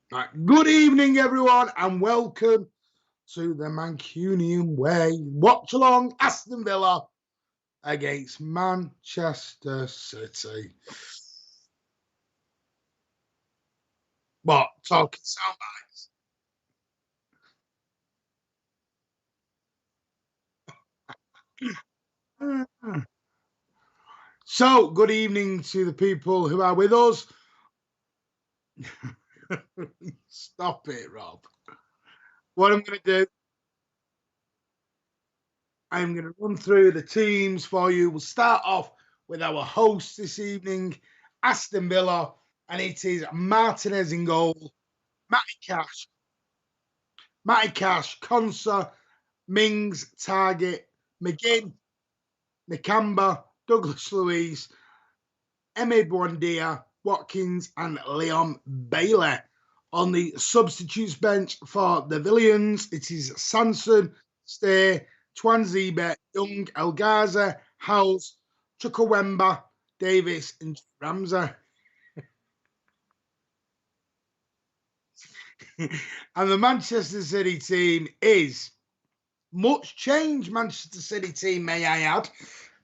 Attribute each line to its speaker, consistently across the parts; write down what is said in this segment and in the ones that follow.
Speaker 1: Right. Good evening, everyone, and welcome to the Mancunian Way. Watchalong Aston Villa against Manchester City. What? Talking soundbites. So, good evening to the people who are with us. Stop it, Rob. What I'm going to do, I'm going to run through the teams for you. We'll start off with our host this evening, Aston Villa, and it is Martinez in goal, Matty Cash, Conser, Mings, Target, McGinn, Nakamba, Douglas Luiz, Emi Buendia, Watkins, and Leon Bailey. On the substitutes bench for the Villians, it is Sanson, Stay, Twanzebe, Young, El Gaza, Howells, Chukwuemba, Davis, and Ramsey. And the Manchester City team is much change. Manchester City team, may I add.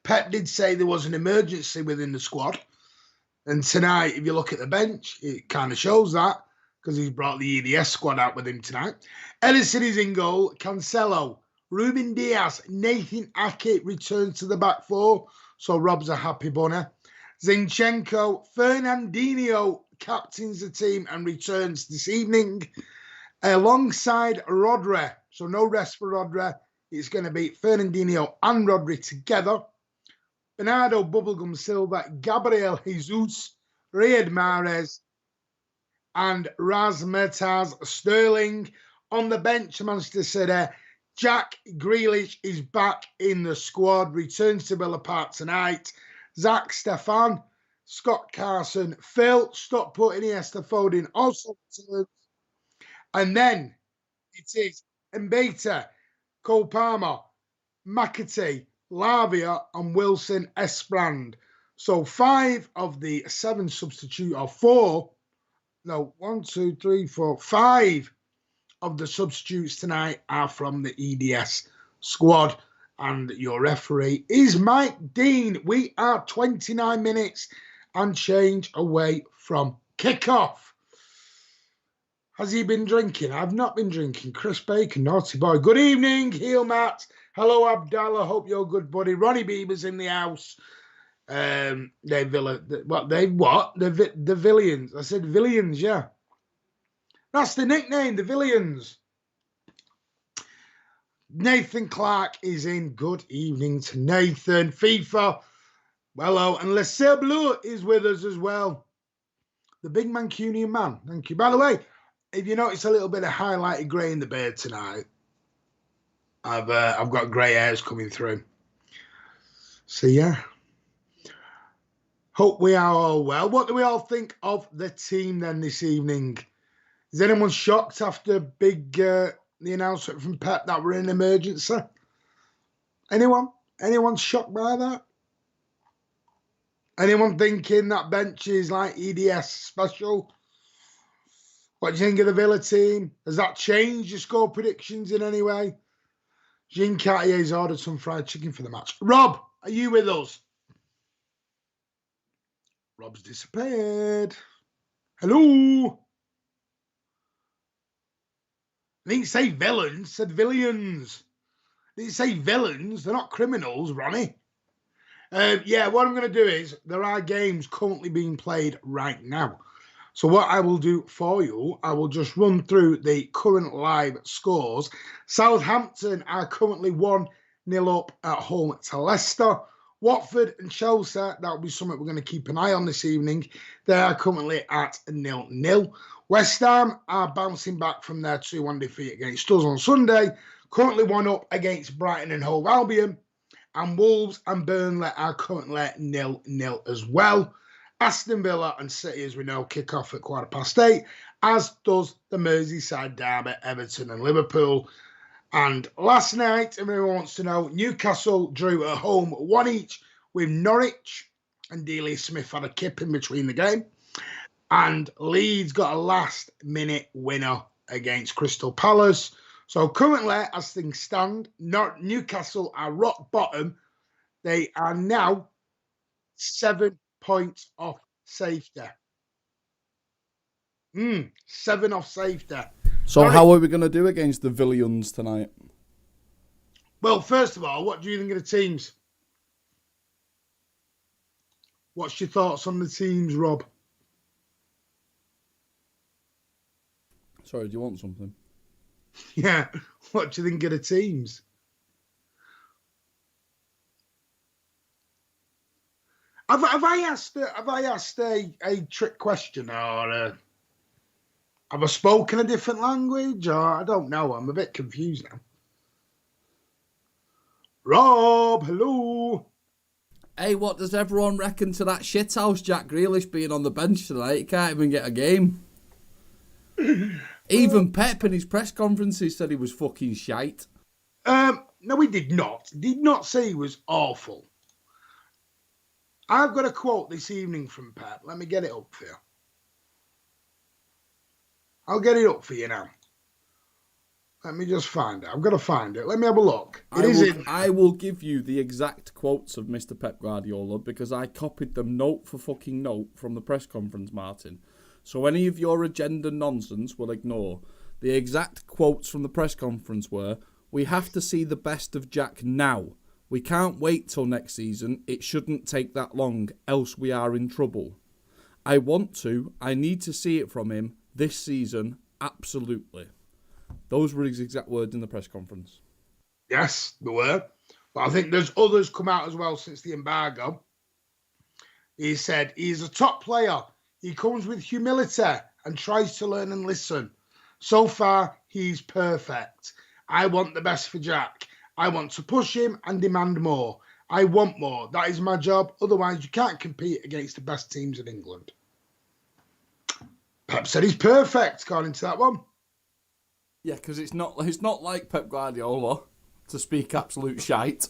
Speaker 1: Pep did say there was an emergency within the squad. And tonight, if you look at the bench, it kind of shows that because he's brought the EDS squad out with him tonight. Edison is in goal. Cancelo, Ruben Diaz, Nathan Ake returns to the back four. So Rob's a happy bunny. Zinchenko, Fernandinho captains the team and returns this evening alongside Rodri. So no rest for Rodri. It's going to be Fernandinho and Rodri together. Bernardo Bubblegum Silva, Gabriel Jesus, Riyad Mahrez, and Razmetas Sterling. On the bench, Manchester City, Jack Grealish is back in the squad, returns to Villa Park tonight. Zach Stefan, Scott Carson, Phil, stop putting Iniesta Foden also returns. And then it is Mbita, Cole Palmer, McAtee, Lavia, and Wilson Esprand. So 5 of the 7 substitute, or 4, no, 1, 2, 3, 4, 5 of the substitutes tonight are from the EDS squad. And your referee is Mike Dean. We are 29 minutes and change away from kickoff. Has he been drinking? I've not been drinking. Chris Bacon, naughty boy. Good evening, Heel Matt. Hello, Abdallah. Hope you're good, buddy. Ronnie Bieber's in the house. The Villians. I said Villians, yeah. That's the nickname, the Villians. Nathan Clark is in. Good evening to Nathan. FIFA. Hello. And Le Bleu is with us as well. The big Mancunian man. Thank you. By the way, if you notice a little bit of highlighted grey in the beard tonight, I've got grey hairs coming through. So yeah. Hope we are all well. What do we all think of the team then this evening? Is anyone shocked after the announcement from Pep that we're in emergency? Anyone? Anyone shocked by that? Anyone thinking that bench is like EDS special? What do you think of the Villa team? Has that changed your score predictions in any way? Jean Cartier's ordered some fried chicken for the match. Rob, are you with us? Rob's disappeared. Hello? I didn't say villains, said villains. I didn't say villains. They're not criminals, Ronnie. Yeah, what I'm going to do is there are games currently being played right now. So what I will do for you, I will just run through the current live scores. Southampton are currently 1-0 up at home to Leicester. Watford and Chelsea, that will be something we're going to keep an eye on this evening. They are currently at 0-0. West Ham are bouncing back from their 2-1 defeat against us on Sunday. Currently 1 up against Brighton and Hove Albion. And Wolves and Burnley are currently 0-0 as well. Aston Villa and City, as we know, kick off at 8:15, as does the Merseyside derby, Everton and Liverpool. And last night, everyone wants to know, Newcastle drew at home 1 each with Norwich, and Dealey Smith had a kip in between the game. And Leeds got a last-minute winner against Crystal Palace. So currently, as things stand, Newcastle are rock bottom. They are now 7 points off safety. 7 off safety.
Speaker 2: So how are we going to do against the Villains tonight?
Speaker 1: Well, first of all, what do you think of the teams? What's your thoughts on the teams, Rob?
Speaker 2: Sorry, do you want something?
Speaker 1: Yeah, what do you think of the teams? Have I asked a trick question, or have I spoken a different language, or I don't know? I'm a bit confused now. Rob, hello.
Speaker 2: Hey, what does everyone reckon to that shithouse Jack Grealish being on the bench tonight? He can't even get a game. Even Pep in his press conferences said he was fucking shite.
Speaker 1: No, he did not. Did not say he was awful. I've got a quote this evening from Pep. Let me get it up for you. I'll get it up for you now. Let me just find it. I've got to find it. Let me have a look.
Speaker 2: I will give you the exact quotes of Mr. Pep Guardiola because I copied them note for fucking note from the press conference, Martin. So any of your agenda nonsense will ignore. The exact quotes from the press conference were, "We have to see the best of Jack now. We can't wait till next season. It shouldn't take that long, else we are in trouble. I need to see it from him this season, absolutely." Those were his exact words in the press conference.
Speaker 1: Yes, they were. But I think there's others come out as well since the embargo. He said he's a top player. He comes with humility and tries to learn and listen. So far, he's perfect. I want the best for Jack. I want to push him and demand more. I want more. That is my job. Otherwise, you can't compete against the best teams in England. Pep said he's perfect, according to that one.
Speaker 2: Yeah, because it's not like Pep Guardiola to speak absolute shite.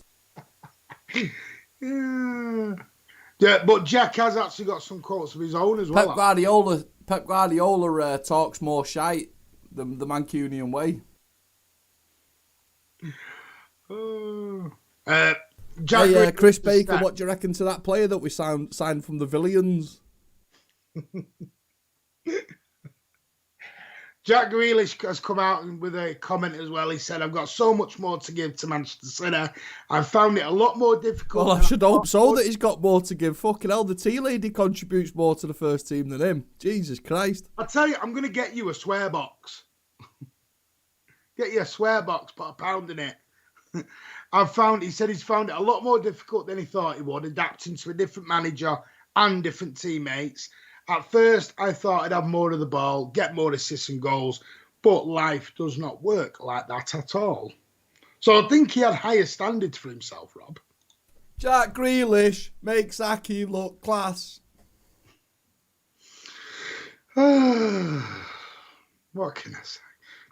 Speaker 1: Yeah, but Jack has actually got some quotes of his own as well.
Speaker 2: Pep Guardiola talks more shite than the Mancunian way. Chris Baker, what do you reckon to that player that we signed from the Villains?
Speaker 1: Jack Grealish has come out with a comment as well. He said, "I've got so much more to give to Manchester City. I've found it a lot more difficult."
Speaker 2: Well, I should hope so that he's got more to give. Fucking hell, the tea lady contributes more to the first team than him. Jesus Christ.
Speaker 1: I tell you, I'm going to get you a swear box. Get you a swear box, put £1 in it. He said he's found it a lot more difficult than he thought he would, adapting to a different manager and different teammates. At first, I thought I'd have more of the ball, get more assists and goals, but life does not work like that at all. So I think he had higher standards for himself, Rob.
Speaker 2: Jack Grealish makes Aki look class.
Speaker 1: What can I say?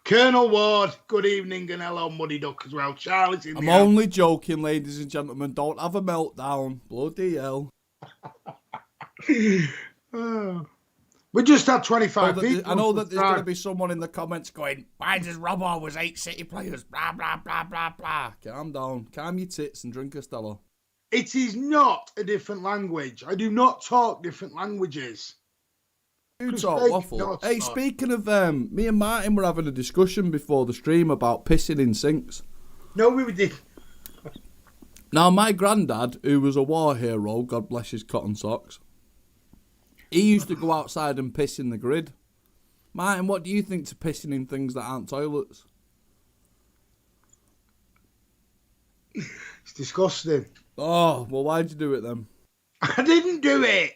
Speaker 1: Colonel Ward, good evening, and hello, Muddy Duck as well. Charlie's in
Speaker 2: I'm only joking, ladies and gentlemen. Don't have a meltdown. Bloody hell.
Speaker 1: We just had 25 people.
Speaker 2: I know that there's going to be someone in the comments going, "Why does Rob always hate City players? Blah, blah, blah, blah, blah." Calm down. Calm your tits and drink a Stella.
Speaker 1: It is not a different language. I do not talk different languages.
Speaker 2: You talk waffle. Hey, speaking of, me and Martin were having a discussion before the stream about pissing in sinks.
Speaker 1: No, we didn't.
Speaker 2: Now, my granddad, who was a war hero, God bless his cotton socks, he used to go outside and piss in the grid. Martin, what do you think to pissing in things that aren't toilets?
Speaker 1: It's disgusting.
Speaker 2: Oh, well, why'd you do it then?
Speaker 1: I didn't do it.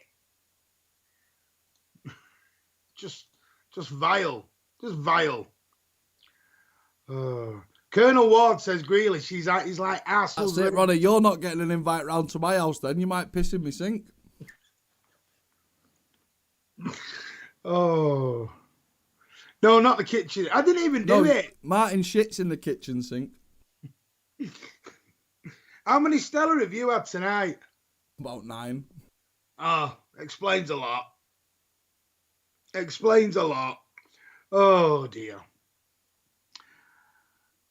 Speaker 1: Just vile. Just vile. Colonel Ward says Grealish, he's like Arsenal.
Speaker 2: That's it, Ronnie. You're not getting an invite round to my house then. You might piss in my sink.
Speaker 1: Oh. No, not the kitchen. I didn't even do it.
Speaker 2: Martin shits in the kitchen sink.
Speaker 1: How many Stella have you had tonight?
Speaker 2: About 9.
Speaker 1: Oh, explains a lot. Explains a lot. Oh dear.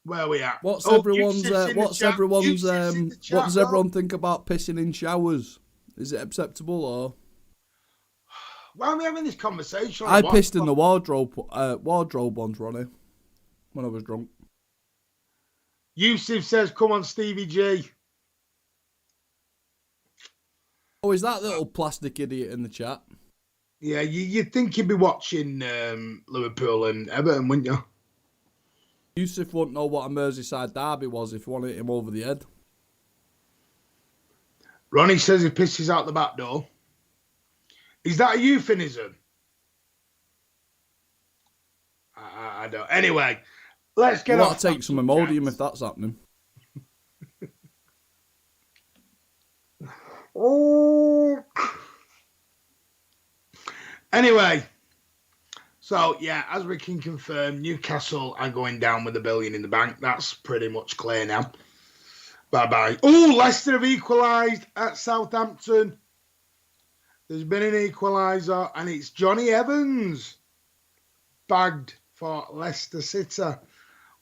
Speaker 1: Where we at?
Speaker 2: What's
Speaker 1: Yusuf's in the chat. Yusuf's in the chat,
Speaker 2: what does everyone think about pissing in showers? Is it acceptable or?
Speaker 1: Why are we having this conversation?
Speaker 2: I pissed in the wardrobe once, Ronnie, when I was drunk.
Speaker 1: Yusuf says, "Come on, Stevie G."
Speaker 2: Oh, is that little plastic idiot in the chat?
Speaker 1: Yeah, you'd think you'd be watching Liverpool and Everton, wouldn't you?
Speaker 2: Yusuf wouldn't know what a Merseyside derby was if you want to hit him over the head.
Speaker 1: Ronnie says he pisses out the back door. Is that a euphemism? I don't. Anyway, let's get off.
Speaker 2: I'll take some Imodium if that's happening.
Speaker 1: Oh. Anyway, so yeah, as we can confirm, Newcastle are going down with $1 billion in the bank. That's pretty much clear now. Bye-bye. Oh, Leicester have equalised at Southampton. There's been an equaliser, and it's Johnny Evans bagged for Leicester City.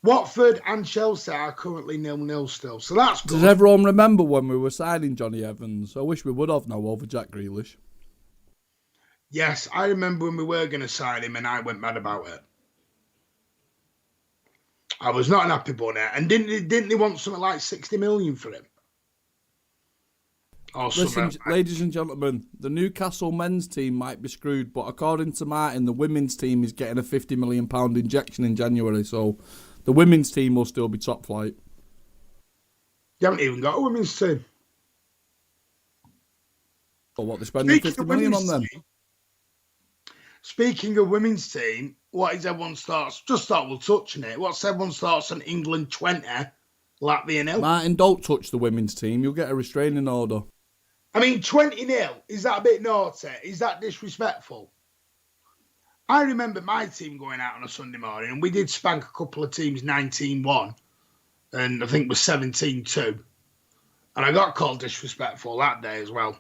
Speaker 1: Watford and Chelsea are currently 0-0 still, so that's good.
Speaker 2: Does everyone remember when we were signing Johnny Evans? I wish we would have now over Jack Grealish.
Speaker 1: Yes, I remember when we were going to sign him, and I went mad about it. I was not an happy bunny, and didn't they want something like 60 million for him?
Speaker 2: Listen, ladies and gentlemen, the Newcastle men's team might be screwed, but according to Martin, the women's team is getting a £50 million injection in January, so the women's team will still be top flight.
Speaker 1: You haven't even got a women's team.
Speaker 2: But what, they're spending 50 million on them?
Speaker 1: Speaking of women's team, what is everyone's thoughts? Just thought we'll touch on it. What's everyone's thoughts on England 20, Latvia 0?
Speaker 2: Martin, don't touch the women's team. You'll get a restraining order.
Speaker 1: I mean, 20-0, is that a bit naughty? Is that disrespectful? I remember my team going out on a Sunday morning, and we did spank a couple of teams 19-1, and I think it was 17-2. And I got called disrespectful that day as well.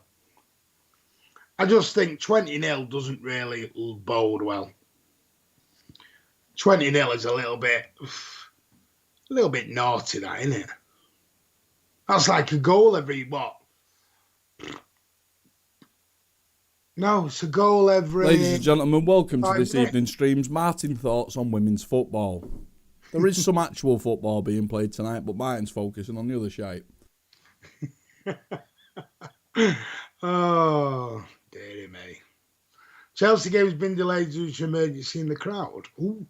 Speaker 1: I just think 20-0 doesn't really bode well. 20-0 is a little bit naughty, that, isn't it? That's like a goal every, what? No, it's a goal every...
Speaker 2: Ladies and gentlemen, welcome to this evening's stream's Martin thoughts on women's football. There is some actual football being played tonight, but Martin's focusing on the other shite.
Speaker 1: Oh, dearie me. Chelsea game's been delayed due to emergency in the crowd. Ooh.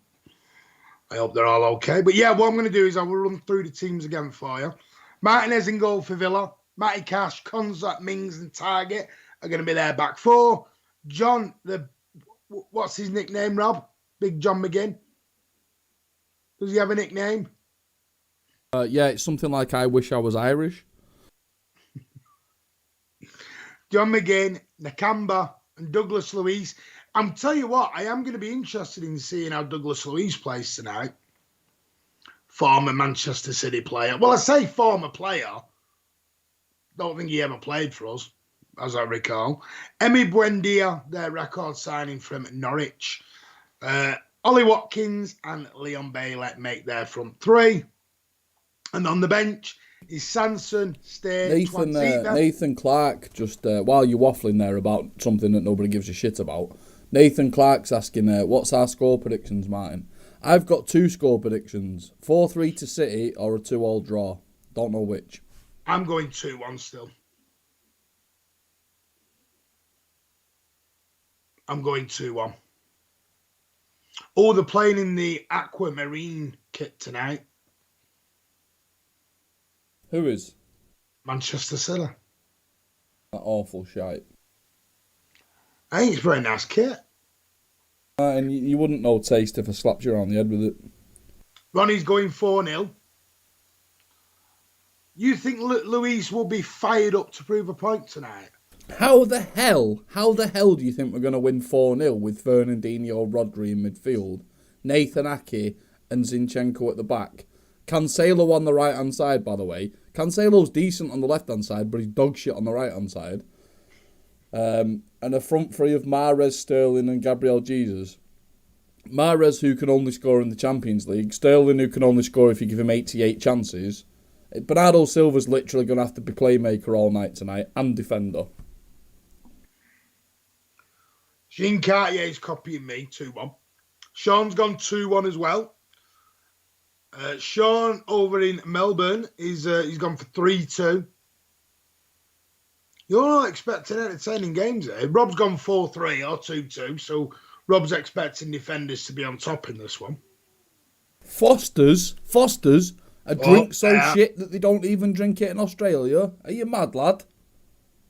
Speaker 1: I hope they're all okay. But yeah, what I'm going to do is I will run through the teams again for you. Martinez in goal for Villa. Matty Cash, Konza, Mings and Target are going to be there back four. John, what's his nickname, Rob? Big John McGinn. Does he have a nickname?
Speaker 2: Yeah, it's something like I wish I was Irish.
Speaker 1: John McGinn, Nakamba and Douglas Luiz. I'm tell you what, I am going to be interested in seeing how Douglas Luiz plays tonight. Former Manchester City player. Well, I say former player. Don't think he ever played for us, as I recall. Emi Buendia, their record signing from Norwich. Ollie Watkins and Leon Bailey make their front three. And on the bench is Sanson, Stay,
Speaker 2: Nathan Clark, just while you're waffling there about something that nobody gives a shit about, Nathan Clark's asking, what's our score predictions, Martin? I've got 2 score predictions, 4-3 to City or a 2-2 draw. Don't know which.
Speaker 1: I'm going 2-1 still. I'm going 2-1. Oh, they're playing in the Aquamarine kit tonight.
Speaker 2: Who is?
Speaker 1: Manchester City.
Speaker 2: That awful shite.
Speaker 1: I think it's a very nice kit.
Speaker 2: And you wouldn't know taste if I slapped you around the head with it.
Speaker 1: Ronnie's going 4-0. You think Luis will be fired up to prove a point tonight?
Speaker 2: How the hell do you think we're going to win 4-0 with Fernandinho, Rodri in midfield, Nathan Ake and Zinchenko at the back? Cancelo on the right-hand side, by the way. Cancelo's decent on the left-hand side, but he's dog shit on the right-hand side. and a front three of Mahrez, Sterling and Gabriel Jesus. Mahrez, who can only score in the Champions League. Sterling, who can only score if you give him 88 chances. Bernardo Silva's literally going to have to be playmaker all night tonight and defender.
Speaker 1: Jean Cartier's copying me 2-1. Sean's gone 2-1 as well. Sean over in Melbourne he's gone for 3-2. You're not expecting entertaining games there. Rob's gone 4-3 or 2-2, so Rob's expecting defenders to be on top in this one.
Speaker 2: Foster's a drink so shit that they don't even drink it in Australia. Are you mad, lad?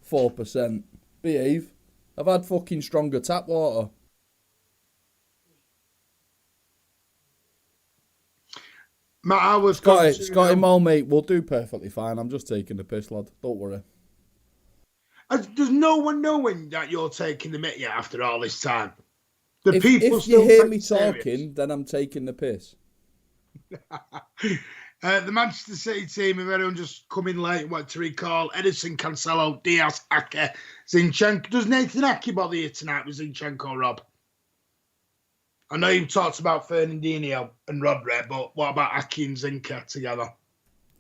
Speaker 2: 4%. Behave. I've had fucking stronger tap water.
Speaker 1: Matt Howard's
Speaker 2: Scotty Mole, mate, we'll do perfectly fine. I'm just taking the piss, lad. Don't worry.
Speaker 1: Does no one knowing that you're taking the mick yet after all this time?
Speaker 2: If you hear me talking, then I'm taking the piss.
Speaker 1: The Manchester City team, if everyone just come in late, want to recall Edison, Cancelo, Diaz, Ake, Zinchenko. Does Nathan Ake bother you tonight with Zinchenko, Rob? I know you've talked about Fernandinho and Rodri, but what about Ake and Zinka together?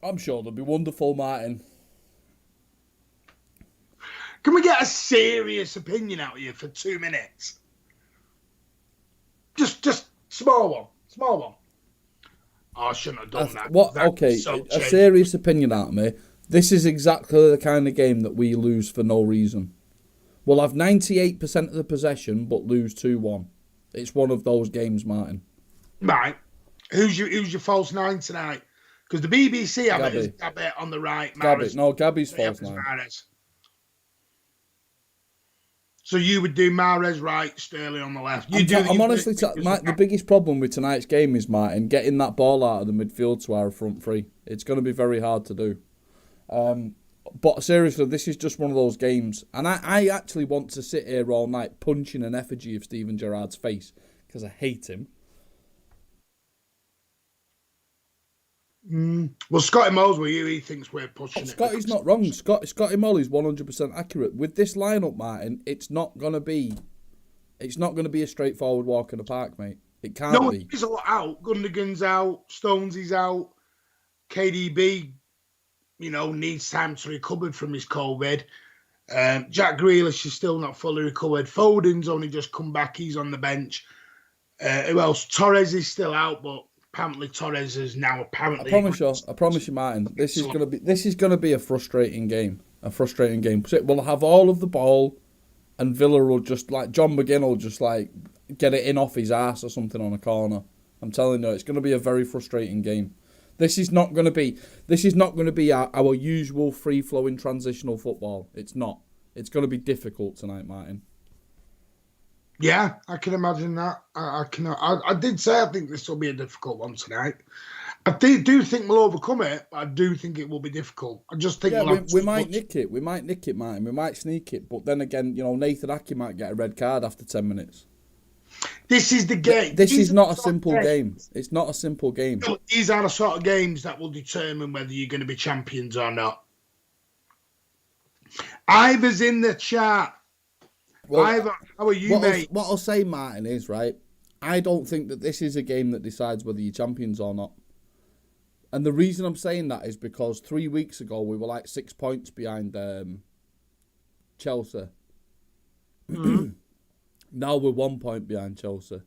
Speaker 2: I'm sure they'll be wonderful, Martin.
Speaker 1: Can we get a serious opinion out of you for 2 minutes? Just small one. Oh, I shouldn't have done that.
Speaker 2: What? Okay, a serious opinion out of me. This is exactly the kind of game that we lose for no reason. We'll have 98% of the possession, but lose 2-1. It's one of those games, Martin.
Speaker 1: Right. Who's your false nine tonight? Because the BBC have it as Gabby on the right.
Speaker 2: Gabby's false nine.
Speaker 1: Mahrez. So you would do Mahrez right, Sterling on the left.
Speaker 2: The biggest problem with tonight's game is, Martin, getting that ball out of the midfield to our front three. It's going to be very hard to do. But seriously, this is just one of those games. And I actually want to sit here all night punching an effigy of Steven Gerrard's face because I hate him.
Speaker 1: Well, Scotty Mole's with you. He thinks we're pushing it.
Speaker 2: Scotty's not wrong. Scotty Mole's 100% accurate. With this lineup, Martin, it's not going to be a straightforward walk in the park, mate. It can't be.
Speaker 1: There's a lot out. Gundogan's out. Stonesy's out. KDB, needs time to recover from his COVID. Jack Grealish is still not fully recovered. Foden's only just come back. He's on the bench. Who else? Torres is still out, but apparently Torres is now apparently.
Speaker 2: I promise you, Martin. This is gonna be a frustrating game. We'll have all of the ball, and Villa will just John McGinn will just get it in off his ass or something on a corner. I'm telling you, it's gonna be a very frustrating game. This is not going to be our usual free-flowing transitional football. It's not. It's going to be difficult tonight, Martin.
Speaker 1: Yeah, I can imagine that. I did say I think this will be a difficult one tonight. I do think we'll overcome it, but I do think it will be difficult. I just think
Speaker 2: we might nick it. We might nick it, Martin. We might sneak it. But then again, Nathan Ake might get a red card after 10 minutes.
Speaker 1: This is the game.
Speaker 2: This is not a simple game. It's not a simple game.
Speaker 1: These are the sort of games that will determine whether you're going to be champions or not. Ivor's in the chat. Well, Ivor, how are you, mate?
Speaker 2: What I'll say, Martin, is, right, I don't think that this is a game that decides whether you're champions or not. And the reason I'm saying that is because 3 weeks ago we were 6 points behind Chelsea. Mm-hmm. Now we're 1 point behind Chelsea.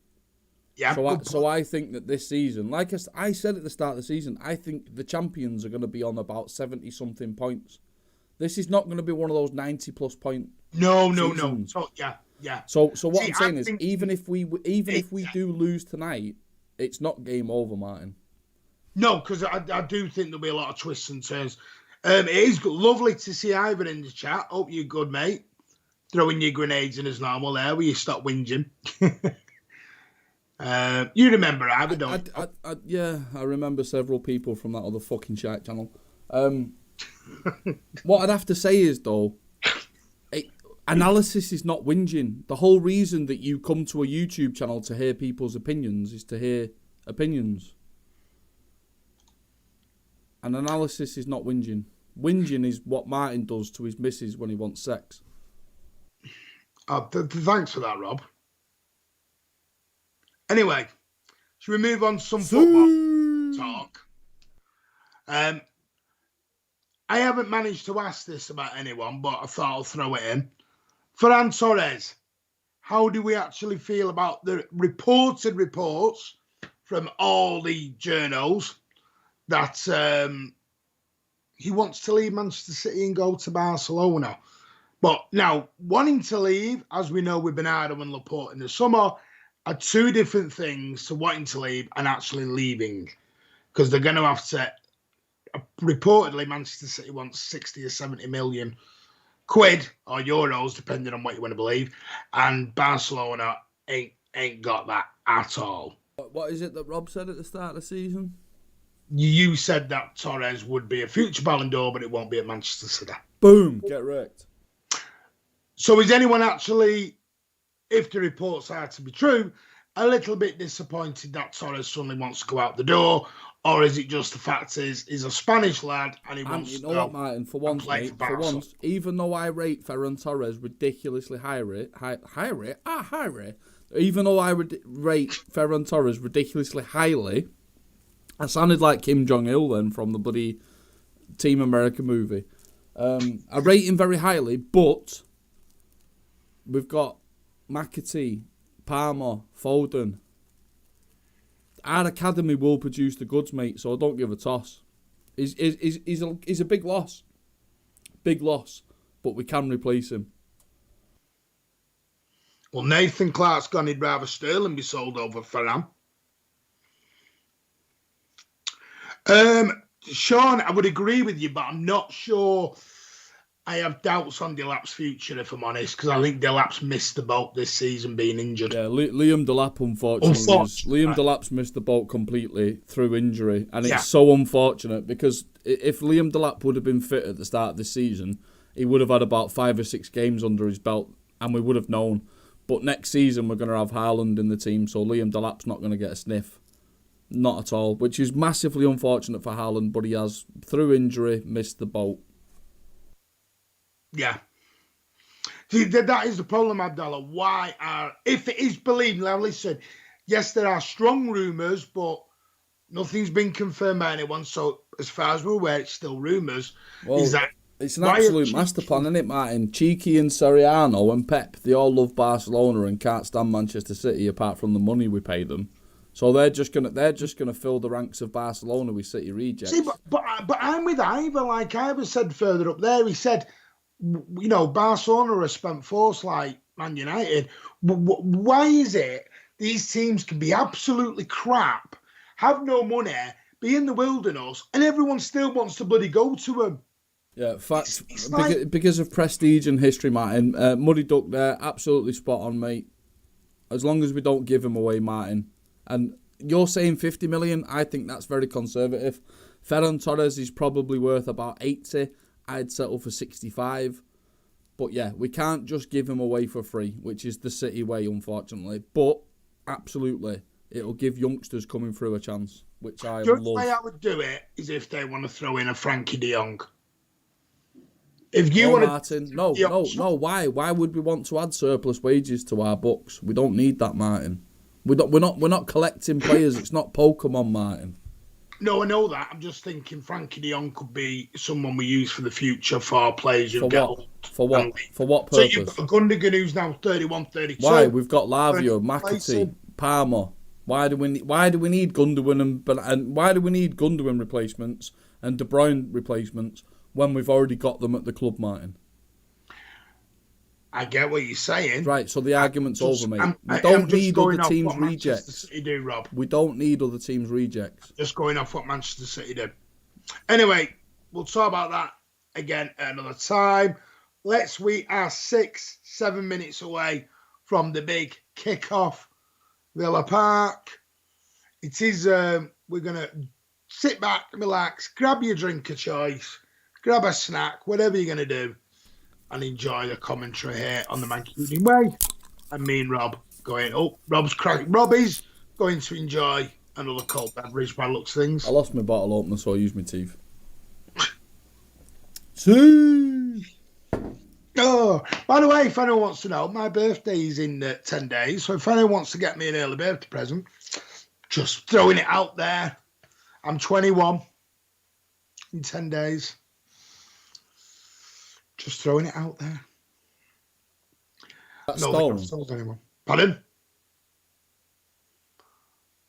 Speaker 1: Yeah.
Speaker 2: So I think that this season, like I said at the start of the season, I think the champions are going to be on about 70-something points. This is not going to be one of those 90-plus point.
Speaker 1: No.
Speaker 2: So,
Speaker 1: yeah.
Speaker 2: So what I'm saying is, even if we do lose tonight, it's not game over, Martin.
Speaker 1: No, because I do think there'll be a lot of twists and turns. It is lovely to see Ivor in the chat. Hope you're good, mate. Throwing your grenades in as normal there, will you stop whinging? You remember Ivor, don't you?
Speaker 2: Yeah, I remember several people from that other fucking shite channel. What I'd have to say is, though, analysis is not whinging. The whole reason that you come to a YouTube channel to hear people's opinions is to hear opinions. And analysis is not whinging. Whinging is what Martin does to his missus when he wants sex.
Speaker 1: Thanks for that, Rob. Anyway, should we move on to some football talk? I haven't managed to ask this about anyone, but I thought I'll throw it in. Ferran Torres, how do we actually feel about the reported reports from all the journals that he wants to leave Manchester City and go to Barcelona? But now, wanting to leave, as we know with Bernardo and Laporte in the summer, are two different things to wanting to leave and actually leaving. Because they're going to have to, reportedly, Manchester City wants 60 or 70 million quid or euros, depending on what you want to believe. And Barcelona ain't got that at all.
Speaker 2: What is it that Rob said at the start of the season?
Speaker 1: You said that Torres would be a future Ballon d'Or, but it won't be at Manchester City.
Speaker 2: Boom, get wrecked.
Speaker 1: So is anyone actually, if the reports are to be true, a little bit disappointed that Torres suddenly wants to go out the door? Or is it just the fact he's a Spanish lad and he wants to go? You know what,
Speaker 2: Martin, for once, even though I rate Ferran Torres ridiculously high rate, even though I rate Ferran Torres ridiculously highly, I sounded like Kim Jong-il then from the bloody Team America movie. I rate him very highly, but we've got McAtee, Palmer, Foden. Our academy will produce the goods, mate, so I don't give a toss. He's a big loss. Big loss, but we can replace him.
Speaker 1: Well, Nathan Clark's gone, he'd rather Sterling be sold over Ferran. Sean, I would agree with you, but I'm not sure. I have doubts on Delap's future, if I'm honest, because I think Delap's missed the boat this season being injured.
Speaker 2: Yeah, Liam Delap, Liam Delap's missed the boat completely through injury, and it's so unfortunate because if Liam Delap would have been fit at the start of this season, he would have had about 5 or 6 games under his belt, and we would have known. But next season, we're going to have Haaland in the team, so Liam Delap's not going to get a sniff. Not at all, which is massively unfortunate for Haaland, but he has, through injury, missed the boat.
Speaker 1: Yeah. See, that is the problem, Abdallah. If it is believed, now listen, yes, there are strong rumours, but nothing's been confirmed by anyone. So as far as we're aware, it's still rumours.
Speaker 2: Well, it's an absolute master plan, isn't it, Martin? Cheeky and Soriano and Pep, they all love Barcelona and can't stand Manchester City apart from the money we pay them. So they're just gonna fill the ranks of Barcelona with City rejects. See,
Speaker 1: but I'm with Ivor. Like Ivor said further up there, he said, you know, Barcelona has spent force like Man United. Why is it these teams can be absolutely crap, have no money, be in the wilderness, and everyone still wants to bloody go to them?
Speaker 2: Yeah, facts. Because of prestige and history, Martin. Muddy Duck there, absolutely spot on, mate. As long as we don't give him away, Martin. And you're saying 50 million, I think that's very conservative. Ferran Torres is probably worth about 80. I'd settle for 65. But yeah, we can't just give him away for free, which is the City way, unfortunately. But absolutely, it'll give youngsters coming through a chance, which I love.
Speaker 1: The way I would do it is if they want to throw in a Frankie de Jong. If you want
Speaker 2: Martin, no. Why? Why would we want to add surplus wages to our books? We don't need that, Martin. We're not collecting players. It's not Pokemon, Martin.
Speaker 1: No, I know that. I'm just thinking Frankie de Jong could be someone we use for the future for players who get old.
Speaker 2: For what? For what purpose?
Speaker 1: So you've got Gundogan who's now 31, 32.
Speaker 2: Why? We've got Lavio, McAtee, Palmer. Why do we need Gundogan and why do we need Gundogan replacements and De Bruyne replacements when we've already got them at the club, Martin?
Speaker 1: I get what you're saying.
Speaker 2: Right, so the argument's over, mate. We don't need other teams' rejects.
Speaker 1: Do, Rob.
Speaker 2: We don't need other teams' rejects.
Speaker 1: Just going off what Manchester City did. Anyway, we'll talk about that again at another time. We are 6-7 minutes away from the big kickoff, Villa Park. It is, we're going to sit back, relax, grab your drink of choice, grab a snack, whatever you're going to do, and enjoy the commentary here on the Mancunian Way. And me and Rob going, Rob is going to enjoy another cold beverage by the looks of things.
Speaker 2: I lost my bottle opener, so I used my teeth. See.
Speaker 1: Oh. Oh, by the way, if anyone wants to know, my birthday is in 10 days. So if anyone wants to get me an early birthday present, just throwing it out there. I'm 21 in 10 days. Just throwing it out there.
Speaker 2: That's
Speaker 1: No,
Speaker 2: Stone.
Speaker 1: I've told anyone. Pardon?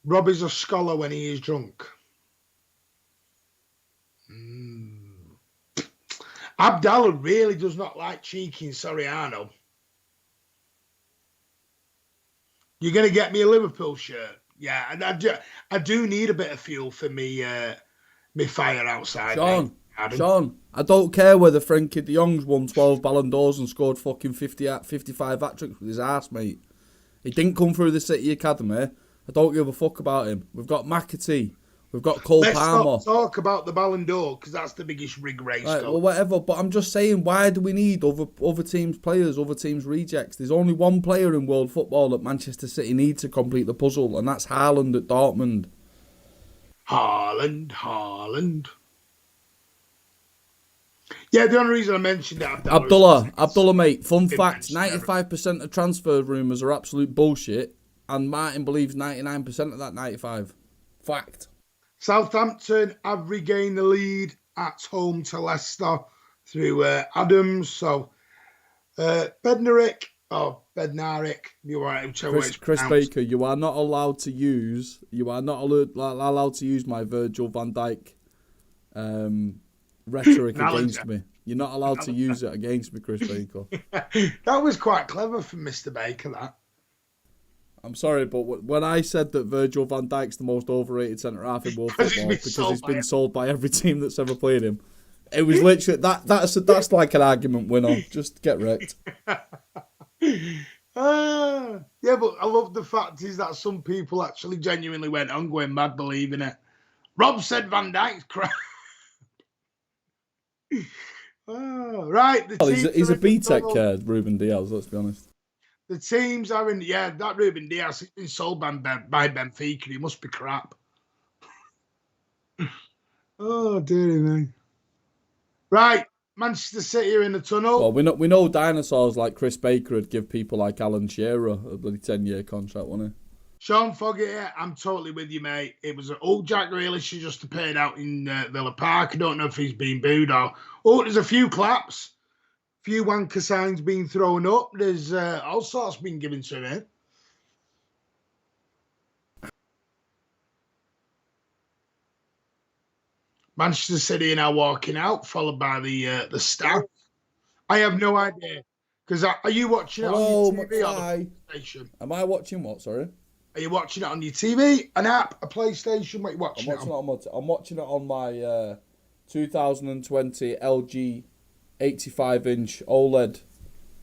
Speaker 1: Robbie's a scholar when he is drunk. Abdallah really does not like cheeky and Soriano. You're going to get me a Liverpool shirt. Yeah, and I do need a bit of fuel for me fire outside.
Speaker 2: Sean, I don't care whether Frankie de Jong's won 12 Ballon d'Ors and scored fucking 55 hat-tricks with his ass, mate. He didn't come through the City Academy. I don't give a fuck about him. We've got McAtee. We've got Cole Palmer.
Speaker 1: Let's not talk about the Ballon d'Or because that's the biggest rig race.
Speaker 2: Right, well, whatever. But I'm just saying, why do we need other teams' players, other teams' rejects? There's only one player in world football that Manchester City need to complete the puzzle, and that's Haaland at Dortmund.
Speaker 1: Haaland. Yeah, the only reason I mentioned that...
Speaker 2: Abdullah, mate, fun fact, 95% of transfer rumours are absolute bullshit, and Martin believes 99% of that 95. Fact.
Speaker 1: Southampton have regained the lead at home to Leicester through Adams. So, Bednarek,
Speaker 2: Chris Baker, you are not allowed to use my Virgil van Dijk rhetoric against me. You're not allowed to use it against me, Chris Baker.
Speaker 1: That was quite clever from Mr. Baker, that.
Speaker 2: I'm sorry, but when I said that Virgil van Dijk's the most overrated centre-half in world football because he's been sold by every team that's ever played him, it was literally that's like an argument winner. Just get wrecked.
Speaker 1: Yeah, but I love the fact is that some people actually genuinely went on going mad believing it. Rob said Van Dijk's crap. Right.
Speaker 2: He's a B-Tech Ruben Diaz, let's be honest.
Speaker 1: The teams are in, that Ruben Diaz has been sold by Benfica. He must be crap. Oh, dearie me. Right, Manchester City are in the tunnel.
Speaker 2: Well, we know dinosaurs like Chris Baker would give people like Alan Shearer a bloody 10-year contract, wouldn't he?
Speaker 1: Sean Fogarty, I'm totally with you, mate. It was an old Jack Grealish who just appeared out in Villa Park. I don't know if he's been booed or... Oh, there's a few claps. Few wanker signs being thrown up. There's all sorts being given to him. Manchester City are now walking out, followed by the staff. I have no idea. Because are you watching it on your TV or the PlayStation?
Speaker 2: Am I watching what, sorry?
Speaker 1: Are you watching it on your TV, an app, a PlayStation? What are you watching it on?
Speaker 2: I'm watching it on my 2020 LG 85-inch OLED.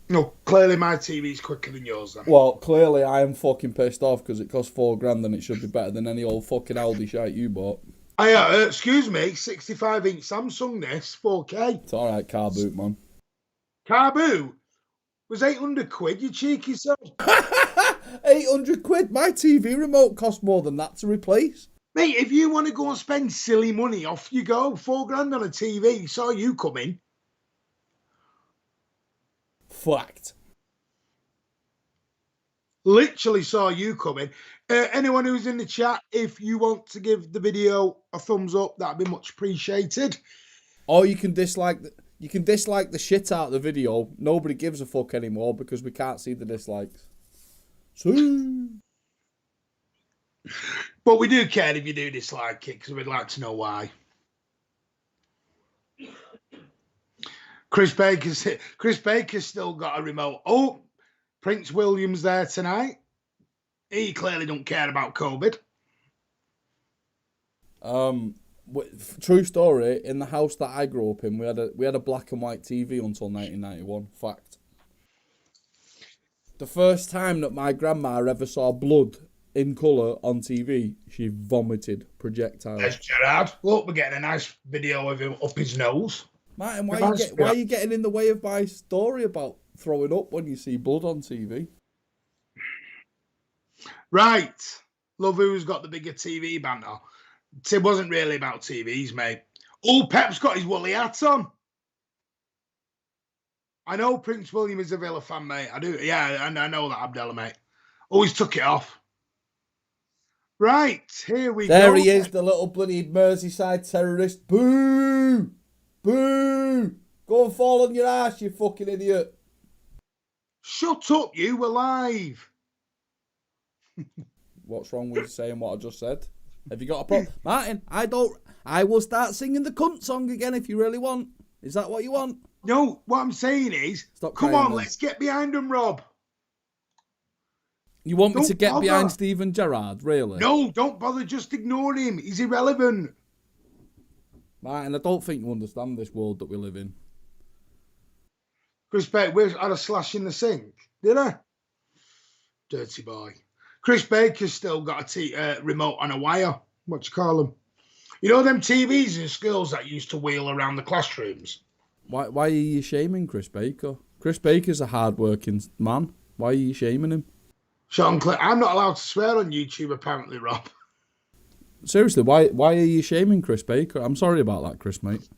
Speaker 1: No, clearly my TV's quicker than yours then.
Speaker 2: Well, clearly I am fucking pissed off because it costs $4,000 and it should be better than any old fucking Aldi shite you bought.
Speaker 1: Excuse me, 65-inch Samsung this, 4K.
Speaker 2: It's alright, car boot, man.
Speaker 1: Car boot? Was 800 quid, you cheeky son.
Speaker 2: 800 quid? My TV remote cost more than that to replace.
Speaker 1: Mate, if you want to go and spend silly money, off you go. $4,000 on a TV. Saw you coming.
Speaker 2: Fact.
Speaker 1: Literally saw you coming. Anyone who's in the chat, if you want to give the video a thumbs up, that'd be much appreciated.
Speaker 2: Or you can dislike the shit out of the video. Nobody gives a fuck anymore because we can't see the dislikes.
Speaker 1: But we do care if you do dislike it because we'd like to know why. Chris Baker's still got a remote. Oh, Prince William's there tonight. He clearly don't care about COVID.
Speaker 2: True story. In the house that I grew up in, we had a black and white TV until 1991. Fact. The first time that my grandma ever saw blood in colour on TV, she vomited projectiles.
Speaker 1: There's Gerard. Look, we're getting a nice video of him up his nose.
Speaker 2: Martin, why are you getting in the way of my story about throwing up when you see blood on TV?
Speaker 1: Right. Love who's got the bigger TV banter. It wasn't really about TVs, mate. Oh, Pep's got his woolly hat on. I know Prince William is a Villa fan, mate. I do. Yeah, and I know that, Abdallah, mate. Always took it off. Right, here we go.
Speaker 2: There he is, the little bloody Merseyside terrorist. Boo! Boo! Go and fall on your ass, you fucking idiot.
Speaker 1: Shut up, you. We're live.
Speaker 2: What's wrong with saying what I just said? Have you got a problem? Martin, I will start singing the cunt song again if you really want. Is that what you want?
Speaker 1: No, what I'm saying is,
Speaker 2: Stop
Speaker 1: come
Speaker 2: crying
Speaker 1: on,
Speaker 2: then.
Speaker 1: let's get behind them, Rob.
Speaker 2: You want me
Speaker 1: Don't
Speaker 2: to get
Speaker 1: bother.
Speaker 2: behind Steven Gerrard, really?
Speaker 1: No, don't bother. Just ignore him. He's irrelevant.
Speaker 2: Martin, I don't think you understand this world that we live in.
Speaker 1: Chris Baker had a slash in the sink, did I? Dirty boy. Chris Baker's still got a remote on a wire. What you call them? You know them TVs in schools that used to wheel around the classrooms?
Speaker 2: Why are you shaming Chris Baker? Chris Baker's a hard-working man. Why are you shaming him?
Speaker 1: Sean Clay, I'm not allowed to swear on YouTube, apparently, Rob.
Speaker 2: Seriously, why are you shaming Chris Baker? I'm sorry about that, Chris, mate.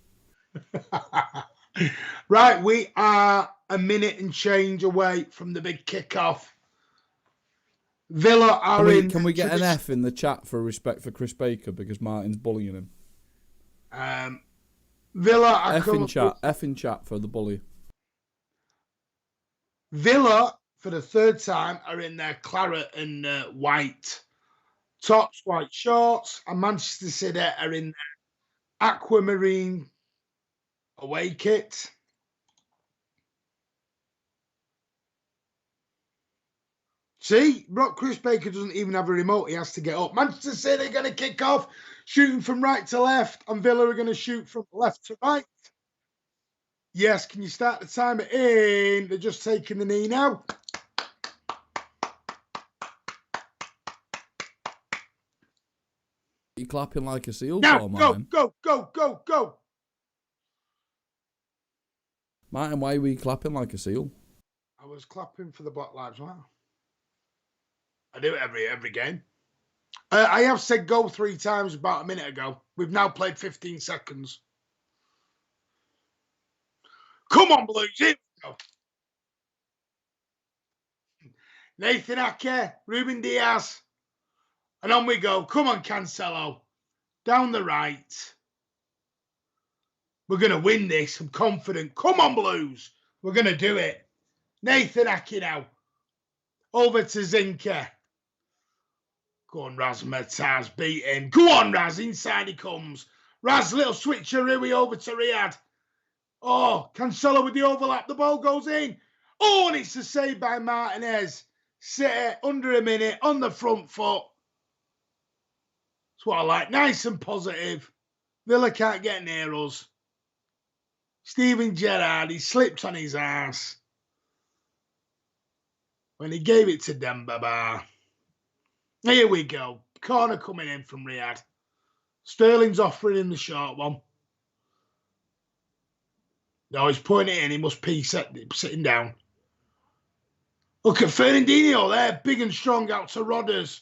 Speaker 1: Right, we are a minute and change away from the big kickoff. Villa are in.
Speaker 2: Can we get an F in the chat for respect for Chris Baker because Martin's bullying him?
Speaker 1: Villa are
Speaker 2: F in chat for the bully.
Speaker 1: Villa, for the third time, are in their claret and white tops, white shorts, and Manchester City are in their aquamarine away kit. See, Chris Baker doesn't even have a remote. He has to get up. Manchester City are going to kick off, shooting from right to left, and Villa are going to shoot from left to right. Yes, can you start the timer in? They're just taking the knee now.
Speaker 2: You clapping like a seal
Speaker 1: Now,
Speaker 2: for,
Speaker 1: go,
Speaker 2: Martin?
Speaker 1: go.
Speaker 2: Martin, why were you clapping like a seal?
Speaker 1: I was clapping for the Black Lives Matter. I do it every game. I have said go 3 times about a minute ago. We've now played 15 seconds. Come on, Blues. Here we go. Nathan Ake, Ruben Diaz. And on we go. Come on, Cancelo. Down the right. We're going to win this. I'm confident. Come on, Blues. We're going to do it. Nathan Ake now. Over to Zinke. Go on, Razmataz. Beat him. Go on, Raz. Inside he comes. Raz, little switcheroo over to Riyadh. Oh, Cancelo with the overlap. The ball goes in. Oh, and it's a save by Martinez. City under a minute on the front foot. That's what I like. Nice and positive. Villa can't get near us. Steven Gerrard, he slipped on his ass when he gave it to Dembaba. Here we go. Corner coming in from Riyadh. Sterling's offering him the short one. No, he's putting it in. He must pee sitting down. Look at Fernandinho there. Big and strong out to Rodders.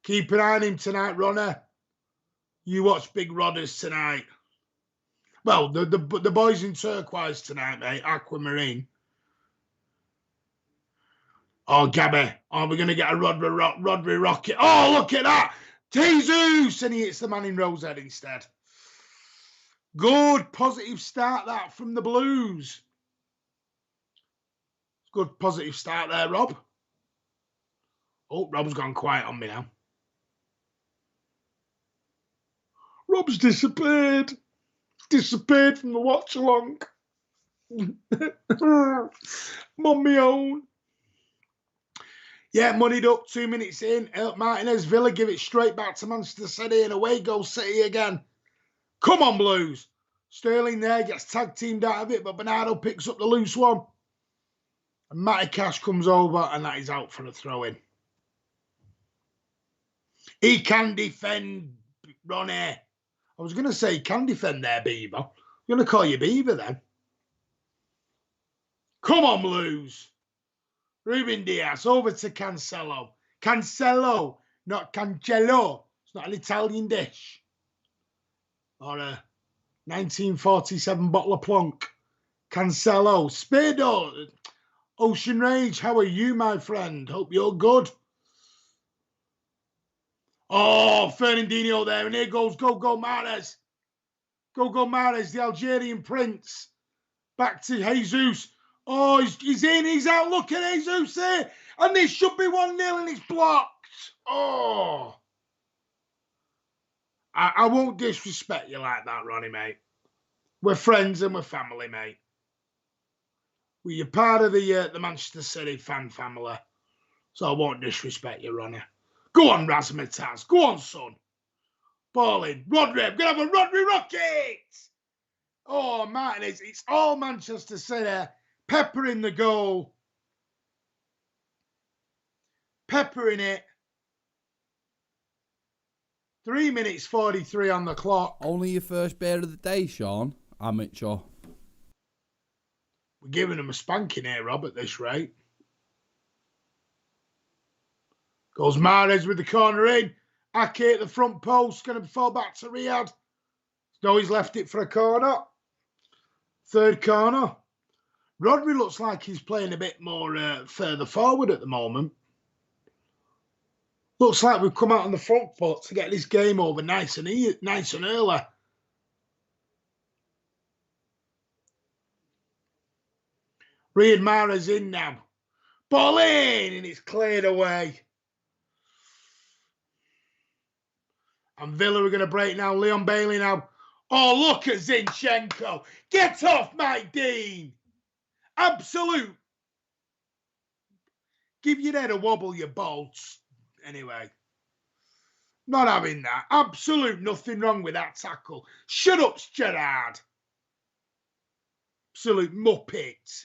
Speaker 1: Keep an eye on him tonight, Ronner. You watch Big Rodders tonight. Well, the boys in turquoise tonight, mate. Aquamarine. Oh, Gabby. Oh, we're going to get a Rodri rocket. Oh, look at that. Jesus! And he hits the man in Rose head instead. Good positive start that from the Blues. Good positive start there, Rob. Oh, Rob's gone quiet on me now. Rob's disappeared. Disappeared from the watch-along. I'm on my own. Yeah, moneyed up 2 minutes in. Martinez Villa give it straight back to Manchester City and away goes City again. Come on, Blues. Sterling there gets tag teamed out of it, but Bernardo picks up the loose one. And Matty Cash comes over and that is out for a throw-in. He can defend, Ronnie. I was going to say he can defend there, Beaver. I'm going to call you Beaver then. Come on, Blues. Ruben Diaz over to Cancelo. Cancelo, not Cancello. It's not an Italian dish. Or a 1947 bottle of plonk. Cancelo. Speedo. Ocean Rage, how are you, my friend? Hope you're good. Oh, Fernandinho there, and here goes Go Mahrez. Go Mahrez, the Algerian prince. Back to Jesus. Oh, he's in, he's out. Look at Jesus there. And this should be 1-0 and it's blocked. Oh. I won't disrespect you like that, Ronnie, mate. We're friends and we're family, mate. You're part of the Manchester City fan family. So I won't disrespect you, Ronnie. Go on, Razmataz. Go on, son. Ball in. Rodri. I'm going to have a Rodri rocket. Oh, Martin, it's all Manchester City. Pepper in the goal. Pepper in it. 3 minutes 43 on the clock.
Speaker 2: Only your first beer of the day, Sean. Amateur.
Speaker 1: We're giving him a spanking here, Rob, at this rate. Goes Mahrez with the corner in. Ake at the front post. Going to fall back to Riyad. No, he's left it for a corner. Third corner. Rodri looks like he's playing a bit more further forward at the moment. Looks like we've come out on the front foot to get this game over nice and early. Riyad Mahrez in now. Ball in, and it's cleared away. And Villa are going to break now. Leon Bailey now. Oh, look at Zinchenko. Get off, Mike Dean. Absolute. Give your head a wobble, you bolts. Anyway. Not having that. Absolute nothing wrong with that tackle. Shut up, Gerrard. Absolute muppet.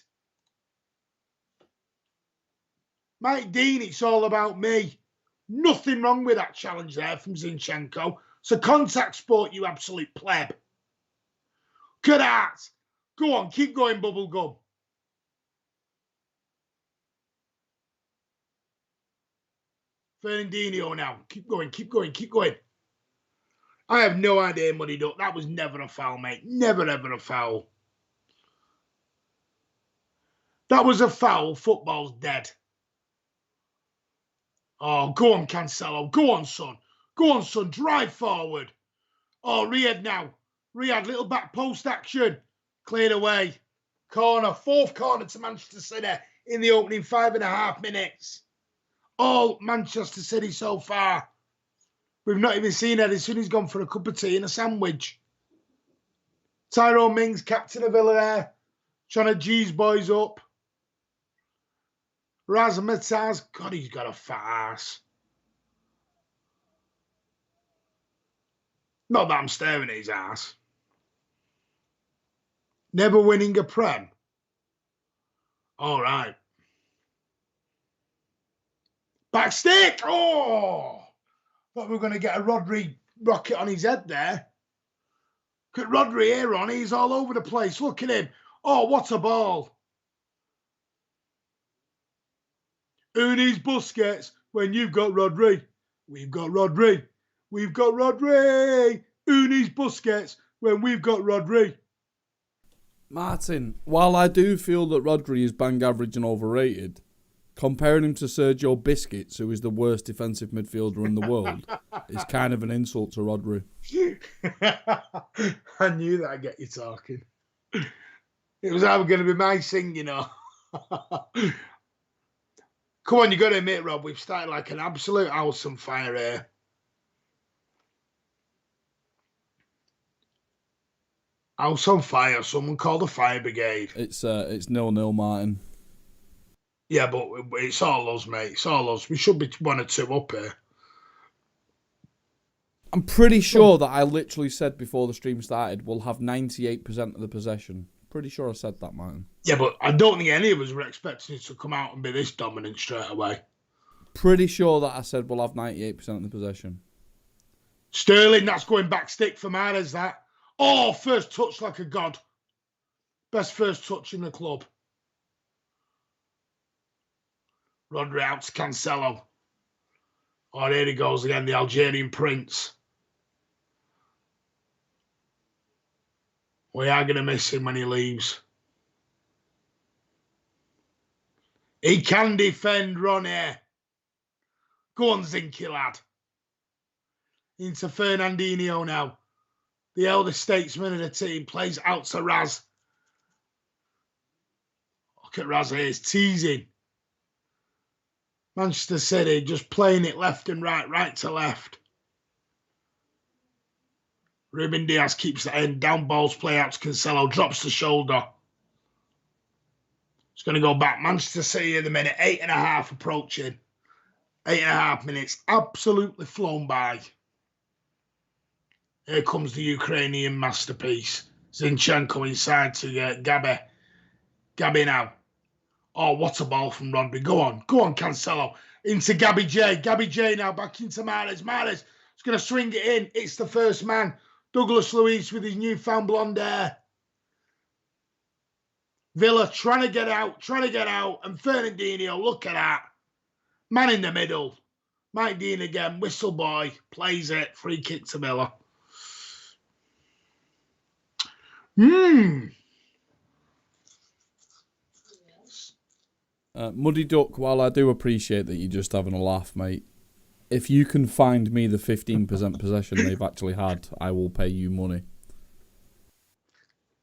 Speaker 1: Mike Dean, it's all about me. Nothing wrong with that challenge there from Zinchenko. It's a contact sport, you absolute pleb. Look at that. Go on, keep going, Bubblegum. Fernandinho now. Keep going, keep going, keep going. I have no idea, Muddy Duck. That was never a foul, mate. Never, ever a foul. That was a foul. Football's dead. Oh, go on, Cancelo. Go on, son. Go on, son. Drive forward. Oh, Riyad now. Riyad, little back post action. Cleared away. Corner. Fourth corner to Manchester City in the opening 5.5 minutes. All Manchester City so far. We've not even seen Edison. He's gone for a cup of tea and a sandwich. Tyrone Mings, captain of Villa there. Trying to G's boys up. Razmataz, God, he's got a fat ass. Not that I'm staring at his ass. Never winning a Prem. All right. Back stick. Oh, thought we were going to get a Rodri rocket on his head there. Look at Rodri here, on. He's all over the place. Look at him. Oh, what a ball. Who needs Busquets when you've got Rodri? We've got Rodri. We've got Rodri. Who needs Busquets when we've got Rodri?
Speaker 2: Martin, while I do feel that Rodri is bang average and overrated, comparing him to Sergio Busquets, who is the worst defensive midfielder in the world, is kind of an insult to Rodri.
Speaker 1: I knew that I'd get you talking. It was either going to be my thing, you know. Come on, you got to admit, Rob, we've started like an absolute house on fire here. House on fire. Someone called the fire brigade.
Speaker 2: It's 0-0, Martin.
Speaker 1: Yeah, but it's all us, mate. It's all us. We should be 1 or 2 up here.
Speaker 2: I'm pretty sure that I literally said before the stream started, we'll have 98% of the possession. Pretty sure I said that, Martin.
Speaker 1: Yeah, but I don't think any of us were expecting it to come out and be this dominant straight away.
Speaker 2: Pretty sure that I said we'll have 98% of the possession.
Speaker 1: Sterling, that's going back stick for Mahrez, that. Oh, first touch like a god. Best first touch in the club. Rodri out to Cancelo. Oh, here he goes again, the Algerian prince. We are going to miss him when he leaves. He can defend, Ronnie. Go on, Zinky lad. Into Fernandinho now. The elder statesman of the team plays out to Raz. Look at Raz here, he's teasing. Manchester City just playing it left and right, right to left. Ruben Diaz keeps the end. Down balls, play out to Cancelo. Drops the shoulder. It's going to go back. Manchester City at the minute. 8.5 approaching. 8.5 minutes. Absolutely flown by. Here comes the Ukrainian masterpiece. Zinchenko inside to Gabi. Gabi now. Oh, what a ball from Rodri. Go on, Cancelo. Into Gabi J. Gabi J now back into Mahrez. Mahrez is going to swing it in. It's the first man. Douglas Luiz with his newfound blonde hair. Villa trying to get out. And Fernandinho, look at that. Man in the middle. Mike Dean again. Whistle boy. Plays it. Free kick to Villa.
Speaker 2: Muddy Duck, while I do appreciate that you're just having a laugh, mate, if you can find me the 15% possession they've actually had, I will pay you money.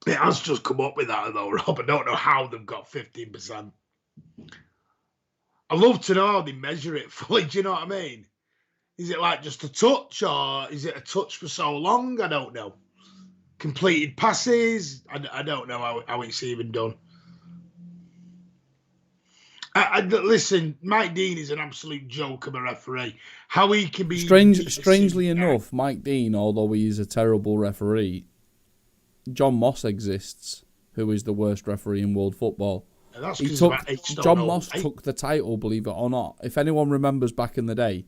Speaker 1: It has just come up with that, though, Rob. I don't know how they've got 15%. I'd love to know how they measure it fully. Do you know what I mean? Is it like just a touch, or is it a touch for so long? I don't know. Completed passes? I don't know how it's even done. Listen, Mike Dean is an absolute joke of a referee. How he can be...
Speaker 2: Strangely enough, Mike Dean, although he is a terrible referee, John Moss exists, who is the worst referee in world football. John Moss took the title, believe it or not. If anyone remembers back in the day,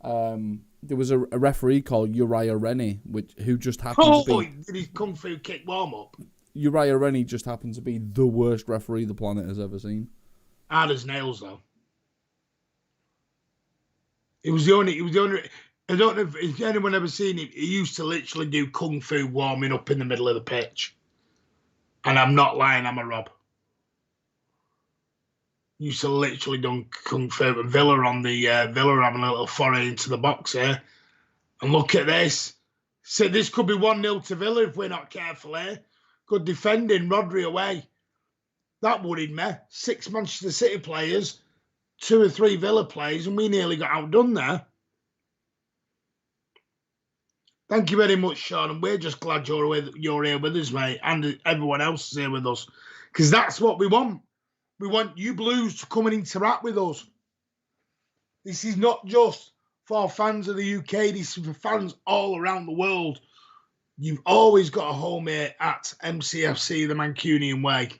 Speaker 2: there was a referee called Uriah Rennie, who just happened to be...
Speaker 1: did his kung fu kick warm-up?
Speaker 2: Uriah Rennie just happened to be the worst referee the planet has ever seen.
Speaker 1: Hard as nails, though. It was the only. I don't know if anyone ever seen him. He used to literally do kung fu warming up in the middle of the pitch. And I'm not lying, I'm a Rob. He used to literally do kung fu. And Villa on the Villa having a little foray into the box here. And look at this. So this could be 1-0 to Villa if we're not careful here. Good defending, Rodri away. That worried me. 6 Manchester City players, 2 or 3 Villa players, and we nearly got outdone there. Thank you very much, Sean, and we're just glad you're here with us, mate, and everyone else is here with us, because that's what we want. We want you Blues to come and interact with us. This is not just for fans of the UK, this is for fans all around the world. You've always got a home here at MCFC, the Mancunian Way.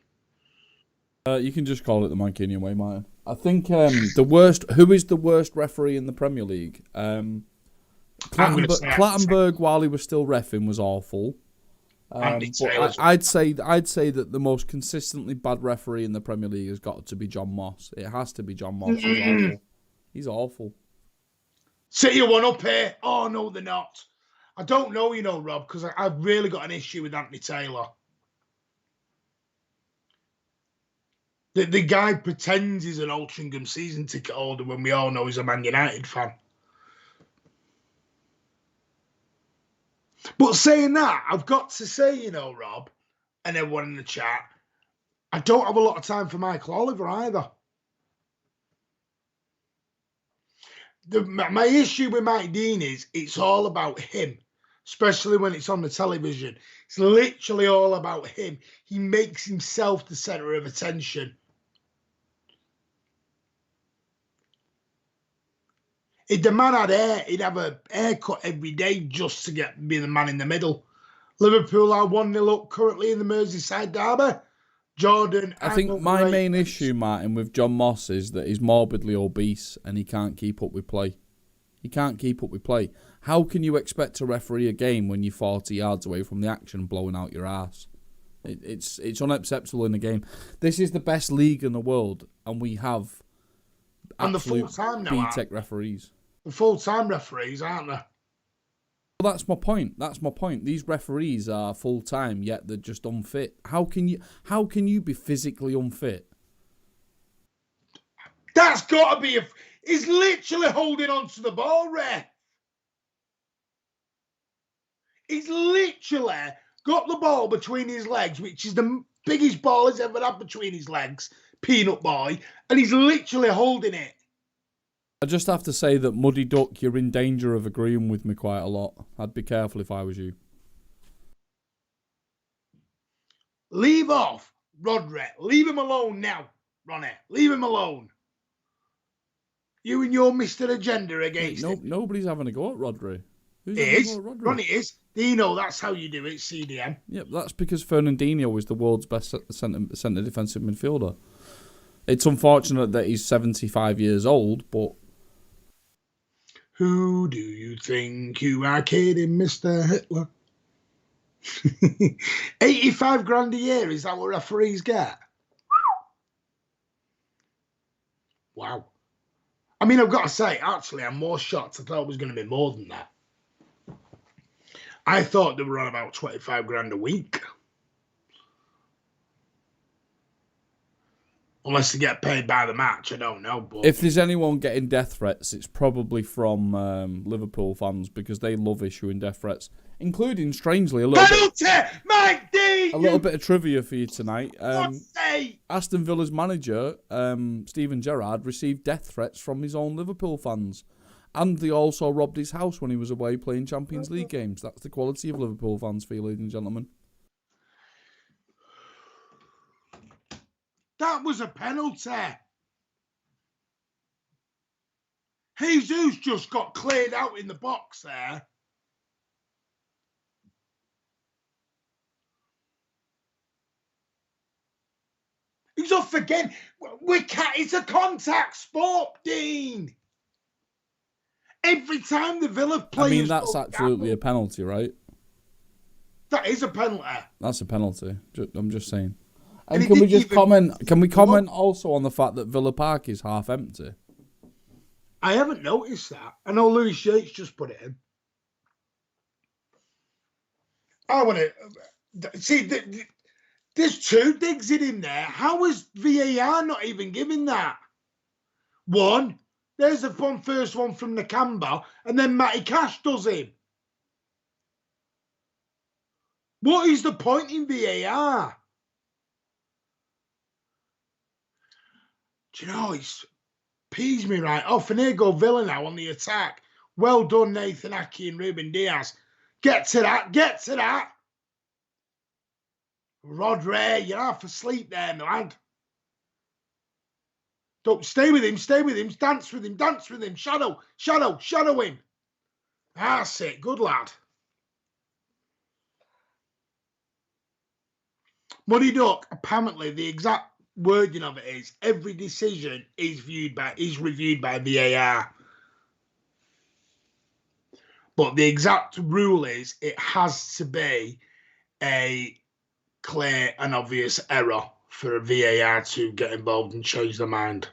Speaker 2: You can just call it the Mancunian Way, Martin. I think who is the worst referee in the Premier League? Clattenburg, while he was still reffing, was awful. But I'd say that the most consistently bad referee in the Premier League has got to be John Moss. It has to be John Moss. He's awful.
Speaker 1: City are one up here. Oh, no, they're not. I don't know, Rob, because I've really got an issue with Anthony Taylor. The guy pretends he's an Altrincham season ticket holder when we all know he's a Man United fan. But saying that, I've got to say, Rob, and everyone in the chat, I don't have a lot of time for Michael Oliver either. My issue with Mike Dean is it's all about him, especially when it's on the television. It's literally all about him. He makes himself the centre of attention. If the man had hair, he'd have a haircut every day just to be the man in the middle. Liverpool are 1-0 up currently in the Merseyside derby. Jordan.
Speaker 2: I think my main issue, Martin, with John Moss is that he's morbidly obese and he can't keep up with play. He can't keep up with play. How can you expect to referee a game when you're 40 yards away from the action blowing out your ass? It's unacceptable in the game. This is the best league in the world, and we have absolute B-Tech referees.
Speaker 1: The full-time referees, aren't they?
Speaker 2: Well, that's my point. These referees are full-time, yet they're just unfit. How can you be physically unfit?
Speaker 1: That's got to be a... He's literally holding on to the ball, Ray. He's literally got the ball between his legs, which is the biggest ball he's ever had between his legs, Peanut Boy, and he's literally holding it.
Speaker 2: I just have to say that, Muddy Duck, you're in danger of agreeing with me quite a lot. I'd be careful if I was you.
Speaker 1: Leave off, Rodri. Leave him alone now, Ronnie. Leave him alone. You and your Mr. Agenda against him.
Speaker 2: Nobody's having a go at Rodri. Who's
Speaker 1: It
Speaker 2: having
Speaker 1: is.
Speaker 2: a go at Rodri?
Speaker 1: Ronnie is. Dino, that's how you do it, CDM.
Speaker 2: Yep, that's because Fernandinho is the world's best centre defensive midfielder. It's unfortunate that he's 75 years old, but...
Speaker 1: Who do you think you are kidding, Mr. Hitler? 85 grand a year, is that what referees get? Wow. I mean, I've got to say, actually, I'm more shocked. I thought it was going to be more than that. I thought they were on about 25 grand a week. Unless they get paid by the match, I don't know. But
Speaker 2: if there's anyone getting death threats, it's probably from Liverpool fans, because they love issuing death threats, including, strangely, a little bit of trivia for you tonight. Aston Villa's manager, Steven Gerrard, received death threats from his own Liverpool fans. And they also robbed his house when he was away playing Champions League games. That's the quality of Liverpool fans for you, ladies and gentlemen.
Speaker 1: That was a penalty. Jesus just got cleared out in the box there. He's off again. It's a contact sport, Dean. Every time the Villa players...
Speaker 2: I mean, that's absolutely a penalty, right?
Speaker 1: That is a penalty.
Speaker 2: That's a penalty. I'm just saying. And can we just comment? Can we comment also on the fact that Villa Park is half empty?
Speaker 1: I haven't noticed that. I know Louis Yates just put it in. I want to see. There's two digs in there. How is VAR not even giving that? One, there's the first one from Nakamba, and then Matty Cash does him. What is the point in VAR? Do you know, it's pees me right off. And here go Villa now on the attack. Well done, Nathan Aki and Ruben Diaz. Get to that, get to that. Rodri, you're half asleep there, my lad. Don't stay with him, dance with him, shadow him. That's it, good lad. Muddy Duck, apparently the exact wording of it is every decision is reviewed by VAR. But the exact rule is it has to be a clear and obvious error for a VAR to get involved and change their mind.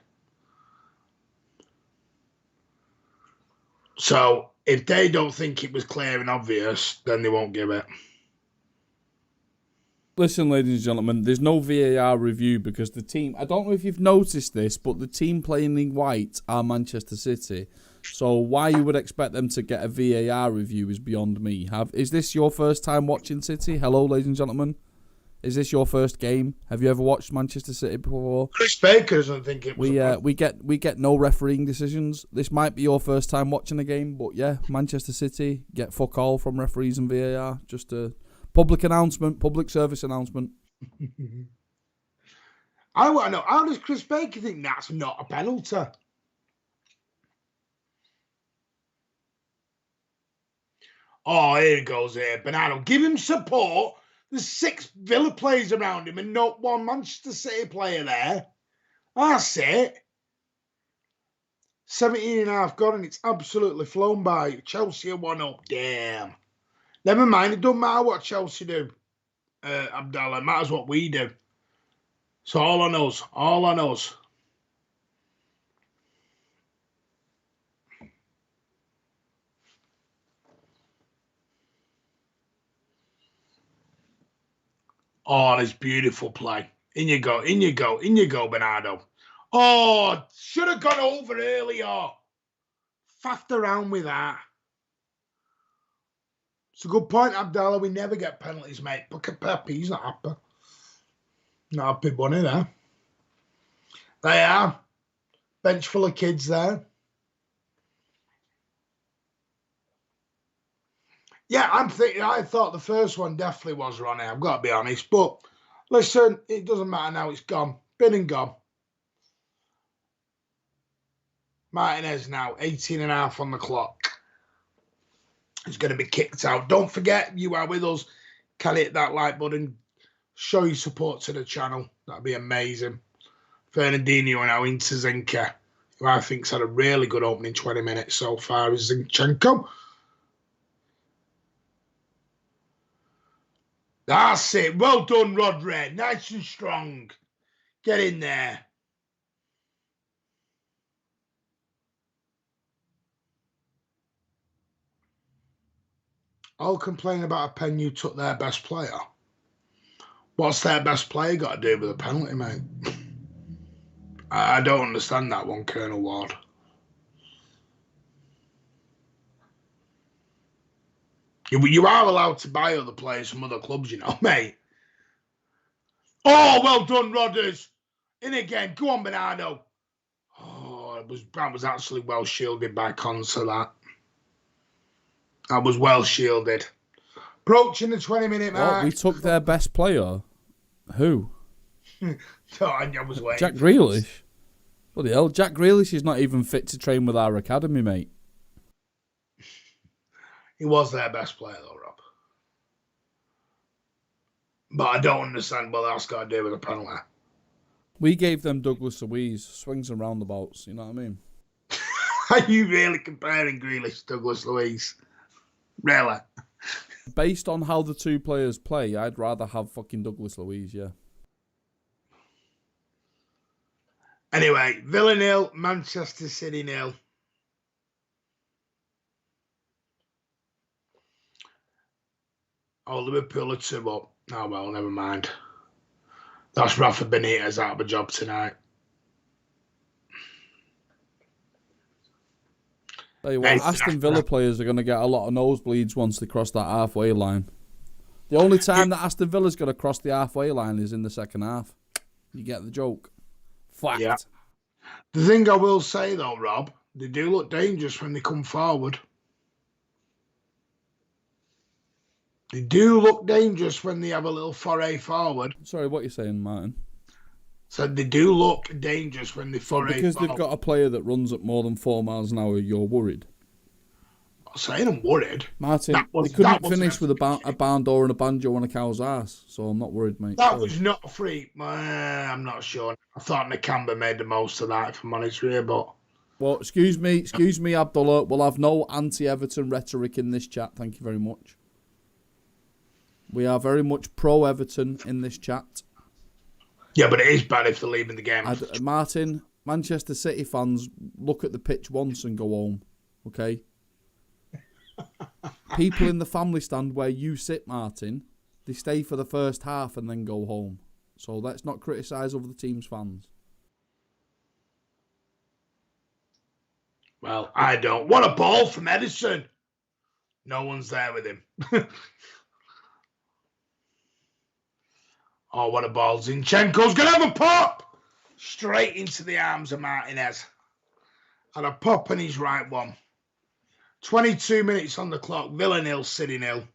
Speaker 1: So if they don't think it was clear and obvious, then they won't give it.
Speaker 2: Listen, ladies and gentlemen, there's no VAR review because the team... I don't know if you've noticed this, but the team playing in white are Manchester City. So why you would expect them to get a VAR review is beyond me. Is this your first time watching City? Hello, ladies and gentlemen. Is this your first game? Have you ever watched Manchester City before?
Speaker 1: Chris Baker doesn't think it was.
Speaker 2: We get no refereeing decisions. This might be your first time watching a game, but yeah, Manchester City get fuck all from referees and VAR. Just a public announcement, public service announcement.
Speaker 1: I want to know, how does Chris Baker think that's not a penalty? Oh, here it goes here. Bernardo, give him support. There's 6 Villa players around him and not one Manchester City player there. That's it. 17.5 gone and it's absolutely flown by. Chelsea are 1-up. Damn. Never mind. It doesn't matter what Chelsea do, Abdallah. It matters what we do. So all on us. All on us. Oh, this beautiful play. In you go, Bernardo. Oh, should have gone over earlier. Faffed around with that. It's a good point, Abdallah. We never get penalties, mate. Look at Pepe. He's not happy. Not happy bunny there. They are. Bench full of kids there. Yeah, I thought the first one definitely was Ronnie. I've got to be honest. But listen, it doesn't matter now. It's gone. Been and gone. Martinez now, 18 and a half on the clock. He's going to be kicked out. Don't forget, you are with us. Can hit that like button. Show your support to the channel. That'd be amazing. Fernandinho now into Zinka, who I think's had a really good opening 20 minutes so far, is Zinchenko. That's it. Well done, Rodri. Nice and strong. Get in there. I'll complain about a pen you took their best player. What's their best player got to do with a penalty, mate? I don't understand that one, Colonel Ward. You are allowed to buy other players from other clubs, you know, mate. Oh, well done, Rodders. In again. Go on, Bernardo. Oh, that was actually well shielded by Consa, that. That was well shielded. Approaching the 20-minute mark.
Speaker 2: Oh, we took their best player. Who?
Speaker 1: I was waiting.
Speaker 2: Jack Grealish. Bloody hell, Jack Grealish is not even fit to train with our academy, mate.
Speaker 1: He was their best player, though, Rob. But I don't understand what that's got to do with a penalty.
Speaker 2: We gave them Douglas Luiz, swings and roundabouts, you know what I mean?
Speaker 1: Are you really comparing Grealish to Douglas Luiz? Really?
Speaker 2: Based on how the two players play, I'd rather have fucking Douglas Luiz, yeah.
Speaker 1: Anyway, Villa 0, Manchester City 0. Oh, Liverpool are 2 up. Oh, well, never mind. That's Rafa Benitez out of a job tonight.
Speaker 2: Tell you what, Aston Villa players are going to get a lot of nosebleeds once they cross that halfway line. The only time that Aston Villa's going to cross the halfway line is in the second half. You get the joke. Fact.
Speaker 1: Yeah. The thing I will say, though, Rob, they do look dangerous when they come forward. They do look dangerous when they have a little foray forward.
Speaker 2: Sorry, what are you saying, Martin?
Speaker 1: So they do look dangerous when they foray
Speaker 2: because
Speaker 1: forward.
Speaker 2: They've got a player that runs at more than 4 miles an hour, you're worried?
Speaker 1: I'm not saying I'm worried.
Speaker 2: Martin, they couldn't finish with a barn door and a banjo on a cow's ass, so I'm not worried, mate.
Speaker 1: That was not a free. I'm not sure. I thought Nakamba made the most of that, if I'm honest with you, but...
Speaker 2: Well, excuse me, Abdullah. We'll have no anti-Everton rhetoric in this chat. Thank you very much. We are very much pro-Everton in this chat.
Speaker 1: Yeah, but it is bad if they're leaving the game.
Speaker 2: Martin, Manchester City fans look at the pitch once and go home, okay? People in the family stand where you sit, Martin, they stay for the first half and then go home. So let's not criticise other team's fans.
Speaker 1: Well, I don't. What a ball from Edison. No one's there with him. Oh, what a ball. Zinchenko's going to have a pop. Straight into the arms of Martinez. And a pop on his right one. 22 minutes on the clock. Villa 0, City 0.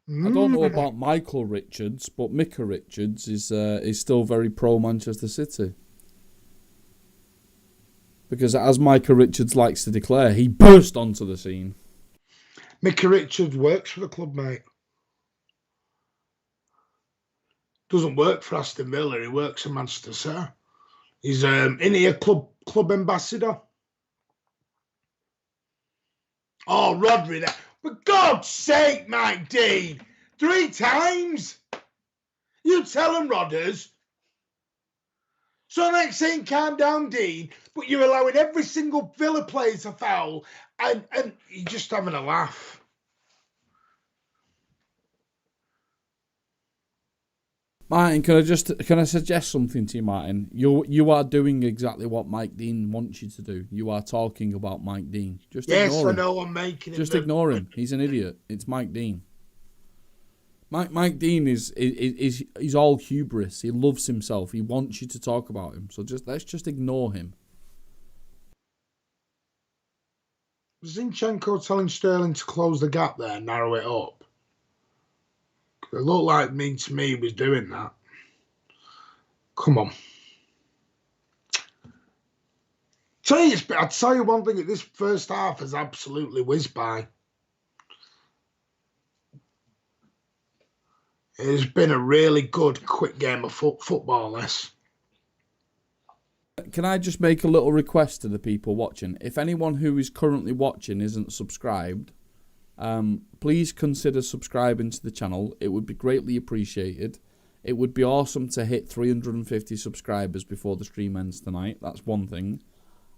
Speaker 2: I don't know about Michael Richards, but Micah Richards is still very pro-Manchester City. Because as Micah Richards likes to declare, he burst onto the scene.
Speaker 1: Micah Richards works for the club, mate. Doesn't work for Aston Villa. He works in Manchester City. He's a club ambassador. Oh, Rodri there. For God's sake, Mike Dean. 3 times. You tell him, Rodders. So next thing, calm down, Dean. But you're allowing every single Villa player to foul. And you're just having a laugh.
Speaker 2: Martin, can I suggest something to you, Martin? You are doing exactly what Mike Dean wants you to do. You are talking about Mike Dean. Just ignore him.
Speaker 1: I know I'm making him.
Speaker 2: Just ignore him. He's an idiot. It's Mike Dean. Mike Dean is all hubris. He loves himself. He wants you to talk about him. So let's just ignore him.
Speaker 1: Zinchenko telling Sterling to close the gap there and narrow it up. It looked like to me he was doing that. Come on. I'd tell you one thing, this first half has absolutely whizzed by. It has been a really good, quick game of football, this.
Speaker 2: Can I just make a little request to the people watching? If anyone who is currently watching isn't subscribed, please consider subscribing to the channel. It would be greatly appreciated. It would be awesome to hit 350 subscribers before the stream ends tonight. That's one thing.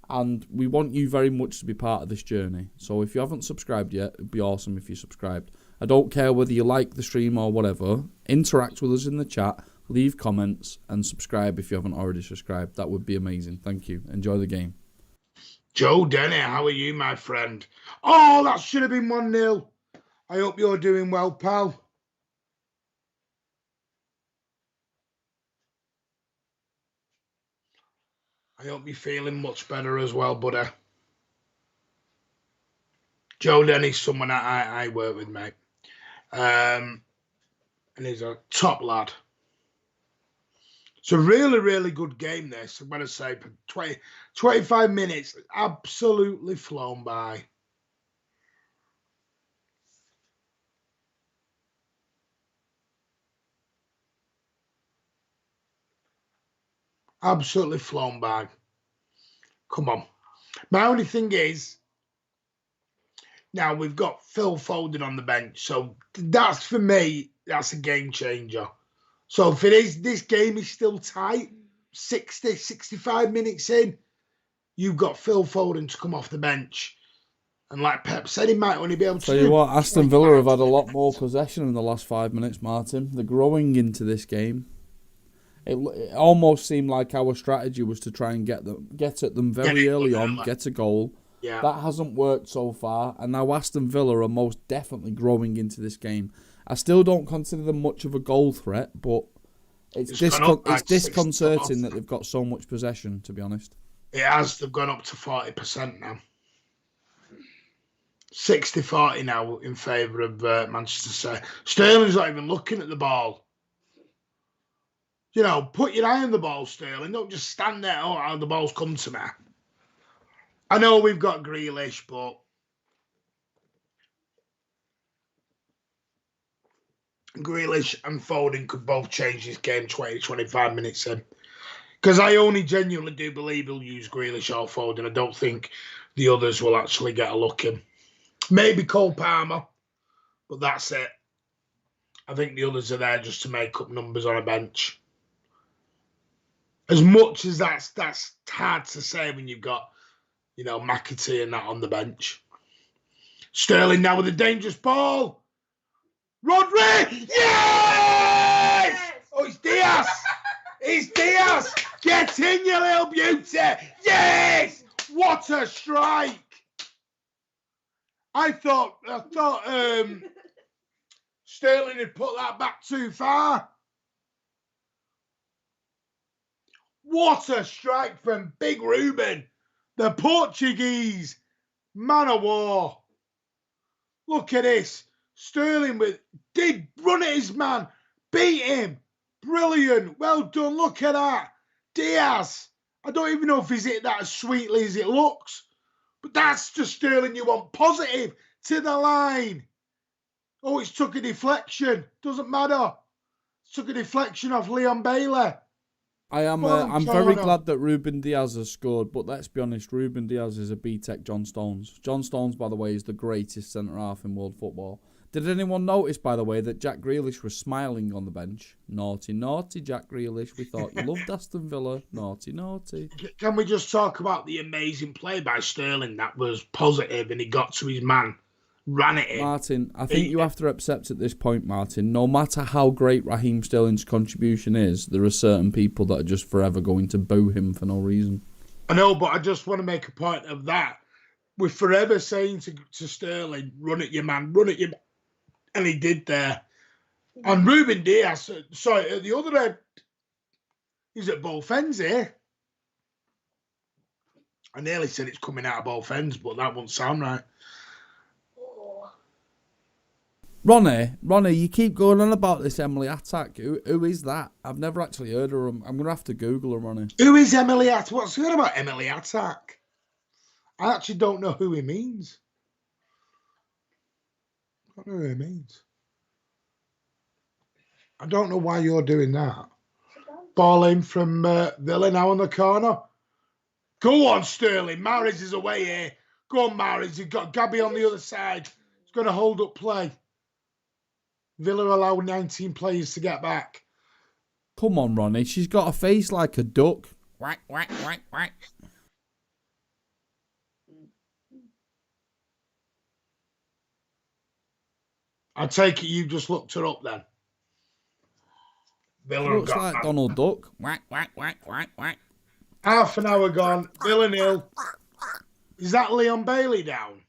Speaker 2: And we want you very much to be part of this journey. So if you haven't subscribed yet, it'd be awesome if you subscribed. I don't care whether you like the stream or whatever. Interact with us in the chat. Leave comments and subscribe if you haven't already subscribed. That would be amazing. Thank you. Enjoy the game.
Speaker 1: Joe Denny, how are you, my friend? Oh, that should have been 1-0. I hope you're doing well, pal. I hope you're feeling much better as well, buddy. Joe Denny's someone I work with, mate. And he's a top lad. It's a really, really good game, this. I'm going to say, for 25 minutes, absolutely flown by. Absolutely flown by. Come on. My only thing is, now we've got Phil Foden on the bench. So that's, for me, that's a game changer. So if it is, this game is still tight, 60, 65 minutes in, you've got Phil Foden to come off the bench. And like Pep said, he might only be able to...
Speaker 2: Tell you what, Aston Villa have had a lot more possession in the last 5 minutes, Martin. They're growing into this game. It almost seemed like our strategy was to try and get at them very early on, get a goal.
Speaker 1: Yeah.
Speaker 2: That hasn't worked so far, and now Aston Villa are most definitely growing into this game. I still don't consider them much of a goal threat, but it's disconcerting that they've got so much possession, to be honest.
Speaker 1: It has. They've gone up to 40% now. 60-40 now in favour of Manchester City. Sterling's not even looking at the ball. You know, put your eye on the ball, Sterling. Don't just stand there, oh, the ball's come to me. I know we've got Grealish, but Grealish and Foden could both change this game 20-25 minutes in. Because I only genuinely do believe he'll use Grealish or Foden. I don't think the others will actually get a look in. Maybe Cole Palmer, but that's it. I think the others are there just to make up numbers on a bench. As much as that's hard to say when you've got, you know, McAtee and that on the bench. Sterling now with a dangerous ball. Rodri! Yes! Oh, it's Diaz! It's Diaz! Get in, you little beauty! Yes! What a strike! I thought Sterling had put that back too far. What a strike from Big Ruben, the Portuguese man of war. Look at this. Sterling did run at his man, beat him. Brilliant. Well done. Look at that. Diaz. I don't even know if he's hit that as sweetly as it looks. But that's just Sterling you want. Positive to the line. Oh, it's took a deflection. Doesn't matter. It's took a deflection off Leon Bailey.
Speaker 2: I'm very glad that Ruben Diaz has scored, but let's be honest, Ruben Diaz is a B-Tech John Stones. John Stones, by the way, is the greatest centre-half in world football. Did anyone notice, by the way, that Jack Grealish was smiling on the bench? Naughty, naughty Jack Grealish. We thought you loved Aston Villa. Naughty, naughty.
Speaker 1: Can we just talk about the amazing play by Sterling that was positive and he got to his man ran it in.
Speaker 2: Martin, I think you have to accept at this point, Martin, no matter how great Raheem Sterling's contribution is, there are certain people that are just forever going to boo him for no reason.
Speaker 1: I know, but I just want to make a point of that. We're forever saying to Sterling, run at your man, run at your man. And he did there. And Ruben Diaz, sorry, at the other end, he's at both ends here. I nearly said it's coming out of both ends, but that won't sound right.
Speaker 2: Ronnie, you keep going on about this Emily Attack. Who is that? I've never actually heard of her. I'm going to have to Google her, Ronnie.
Speaker 1: Who is Emily Attack? What's good about Emily Attack? I actually don't know who he means. I don't know who he means. I don't know why you're doing that. Ball in from Villa now on the corner. Go on, Sterling. Mahrez is away here. Go on, Mahrez. You've got Gabby on the other side. He's going to hold up play. Villa allow 19 players to get back.
Speaker 2: Come on, Ronnie. She's got a face like a duck. Whack, whack, whack, whack.
Speaker 1: I take it you just looked her up then. Villa
Speaker 2: looks like that. Donald Duck. Whack, whack, whack, whack, whack.
Speaker 1: Half an hour gone. Villa 0. Is that Leon Bailey down?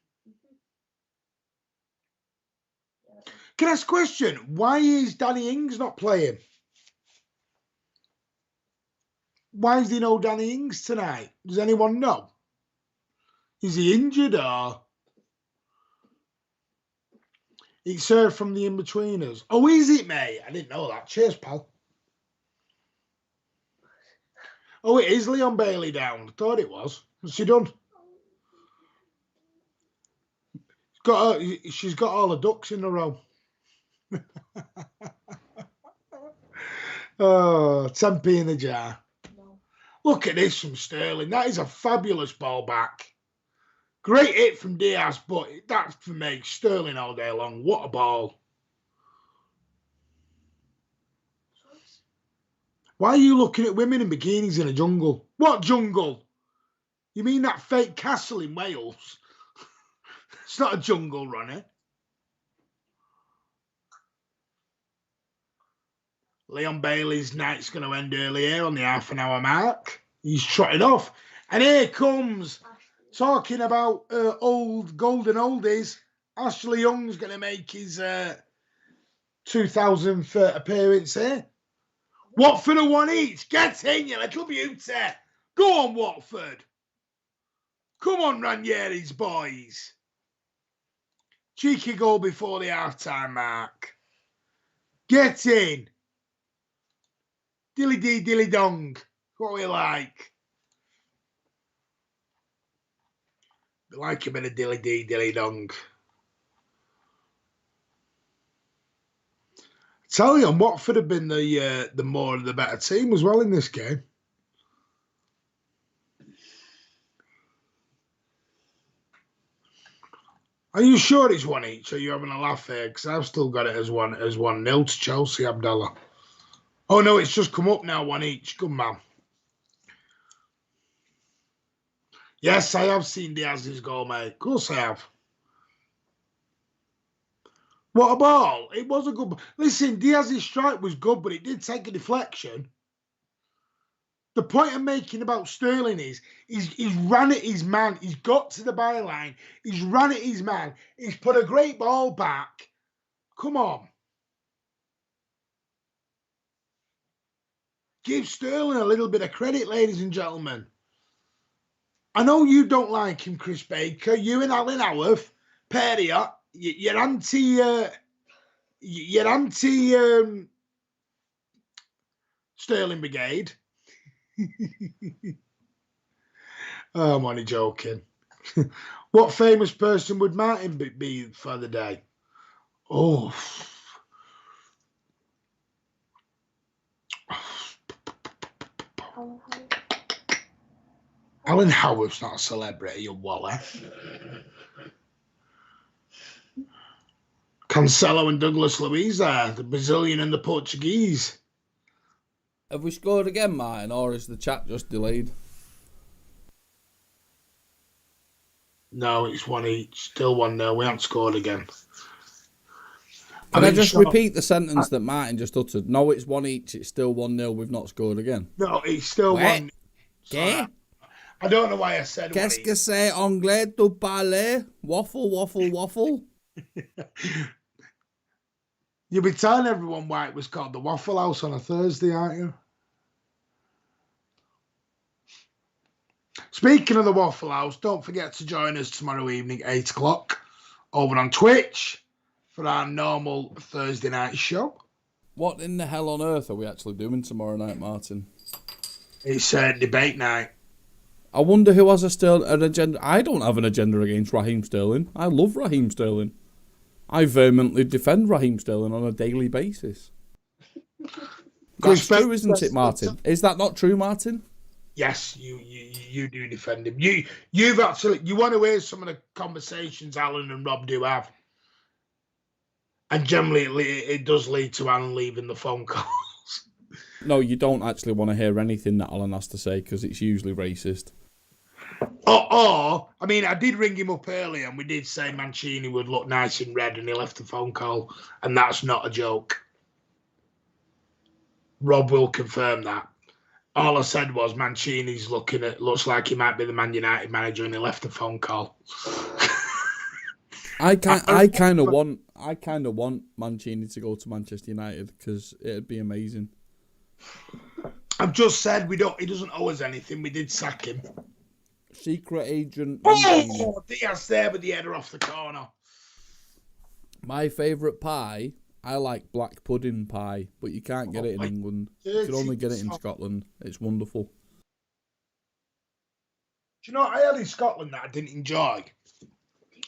Speaker 1: Can I ask a question? Why is Danny Ings not playing? Why is there no Danny Ings tonight? Does anyone know? Is he injured or? It's served from the in-betweeners. Oh, is it, mate? I didn't know that. Cheers, pal. Oh, it is Leon Bailey down. I thought it was. What's she done? She's got all the ducks in a row. Oh, 10p in the jar. No. Look at this from Sterling. That is a fabulous ball back. Great hit from Diaz, but that's for me. Sterling all day long. What a ball. Why are you looking at women in bikinis in a jungle? What jungle? You mean that fake castle in Wales? It's not a jungle, Ronnie. Leon Bailey's night's going to end early here on the half an hour mark. He's trotting off. And here comes, talking about old golden oldies, Ashley Young's going to make his 2000th appearance here. Watford are one each. Get in, you little beauty. Go on, Watford. Come on, Ranieri's boys. Cheeky goal before the half-time mark. Get in. Dilly-dee, dilly-dong. What we like. We like a bit of dilly-dee, dilly-dong. Tell you, Watford have been the more of the better team as well in this game. Are you sure it's one each? Or are you having a laugh here? Because I've still got it as 1-0 to Chelsea, Abdallah. Oh no, it's just come up now, one each. Good man. Yes, I have seen Diaz's goal, mate. Of course I have. What a ball. It was a good ball. Listen, Diaz's strike was good, but it did take a deflection. The point I'm making about Sterling is he's ran at his man. He's got to the byline. He's ran at his man. He's put a great ball back. Come on. Give Sterling a little bit of credit, ladies and gentlemen. I know you don't like him, Chris Baker. You and Alan Howarth, Perriott. You're anti Sterling Brigade. Oh, I'm only joking. What famous person would Martin be for the day? Oh. Alan Howard's not a celebrity, you walla. Cancelo and Douglas Luiz there, the Brazilian and the Portuguese.
Speaker 2: Have we scored again, Martin, or is the chat just delayed?
Speaker 1: No, it's 1 each. Still 1-0. We haven't scored again.
Speaker 2: Can I just repeat the sentence that Martin just uttered? No, it's 1 each. It's still 1-0. We've not scored again.
Speaker 1: No, it's still
Speaker 2: What?
Speaker 1: 1.
Speaker 2: Okay.
Speaker 1: I don't know why I said
Speaker 2: Qu'est-ce que c'est anglais tu parles? Waffle, waffle, waffle.
Speaker 1: You'll be telling everyone why it was called the Waffle House on a Thursday, aren't you? Speaking of the Waffle House, don't forget to join us tomorrow evening, 8 o'clock, over on Twitch for our normal Thursday night show.
Speaker 2: What in the hell on earth are we actually doing tomorrow night, Martin?
Speaker 1: It's debate night.
Speaker 2: I wonder who has an agenda. I don't have an agenda against Raheem Sterling. I love Raheem Sterling. I vehemently defend Raheem Sterling on a daily basis. That's true, isn't it, Martin? Is that not true, Martin?
Speaker 1: Yes, you do defend him. You want to hear some of the conversations Alan and Rob do have, and generally it does lead to Alan leaving the phone calls.
Speaker 2: No, you don't actually want to hear anything that Alan has to say because it's usually racist.
Speaker 1: Or, I mean, I did ring him up earlier and we did say Mancini would look nice in red and he left the phone call, and that's not a joke. Rob will confirm that. All I said was Mancini's looks like he might be the Man United manager, and he left the phone call.
Speaker 2: I kind of want Mancini to go to Manchester United because it'd be amazing.
Speaker 1: I've just said he doesn't owe us anything. We did sack him.
Speaker 2: Secret agent.
Speaker 1: Oh, Diaz there with the header off the corner.
Speaker 2: My favourite pie, I like black pudding pie, but you can't get it in England. You can only get it in Scotland. It's wonderful.
Speaker 1: Do you know what I had in Scotland that I didn't enjoy?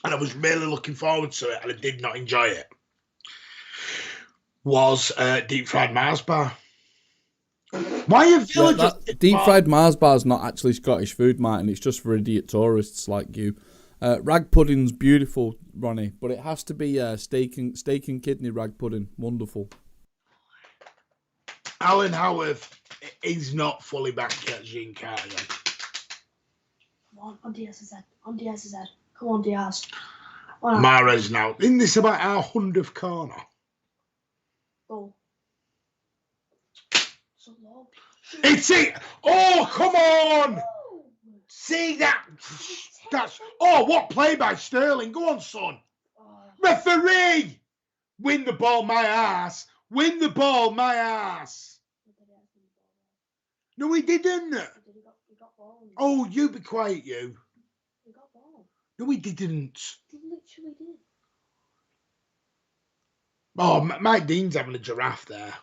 Speaker 1: And I was really looking forward to it, and I did not enjoy it. Was deep fried Mars bar. Why are villagers...
Speaker 2: Deep fried Mars bar is not actually Scottish food, Martin. It's just for idiot tourists like you. Rag pudding's beautiful, Ronnie, but it has to be steak and kidney rag pudding. Wonderful.
Speaker 1: Alan Howarth is not fully back yet, Jean Carter.
Speaker 3: Come on Diaz's head. On Diaz's head. Come on, Diaz.
Speaker 1: Mahrez now. Isn't this about our 100th corner?
Speaker 3: Oh. So long.
Speaker 1: It's it. Oh, come on.
Speaker 3: Oh.
Speaker 1: See that? That's... Oh, what play by Sterling. Go on, son.
Speaker 3: Oh.
Speaker 1: Referee. Win the ball, my ass. Win the ball, my ass. No, he didn't.
Speaker 3: He got ball.
Speaker 1: Oh, you be quiet, you.
Speaker 3: He got ball.
Speaker 1: No, he didn't.
Speaker 3: He literally did.
Speaker 1: Oh, Mike Dean's having a giraffe there.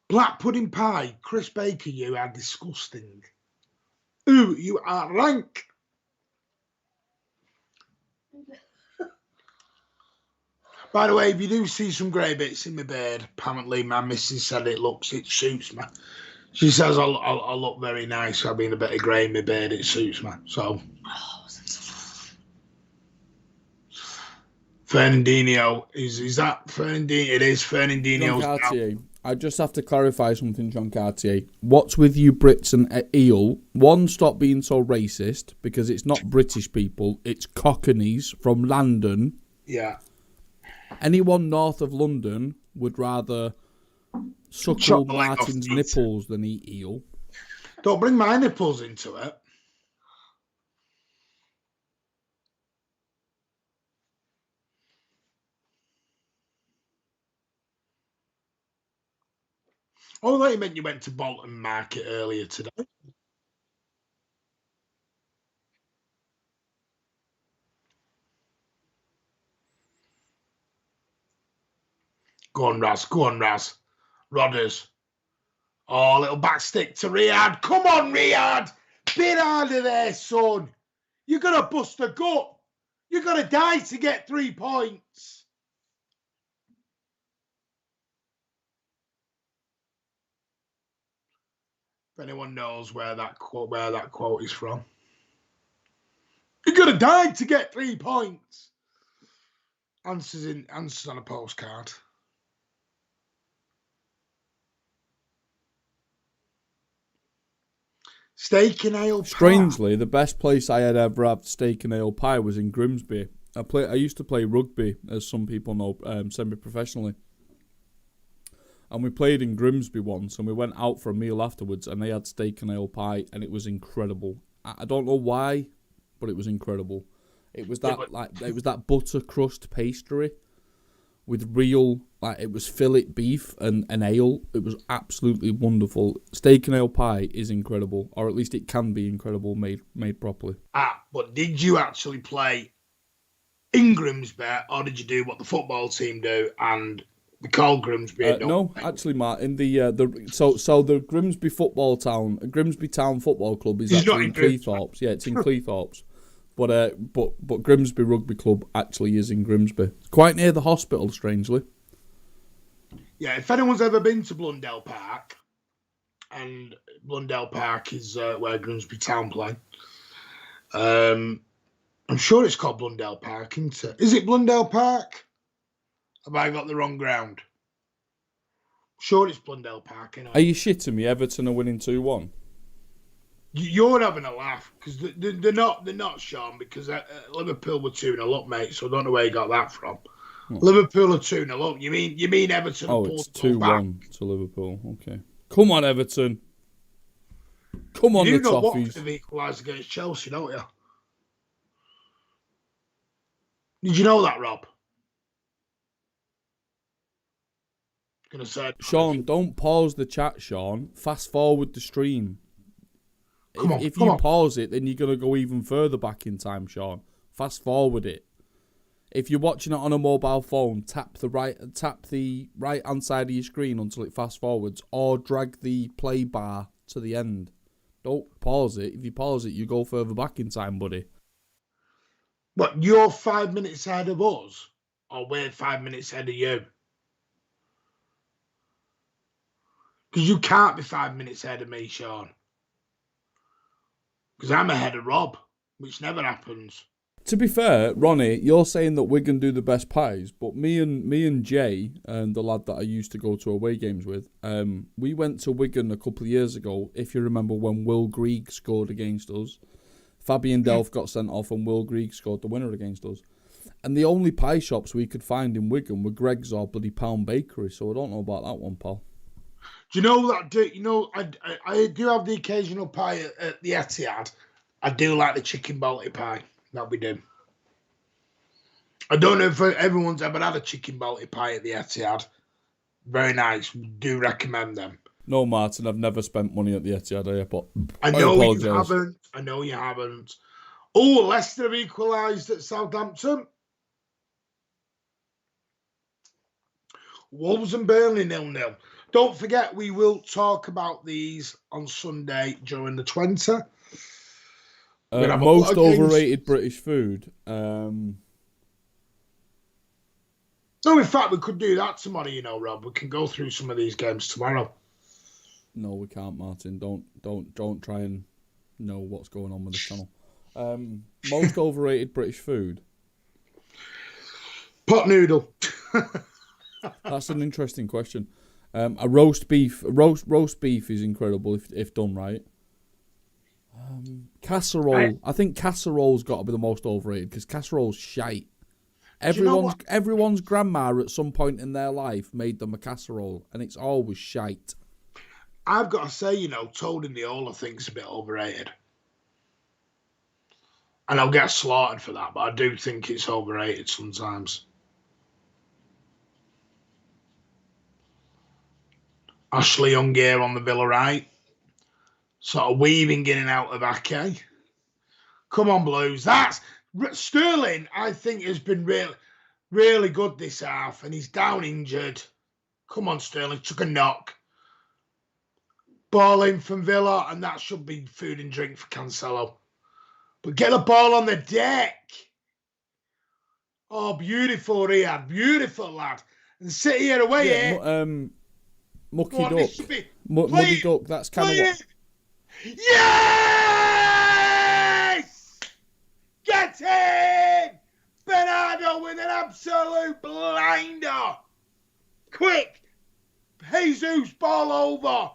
Speaker 1: Black pudding pie. Chris Baker, you are disgusting. Ooh, you are rank. By the way, if you do see some grey bits in my beard, apparently my missus said it suits me. She says I'll look very nice having a bit of grey in my beard. It suits me. So, Fernandinho is that Fernandinho? It is Fernandinho's.
Speaker 2: I just have to clarify something, John Cartier. What's with you Brits and eel? One, stop being so racist because it's not British people, it's Cockneys from London.
Speaker 1: Yeah.
Speaker 2: Anyone north of London would rather suckle Martin's nipples than eat eel.
Speaker 1: Don't bring my nipples into it. Oh, that meant you went to Bolton Market earlier today. Go on, Raz. Go on, Raz. Rodders. Oh, little back stick to Riyadh. Come on, Riyadh. Bit harder there, son. You're going to bust a gut. You're going to die to get 3 points. If anyone knows where that quote is from. You're going to die to get 3 points. Answers on a postcard. Steak and ale pie.
Speaker 2: Strangely, the best place I had ever had steak and ale pie was in Grimsby. I used to play rugby, as some people know, semi-professionally. And we played in Grimsby once, and we went out for a meal afterwards, and they had steak and ale pie, and it was incredible. I don't know why, but it was incredible. It was that butter crust pastry with real, it was fillet beef and ale. It was absolutely wonderful. Steak and ale pie is incredible, or at least it can be incredible made properly.
Speaker 1: But did you actually play in Grimsby, or did you do what the football team do and we call Grimsby?
Speaker 2: No, actually, Martin, the Grimsby Grimsby Town Football Club is actually in Cleethorpes. Yeah, it's in Cleethorpes. But Grimsby Rugby Club actually is in Grimsby. It's quite near the hospital, strangely.
Speaker 1: Yeah, if anyone's ever been to Blundell Park, and Blundell Park is where Grimsby Town play, I'm sure it's called Blundell Park, isn't it? Is it Blundell Park? Have I got the wrong ground? Sure, it's Blundell Park.
Speaker 2: Are you shitting me? Everton are winning 2-1.
Speaker 1: You're having a laugh because they're not, Sean, because Liverpool were 2-0 up, mate. So I don't know where you got that from. Liverpool are 2-0 up. You mean Everton?
Speaker 2: Oh, it's 2-1 to Liverpool. Okay, come on, Everton. Come on, the Toffees.
Speaker 1: Watford have equalised against Chelsea, don't you? Did you know that, Rob? Gonna say,
Speaker 2: Sean, don't pause the chat, Sean. Fast forward the stream. If you pause it, then you're going to go even further back in time, Sean. Fast forward it. If you're watching it on a mobile phone, tap the right hand side of your screen until it fast forwards, or drag the play bar to the end. Don't pause it. If you pause it, you go further back in time, buddy.
Speaker 1: But you're 5 minutes ahead of us, or we're 5 minutes ahead of you? Because you can't be 5 minutes ahead of me, Sean. Because I'm ahead of Rob, which never happens.
Speaker 2: To be fair, Ronnie, you're saying that Wigan do the best pies, but me and Jay, and the lad that I used to go to away games with, we went to Wigan a couple of years ago, if you remember when Will Greig scored against us. Fabian Delph got sent off and Will Greig scored the winner against us. And the only pie shops we could find in Wigan were Greg's or bloody Pound Bakery, so I don't know about that one, pal.
Speaker 1: Do you know that? I do have the occasional pie at the Etihad. I do like the chicken balti pie that we do. I don't know if everyone's ever had a chicken balti pie at the Etihad. Very nice. Do recommend them.
Speaker 2: No, Martin, I've never spent money at the Etihad Airport.
Speaker 1: I know you haven't. I know you haven't. Oh, Leicester have equalised at Southampton. Wolves and Burnley 0-0. Don't forget, we will talk about these on Sunday during the 20.
Speaker 2: Most overrated British food.
Speaker 1: No, in fact, we could do that tomorrow, Rob. We can go through some of these games tomorrow.
Speaker 2: No, we can't, Martin. Don't try and know what's going on with the channel. Most overrated British food.
Speaker 1: Pot noodle.
Speaker 2: That's an interesting question. A roast beef is incredible if done right. Casserole. I think casserole's got to be the most overrated because casserole's shite. Everyone's grandma at some point in their life made them a casserole, and it's always shite.
Speaker 1: I've got to say, Toad in the Hole I think's a bit overrated. And I'll get slaughtered for that, but I do think it's overrated sometimes. Ashley Young here on the Villa right. Sort of weaving in and out of Ake. Come on, Blues. That's Sterling, I think, has been really, really good this half, and he's down injured. Come on, Sterling. Took a knock. Ball in from Villa, and that should be food and drink for Cancelo. But get the ball on the deck. Oh, beautiful, Riyad. Beautiful, lad. And sit here away here.
Speaker 2: Mucky Duck. Muddy Duck, that's kind of what...
Speaker 1: Yes! Get in! Bernardo with an absolute blinder. Quick. Jesus, ball over.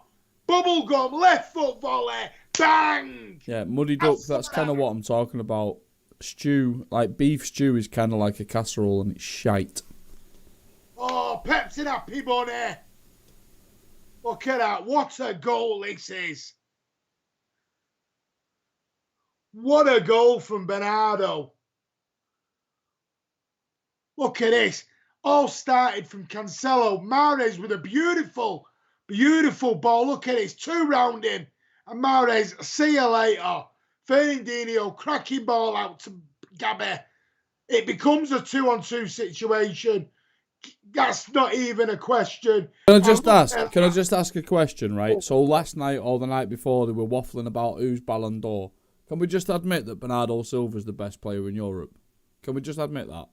Speaker 1: Bubblegum, left foot volley. Bang!
Speaker 2: Yeah, Muddy Duck, that's kind of what I'm talking about. Stew, like beef stew is kind of like a casserole and it's shite.
Speaker 1: Oh, Pep's happy bunny. Look at that. What a goal this is. What a goal from Bernardo. Look at this. All started from Cancelo. Mahrez with a beautiful, beautiful ball. Look at this. 2 round him. And Mahrez, see you later. Fernandinho, cracking ball out to Gabby. It becomes a 2-on-2 situation. That's not even a question.
Speaker 2: Can I just ask a question, right? So last night or the night before they were waffling about who's Ballon d'Or. Can we just admit that Bernardo Silva's the best player in Europe? Can we just admit that?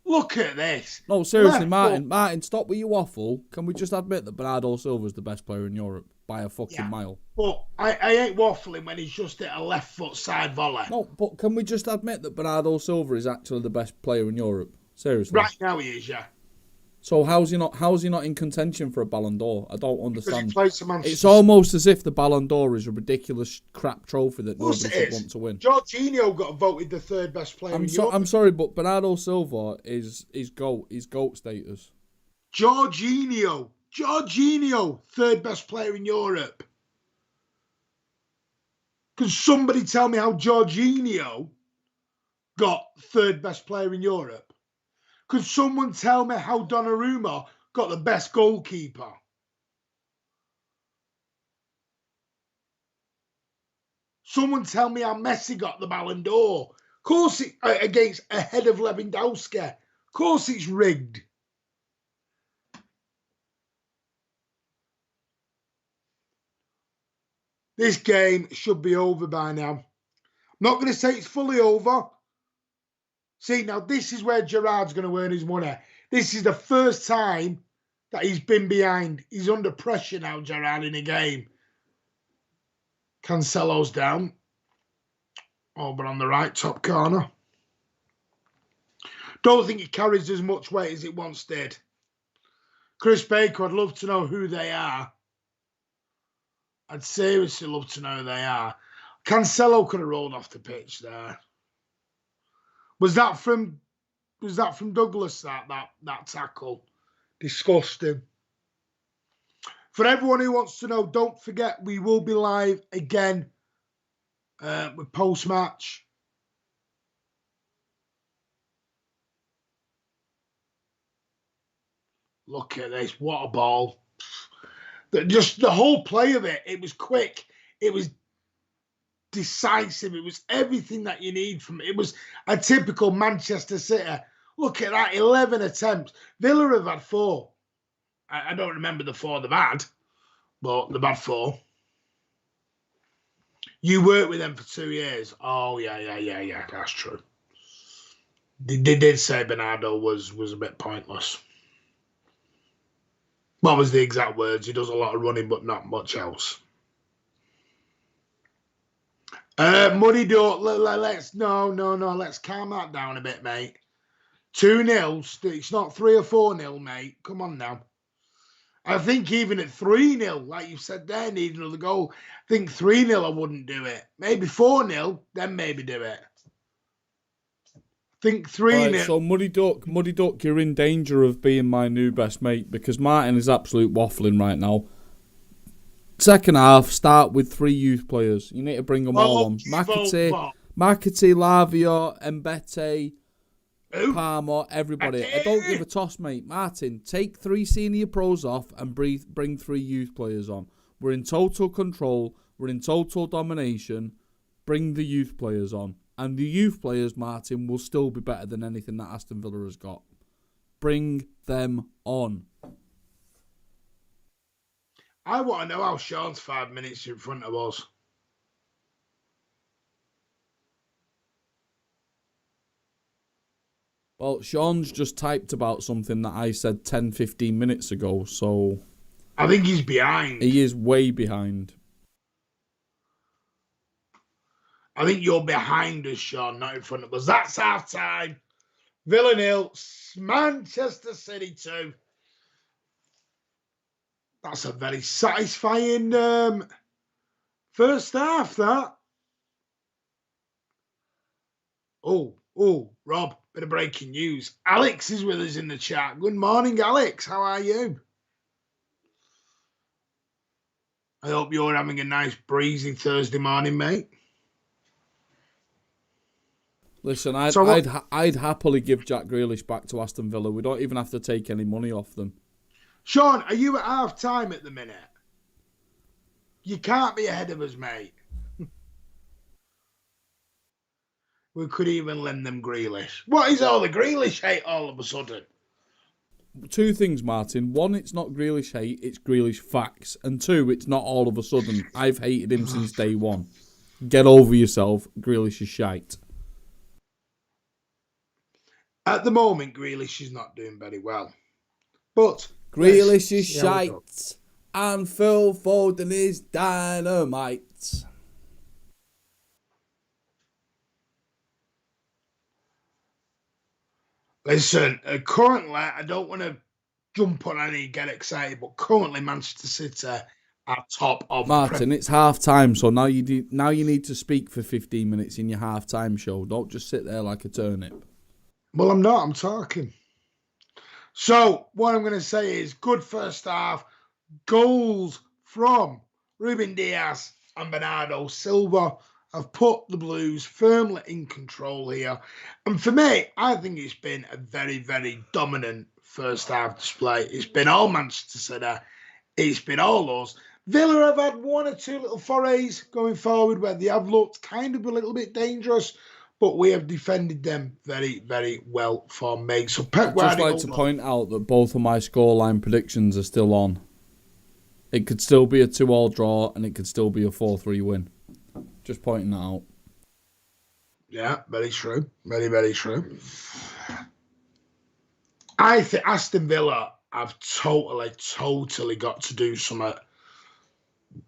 Speaker 1: Look at this.
Speaker 2: No, seriously, Martin, stop with your waffle. Can we just admit that Bernardo Silva's the best player in Europe by a fucking mile?
Speaker 1: But I ain't waffling when he's just at a left foot side volley.
Speaker 2: No, but can we just admit that Bernardo Silva is actually the best player in Europe? Seriously.
Speaker 1: Right now he is, yeah.
Speaker 2: So how's he not in contention for a Ballon d'Or? I don't understand. It's
Speaker 1: all
Speaker 2: almost as if the Ballon d'Or is a ridiculous crap trophy that nobody should want to win.
Speaker 1: Jorginho got voted the 3rd best player in Europe.
Speaker 2: I'm sorry, but Bernardo Silva is GOAT. He's GOAT status.
Speaker 1: Jorginho, 3rd best player in Europe. Can somebody tell me how Jorginho got 3rd best player in Europe? Could someone tell me how Donnarumma got the best goalkeeper? Someone tell me how Messi got the Ballon d'Or. Of course, against ahead of Lewandowski. Of course, it's rigged. This game should be over by now. I'm not going to say it's fully over. See, now this is where Gerrard's going to earn his money. This is the first time that he's been behind. He's under pressure now, Gerrard, in a game. Cancelo's down. Over on the right top corner. Don't think it carries as much weight as it once did. Chris Baker, I'd love to know who they are. I'd seriously love to know who they are. Cancelo could have rolled off the pitch there. Was that from Douglas, that tackle? Disgusting. For everyone who wants to know, don't forget we will be live again with post-match. Look at this. What a ball. Just the whole play of it. It was quick. It was decisive. It was everything that you need from it. It was a typical Manchester City. Look at that, 11 attempts. Villa have had 4. I don't remember the 4 they've had, but they've had 4. You worked with them for 2 years. Oh, yeah, that's true. They did say Bernardo was a bit pointless. What was the exact words? He does a lot of running, but not much else. Muddy Duck, let's calm that down a bit, mate. 2-0, it's not 3 or 4-0, mate. Come on now. I think even at 3-0, like you said there, need another goal. I think 3-0 I wouldn't do it. Maybe 4-0, then maybe do it. I think 3-0.
Speaker 2: Right, so Muddy Duck, you're in danger of being my new best mate because Martin is absolute waffling right now. Second half, start with 3 youth players. You need to bring them all on. Makati, Lavia, Mbete, Palmer, everybody. I don't give a toss, mate. Martin, take 3 senior pros off and bring 3 youth players on. We're in total control. We're in total domination. Bring the youth players on. And the youth players, Martin, will still be better than anything that Aston Villa has got. Bring them on.
Speaker 1: I want to know how Sean's 5 minutes in front of us.
Speaker 2: Well, Sean's just typed about something that I said 10, 15 minutes ago, so...
Speaker 1: I think he's behind.
Speaker 2: He is way behind.
Speaker 1: I think you're behind us, Sean, not in front of us. That's half time. Villa 0, Manchester City 2. That's a very satisfying First half, that. Oh, Rob, bit of breaking news. Alex is with us in the chat. Good morning, Alex. How are you? I hope you're having a nice breezy Thursday morning, mate.
Speaker 2: Listen, I'd happily give Jack Grealish back to Aston Villa. We don't even have to take any money off them.
Speaker 1: Sean, are you at half time at the minute? You can't be ahead of us, mate. We could even lend them Grealish. What is all the Grealish hate all of a sudden?
Speaker 2: Two things, Martin. One, it's not Grealish hate, it's Grealish facts. And two, it's not all of a sudden. I've hated him since day one. Get over yourself. Grealish is shite.
Speaker 1: At the moment, Grealish is not doing very well. But
Speaker 2: Grealish is shite. And Phil Foden is dynamite.
Speaker 1: Listen, currently, I don't want to jump on any get excited, but currently Manchester City are top of
Speaker 2: Martin, it's half time, so now you need to speak for 15 minutes in your half time show. Don't just sit there like a turnip.
Speaker 1: Well, I'm not, I'm talking. So, what I'm going to say is good first half, goals from Ruben Diaz and Bernardo Silva have put the Blues firmly in control here. And for me, I think it's been a very, very dominant first half display. It's been all Manchester City. It's been all us. Villa have had one or two little forays going forward where they have looked kind of a little bit dangerous, but we have defended them very, very well for me. So Pep Guardiola...
Speaker 2: I'd just like to point out that both of my scoreline predictions are still on. It could still be a 2-2 draw and it could still be a 4-3 win. Just pointing that out.
Speaker 1: Yeah, very true. Very, very true. I think Aston Villa have totally got to do something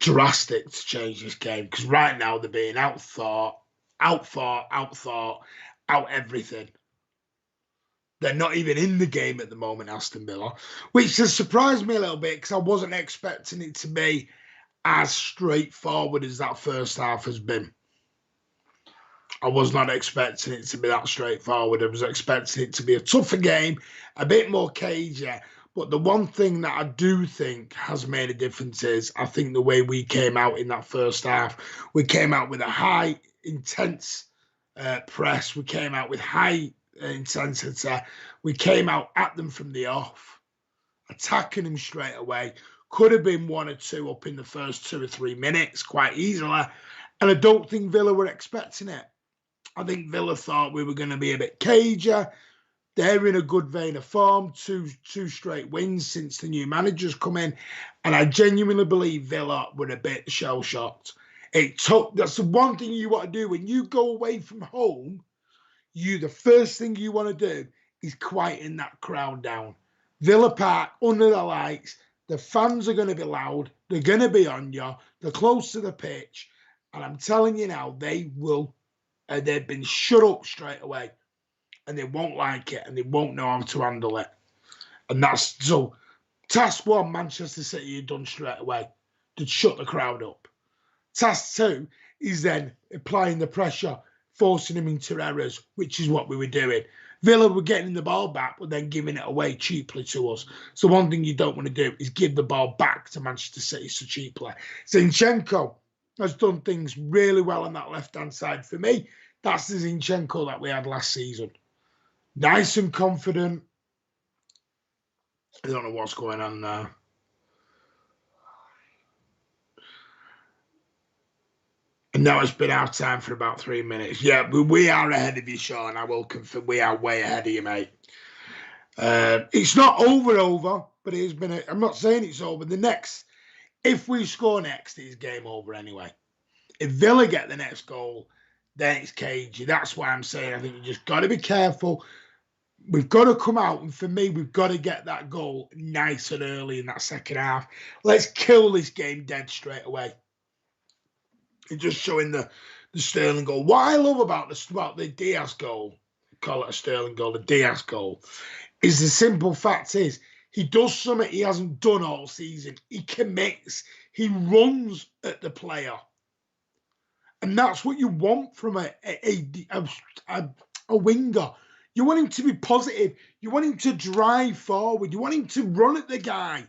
Speaker 1: drastic to change this game, because right now they're being outthought, out everything. They're not even in the game at the moment, Aston Villa, which has surprised me a little bit because I wasn't expecting it to be as straightforward as that first half has been. I was not expecting it to be that straightforward. I was expecting it to be a tougher game, a bit more cagey. But the one thing that I do think has made a difference is I think the way we came out in that first half. We came out with a high, intense press. We came out with high intensity. We came out at them from the off, attacking them straight away. Could have been 1 or 2 up in the first 2 or 3 minutes quite easily. And I don't think Villa were expecting it. I think Villa thought we were going to be a bit cagey. They're in a good vein of form, two straight wins since the new manager's come in. And I genuinely believe Villa were a bit shell-shocked. That's the one thing you want to do. When you go away from home, the first thing you want to do is quieten that crowd down. Villa Park, under the lights, the fans are going to be loud. They're going to be on you. They're close to the pitch. And I'm telling you now, they will. They've been shut up straight away. And they won't like it. And they won't know how to handle it. And that's so. Task 1, Manchester City had done straight away. To shut the crowd up. Task 2 is then applying the pressure, forcing them into errors, which is what we were doing. Villa were getting the ball back, but then giving it away cheaply to us. So one thing you don't want to do is give the ball back to Manchester City so cheaply. Zinchenko has done things really well on that left-hand side. For me, that's the Zinchenko that we had last season. Nice and confident. I don't know what's going on now. And now it's been our time for about 3 minutes. Yeah, we are ahead of you, Sean. I will confirm we are way ahead of you, mate. It's not over, but it has been. I'm not saying it's over. If we score next, it's game over anyway. If Villa get the next goal, then it's cagey. That's why I'm saying I think you just got to be careful. We've got to come out, and for me, we've got to get that goal nice and early in that second half. Let's kill this game dead straight away. And just showing the Sterling goal. What I love about the Diaz goal, call it a Sterling goal, the Diaz goal, is the simple fact is he does something he hasn't done all season. He commits. He runs at the player. And that's what you want from a winger. You want him to be positive. You want him to drive forward. You want him to run at the guy.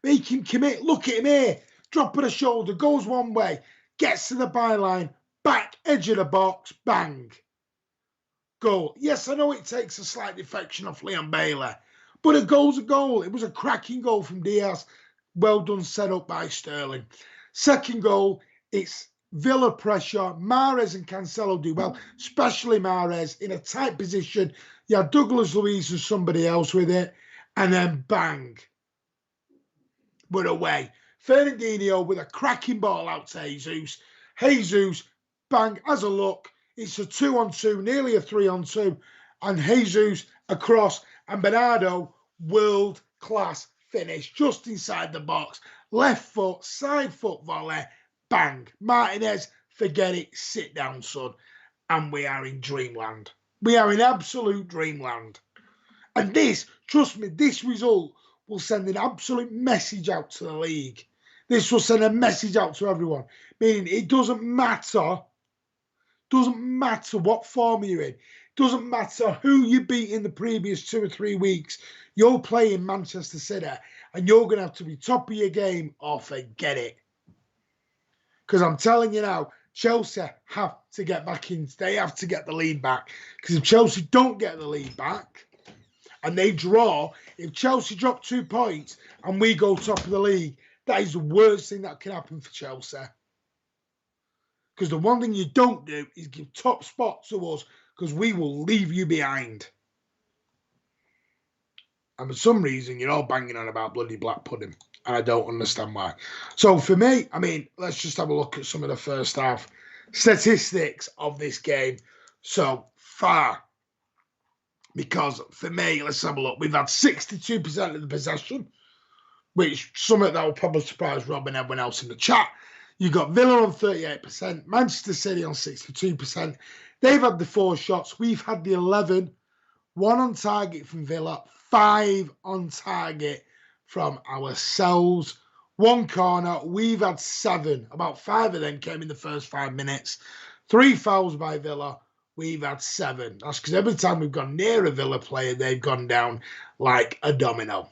Speaker 1: Make him commit. Look at him here. Drop of the shoulder. Goes one way. Gets to the byline. Back. Edge of the box. Bang. Goal. Yes, I know it takes a slight deflection off Leon Bailey. But a goal's a goal. It was a cracking goal from Diaz. Well done, set up by Sterling. Second goal, it's Villa pressure. Mahrez and Cancelo do well, especially Mahrez in a tight position. You had Douglas Luiz and somebody else with it, and then bang. We're away. Fernandinho with a cracking ball out to Jesus. Jesus, bang, has a look. It's a 2-on-2, nearly a 3-on-2. And Jesus across, and Bernardo, world-class finish, just inside the box. Left foot, side foot volley, bang. Martinez, forget it, sit down, son. And we are in dreamland. We are in absolute dreamland. And this, trust me, this result will send an absolute message out to the league. This will send a message out to everyone. Meaning it doesn't matter what form you're in. Doesn't matter who you beat in the previous 2 or 3 weeks. You're playing Manchester City and you're going to have to be top of your game or forget it. Because I'm telling you now, Chelsea have to get back in. They have to get the lead back. Because if Chelsea don't get the lead back and they draw, if Chelsea drop 2 points and we go top of the league, that is the worst thing that can happen for Chelsea. Because the one thing you don't do is give top spot to us, because we will leave you behind. And for some reason, you're all banging on about bloody black pudding. And I don't understand why. So for me, I mean, let's just have a look at some of the first half statistics of this game so far. Because for me, let's have a look. We've had 62% of the possession, which something that will probably surprise Rob and everyone else in the chat. You've got Villa on 38%, Manchester City on 62%. They've had the 4 shots. We've had the 11. 1 on target from Villa, 5 on target from ourselves. 1 corner. We've had 7. About 5 of them came in the first 5 minutes. 3 fouls by Villa. We've had 7. That's because every time we've gone near a Villa player, they've gone down like a domino.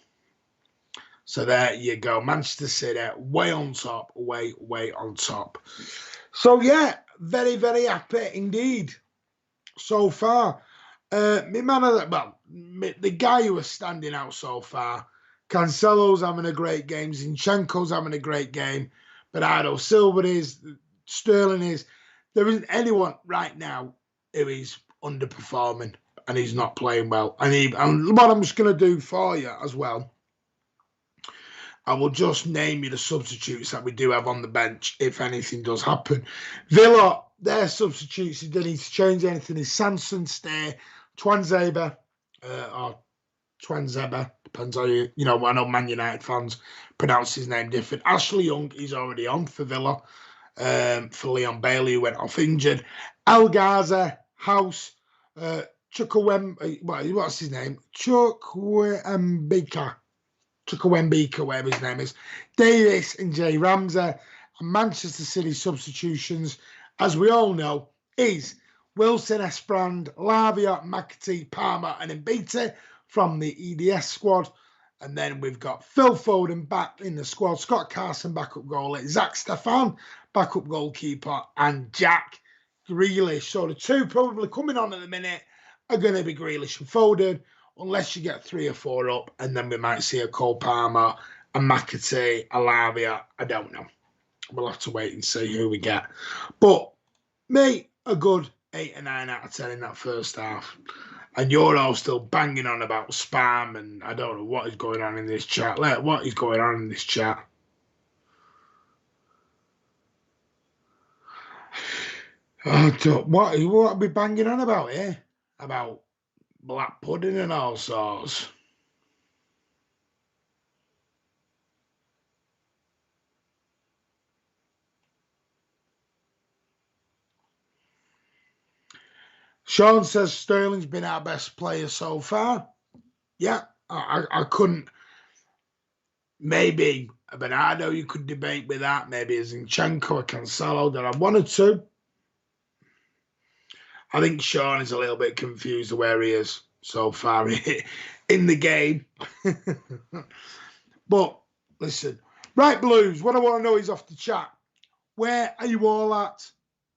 Speaker 1: So there you go. Manchester City, way on top, way on top. So, yeah, very, very happy indeed so far. The guy who was standing out so far, Cancelo's having a great game, Zinchenko's having a great game, Bernardo Silva is, Sterling is. There isn't anyone right now who is underperforming and he's not playing well. And what I'm just going to do for you as well, I will just name you the substitutes that we do have on the bench if anything does happen. Villa, their substitutes, if they need to change anything, is Sanson, Stay, Twanzeba, or Twanzeba, depends how I know Man United fans pronounce his name different. Ashley Young is already on for Villa, for Leon Bailey, who went off injured. El Ghazi, House, Chukwuemeka, what's his name? Chukwuemeka, whatever his name is, Davis and Jay Ramsey. And Manchester City substitutions, as we all know, is Wilson, Esprand, Lavia, McAtee, Palmer and Mbite from the EDS squad. And then we've got Phil Foden back in the squad, Scott Carson backup goalie, Zach Stefan backup goalkeeper, and Jack Grealish. So the 2 probably coming on at the minute are going to be Grealish and Foden, unless you get 3 or 4 up, and then we might see a Cole Palmer, a McAtee, a Lavia. I don't know. We'll have to wait and see who we get. But, mate, a good 8 or 9 out of 10 in that first half. And you're all still banging on about spam, and I don't know what is going on in this chat. What is going on in this chat? What are we banging on about here? About black pudding and all sorts. Sean says Sterling's been our best player so far. Yeah, I couldn't. Maybe a Bernardo you could debate with that. Maybe a Zinchenko, a Cancelo that I wanted to. I think Sean is a little bit confused of where he is so far in the game. But listen, right, Blues, what I want to know is off the chat. Where are you all at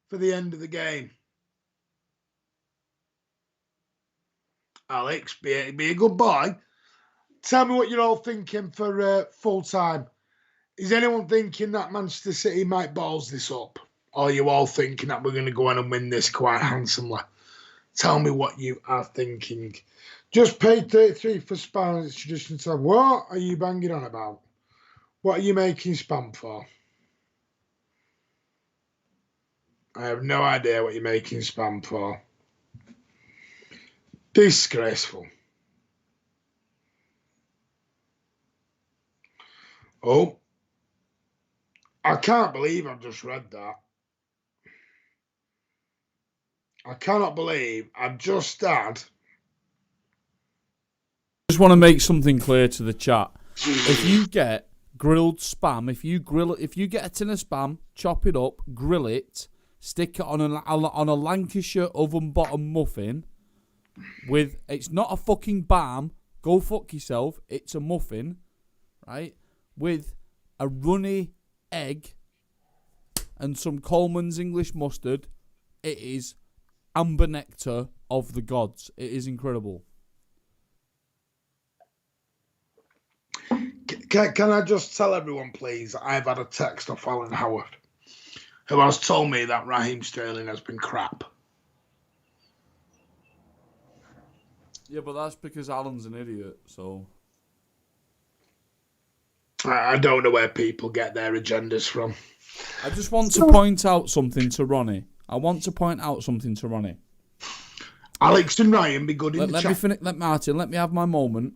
Speaker 1: for the end of the game? Alex, be a good boy. Tell me what you're all thinking for full time. Is anyone thinking that Manchester City might balls this up? Or are you all thinking that we're going to go on and win this quite handsomely? Tell me what you are thinking. Just paid 33 for spam. It's traditional time. What are you banging on about? What are you making spam for? I have no idea what you're making spam for. Disgraceful. Oh, I can't believe I've just read that. I cannot believe I've just had.
Speaker 2: I just want to make something clear to the chat. If you get grilled spam, if you get a tin of spam, chop it up, grill it, stick it on a Lancashire oven bottom muffin with, it's not a fucking bam, go fuck yourself, it's a muffin, right, with a runny egg and some Coleman's English mustard, it is amber nectar of the gods. It is incredible.
Speaker 1: Can I just tell everyone, please, I've had a text off Alan Howard, who has told me that Raheem Sterling has been crap.
Speaker 2: Yeah, but that's because Alan's an idiot, so...
Speaker 1: I don't know where people get their agendas from.
Speaker 2: I just want to point out something to Ronnie.
Speaker 1: Alex and Ryan, be good in the chat.
Speaker 2: Martin, let me have my moment.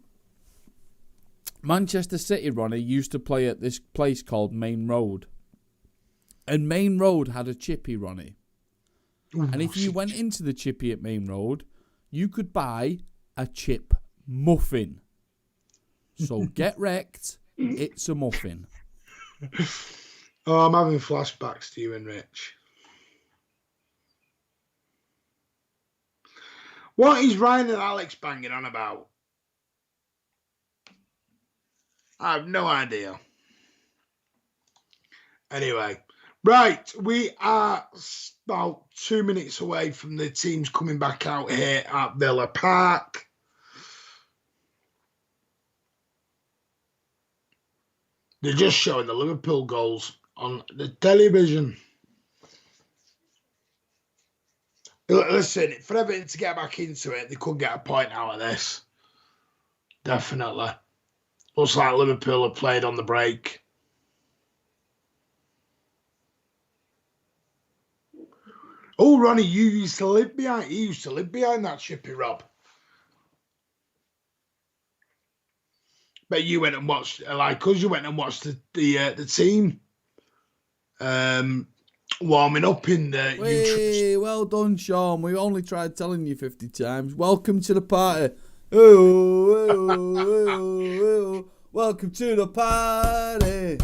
Speaker 2: Manchester City, Ronnie, used to play at this place called Main Road. And Main Road had a chippy, Ronnie.
Speaker 1: Ooh,
Speaker 2: and if you went into the chippy at Main Road, you could buy a chip muffin. So get wrecked, it's a muffin.
Speaker 1: Oh, I'm having flashbacks to you and Rich. What is Ryan and Alex banging on about? I have no idea. Anyway, right, we are about 2 minutes away from the teams coming back out here at Villa Park. They're just showing the Liverpool goals on the television. Listen, for Everton to get back into it, they could get a point out of this. Definitely. Looks like Liverpool have played on the break. Oh, Ronnie, you used to live behind. You used to live behind that chippy, Rob. But you went and watched, like us. You went and watched the team warming up in the.
Speaker 2: Hey, well done, Sean. We only tried telling you 50 times. Welcome to the party. Oh. Welcome to the party.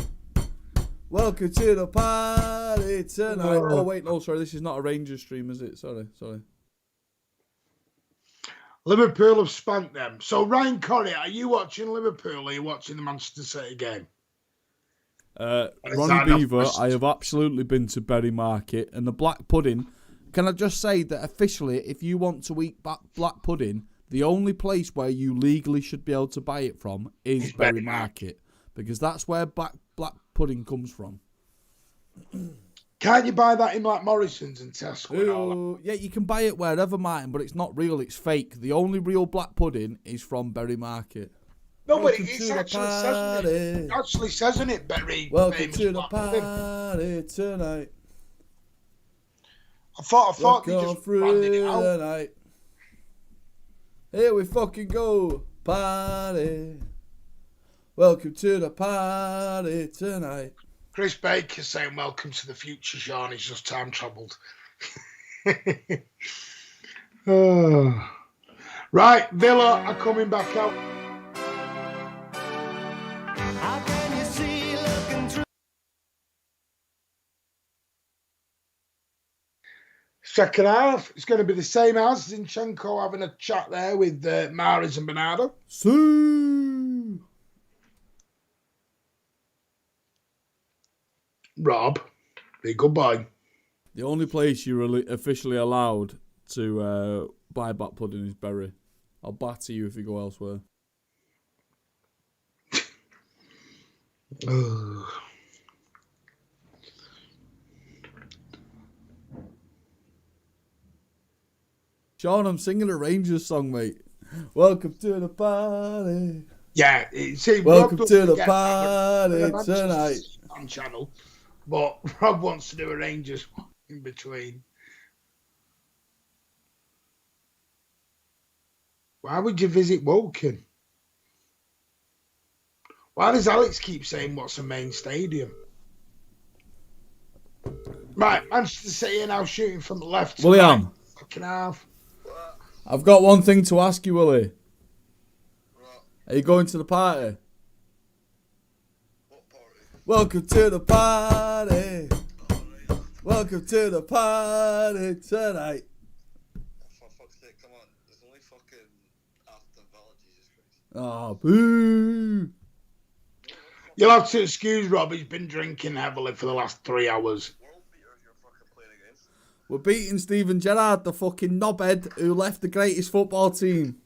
Speaker 2: Welcome to the party tonight. Oh, wait, no, sorry. This is not a Rangers stream, is it? Sorry.
Speaker 1: Liverpool have spanked them. So, Ryan Corrie, are you watching Liverpool or are you watching the Manchester City game?
Speaker 2: Ronnie Beaver, I have absolutely been to Berry Market. And the black pudding, can I just say that officially, if you want to eat black pudding, the only place where you legally should be able to buy it from is Berry Market. Because that's where black pudding comes from.
Speaker 1: Can't you buy that in like Morrison's and Tesco and all that?
Speaker 2: Yeah, you can buy it wherever, Martin, but it's not real, it's fake. The only real black pudding is from Berry Market.
Speaker 1: No, but it actually says in it, Berry.
Speaker 2: Welcome to the party tonight.
Speaker 1: I thought they just branded it out.
Speaker 2: Tonight. Here we fucking go, party. Welcome to the party tonight.
Speaker 1: Chris Baker saying welcome to the future, Sean. He's just time travelled. Oh. Right, Villa are coming back out.
Speaker 4: How can you see looking through?
Speaker 1: Second half, it's going to be the same as Zinchenko having a chat there with Mahrez and Bernardo.
Speaker 2: See.
Speaker 1: Rob, be good boy.
Speaker 2: The only place you're officially allowed to buy back pudding is Bury. I'll batter you if you go elsewhere. Sean, I'm singing a Rangers song, mate. Welcome to the party.
Speaker 1: Yeah, see,
Speaker 2: Welcome
Speaker 1: Rob
Speaker 2: to the
Speaker 1: get
Speaker 2: party
Speaker 1: that
Speaker 2: tonight.
Speaker 1: on channel, but Rob wants to do a Rangers in between. Why would you visit Woking? Why does Alex keep saying what's a main stadium? Right, Manchester City are now shooting from the left.
Speaker 2: William,
Speaker 1: right. Fucking half.
Speaker 2: I've got one thing to ask you, Willie. Are you going to the party?
Speaker 5: What party?
Speaker 2: Welcome to the party. Welcome to the party tonight.
Speaker 5: For fuck's sake, come on. There's only fucking Aston Villa, Jesus Christ.
Speaker 2: Oh, boo.
Speaker 1: You'll have to excuse Rob, he's been drinking heavily for the last 3 hours.
Speaker 5: World beaters you're fucking playing against.
Speaker 2: We're beating Steven Gerrard, the fucking knobhead who left the greatest football team.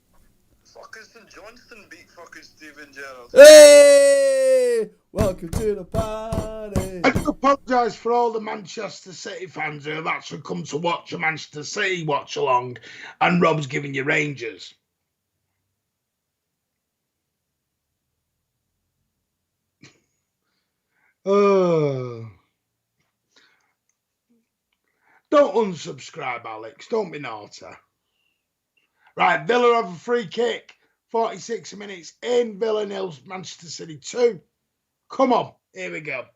Speaker 5: Fucking St Johnston beat fucking Steven Gerrard.
Speaker 2: Hey! Welcome to the party.
Speaker 1: I do apologise for all the Manchester City fans who have actually come to watch a Manchester City watch along, and Rob's giving you Rangers. Don't unsubscribe, Alex. Don't be naughty. Right, Villa have a free kick. 46 minutes in. Villa nil, Manchester City 2. Come on, here we go.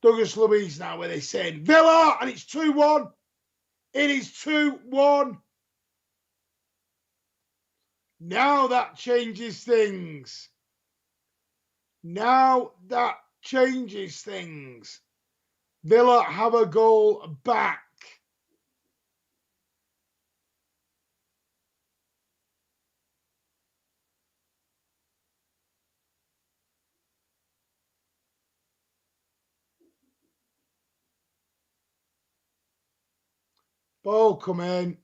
Speaker 1: Douglas Luiz now where they're saying Villa, and it's 2-1. It is 2-1. Now that changes things. Now that changes things. Villa have a goal back. Ball come in.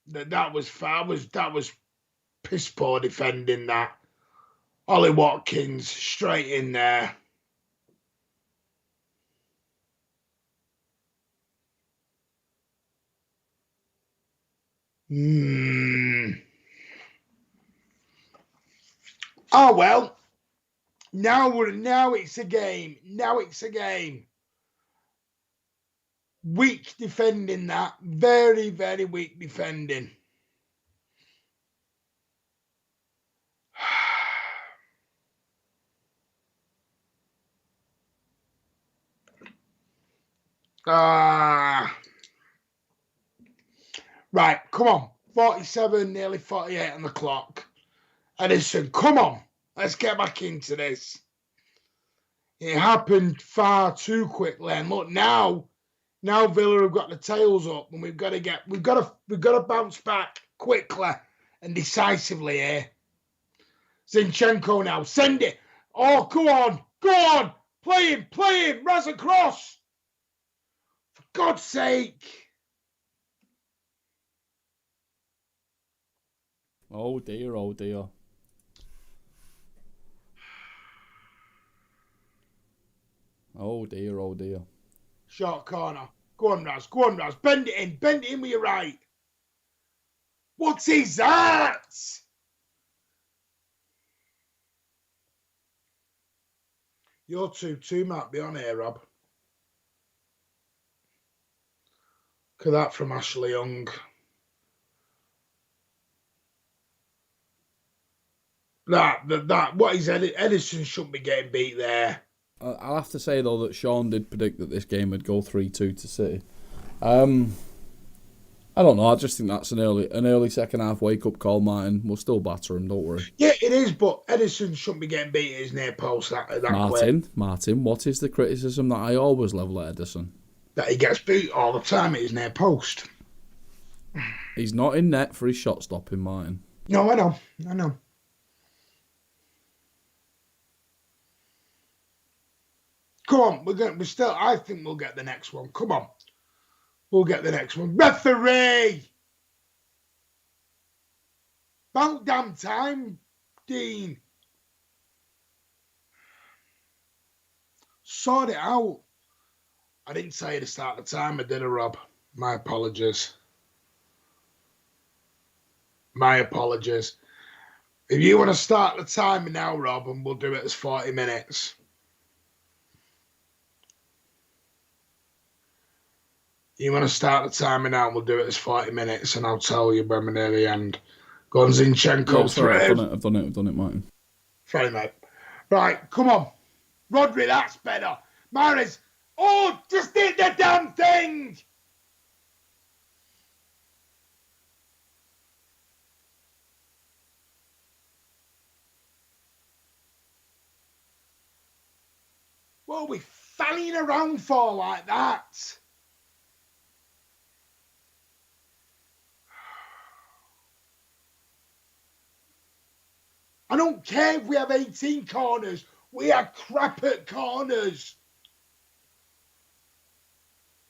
Speaker 1: That was piss poor defending that. Ollie Watkins straight in there. Oh well. Now it's a game. Now it's a game. Weak defending that. Very, very weak defending. Right, come on. 47, nearly 48 on the clock. Edison, come on. Let's get back into this. It happened far too quickly. And look, now Villa have got the tails up, and we've got to bounce back quickly and decisively here. Zinchenko now, send it. Oh, go on, play him, Raz across. For God's sake.
Speaker 2: Oh dear, oh dear. Oh dear, oh dear.
Speaker 1: Short corner. Go on, Raz. Bend it in with your right. What is that? Your 2-2 might be on here, Rob. Look at that from Ashley Young. What is Edison shouldn't be getting beat there.
Speaker 2: I'll have to say, though, that Sean did predict that this game would go 3-2 to City. I don't know. I just think that's an early second half wake-up call, Martin. We'll still batter him, don't worry.
Speaker 1: Yeah, it is, but Edison shouldn't be getting beat at his near post that way.
Speaker 2: Martin, what is the criticism that I always level at Edison?
Speaker 1: that he gets beat all the time at his near post.
Speaker 2: He's not in net for his shot stopping, Martin.
Speaker 1: No, I know. Come on, I think we'll get the next one. Come on. We'll get the next one. Referee! About damn time, Dean. Sort it out. I didn't tell you to start the timer, did I, Rob? My apologies. If you want to start the timer now, Rob, and we'll do it as 40 minutes. You want to start the timer now, and we'll do it as 40 minutes, and I'll tell you when we're near the end. Go on, Zinchenko.
Speaker 2: Yeah, sorry, I've done it, Martin.
Speaker 1: Sorry, mate. Right, come on. Rodri, that's better. Mahrez, just did the damn thing! What are we fanning around for like that? I don't care if we have 18 corners. We are crap at corners.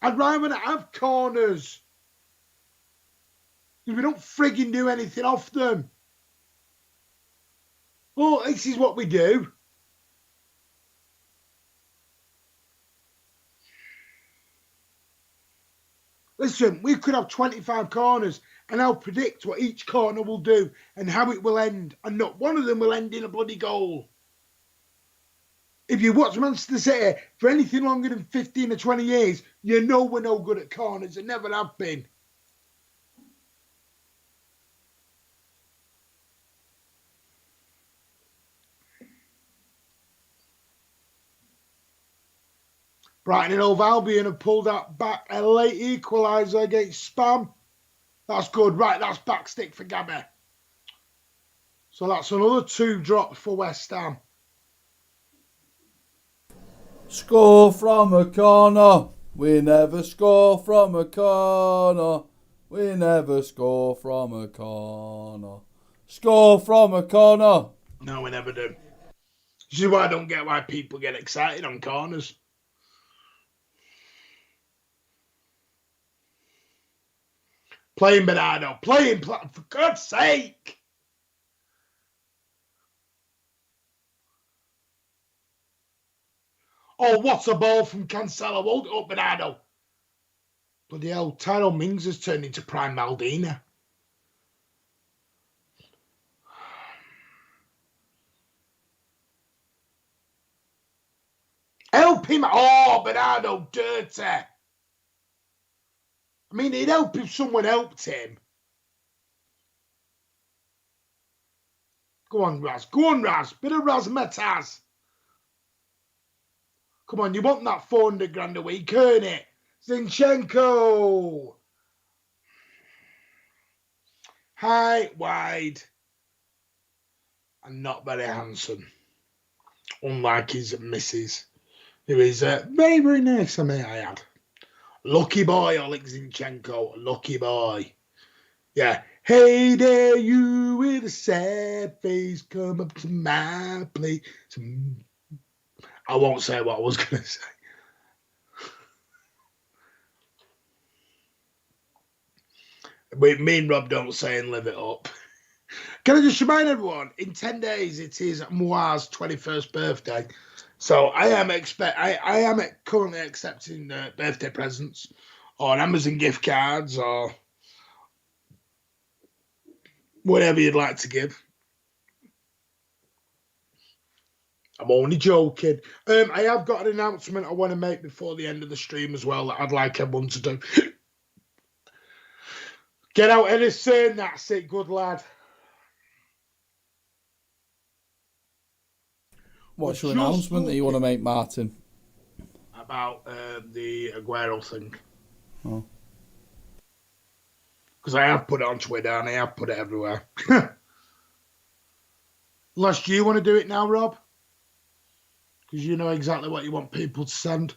Speaker 1: I'd rather not have corners. Because we don't frigging do anything off them. Oh, this is what we do. Listen, we could have 25 corners and I'll predict what each corner will do and how it will end. And not one of them will end in a bloody goal. If you watch Manchester City for anything longer than 15 or 20 years, you know we're no good at corners and never have been. Brighton and Hove Albion have pulled out back a late equaliser against Spam. That's good. Right, that's back stick for Gabby. So that's another 2 drops for West Ham.
Speaker 2: Score from a corner. We never score from a corner. We never score from a corner. Score from a corner.
Speaker 1: No, we never do. This is why I don't get why people get excited on corners. Playing Bernardo. For God's sake. Oh, what's a ball from Cancelo? Hold it up, Bernardo. Bloody hell, Tyrone Mings has turned into prime Maldini. Help him. Oh, Bernardo, dirty. I mean, it'd help if someone helped him. Go on, Raz. Go on, Raz. Bit of razzmatazz. Come on, you want that 400 grand a week, earn it. Zinchenko. High, wide, and not very handsome. Unlike his missus, who is very, very nice, I may I add. Lucky boy, Oleg Zinchenko. Lucky boy. Yeah. Hey there, you with a sad face, come up to my place. I won't say what I was going to say. Me and Rob don't say and live it up. Can I just remind everyone, in 10 days, it is Moa's 21st birthday. So I am currently accepting birthday presents or Amazon gift cards or whatever you'd like to give. I'm only joking. I have got an announcement I want to make before the end of the stream as well that I'd like everyone to do. Get out, Edison. That's it. Good lad.
Speaker 2: What's your announcement that you want to make, Martin?
Speaker 1: About the Aguero thing.
Speaker 2: Oh.
Speaker 1: Because I have put it on Twitter and I have put it everywhere. Unless do you want to do it now, Rob? Because you know exactly what you want people to send.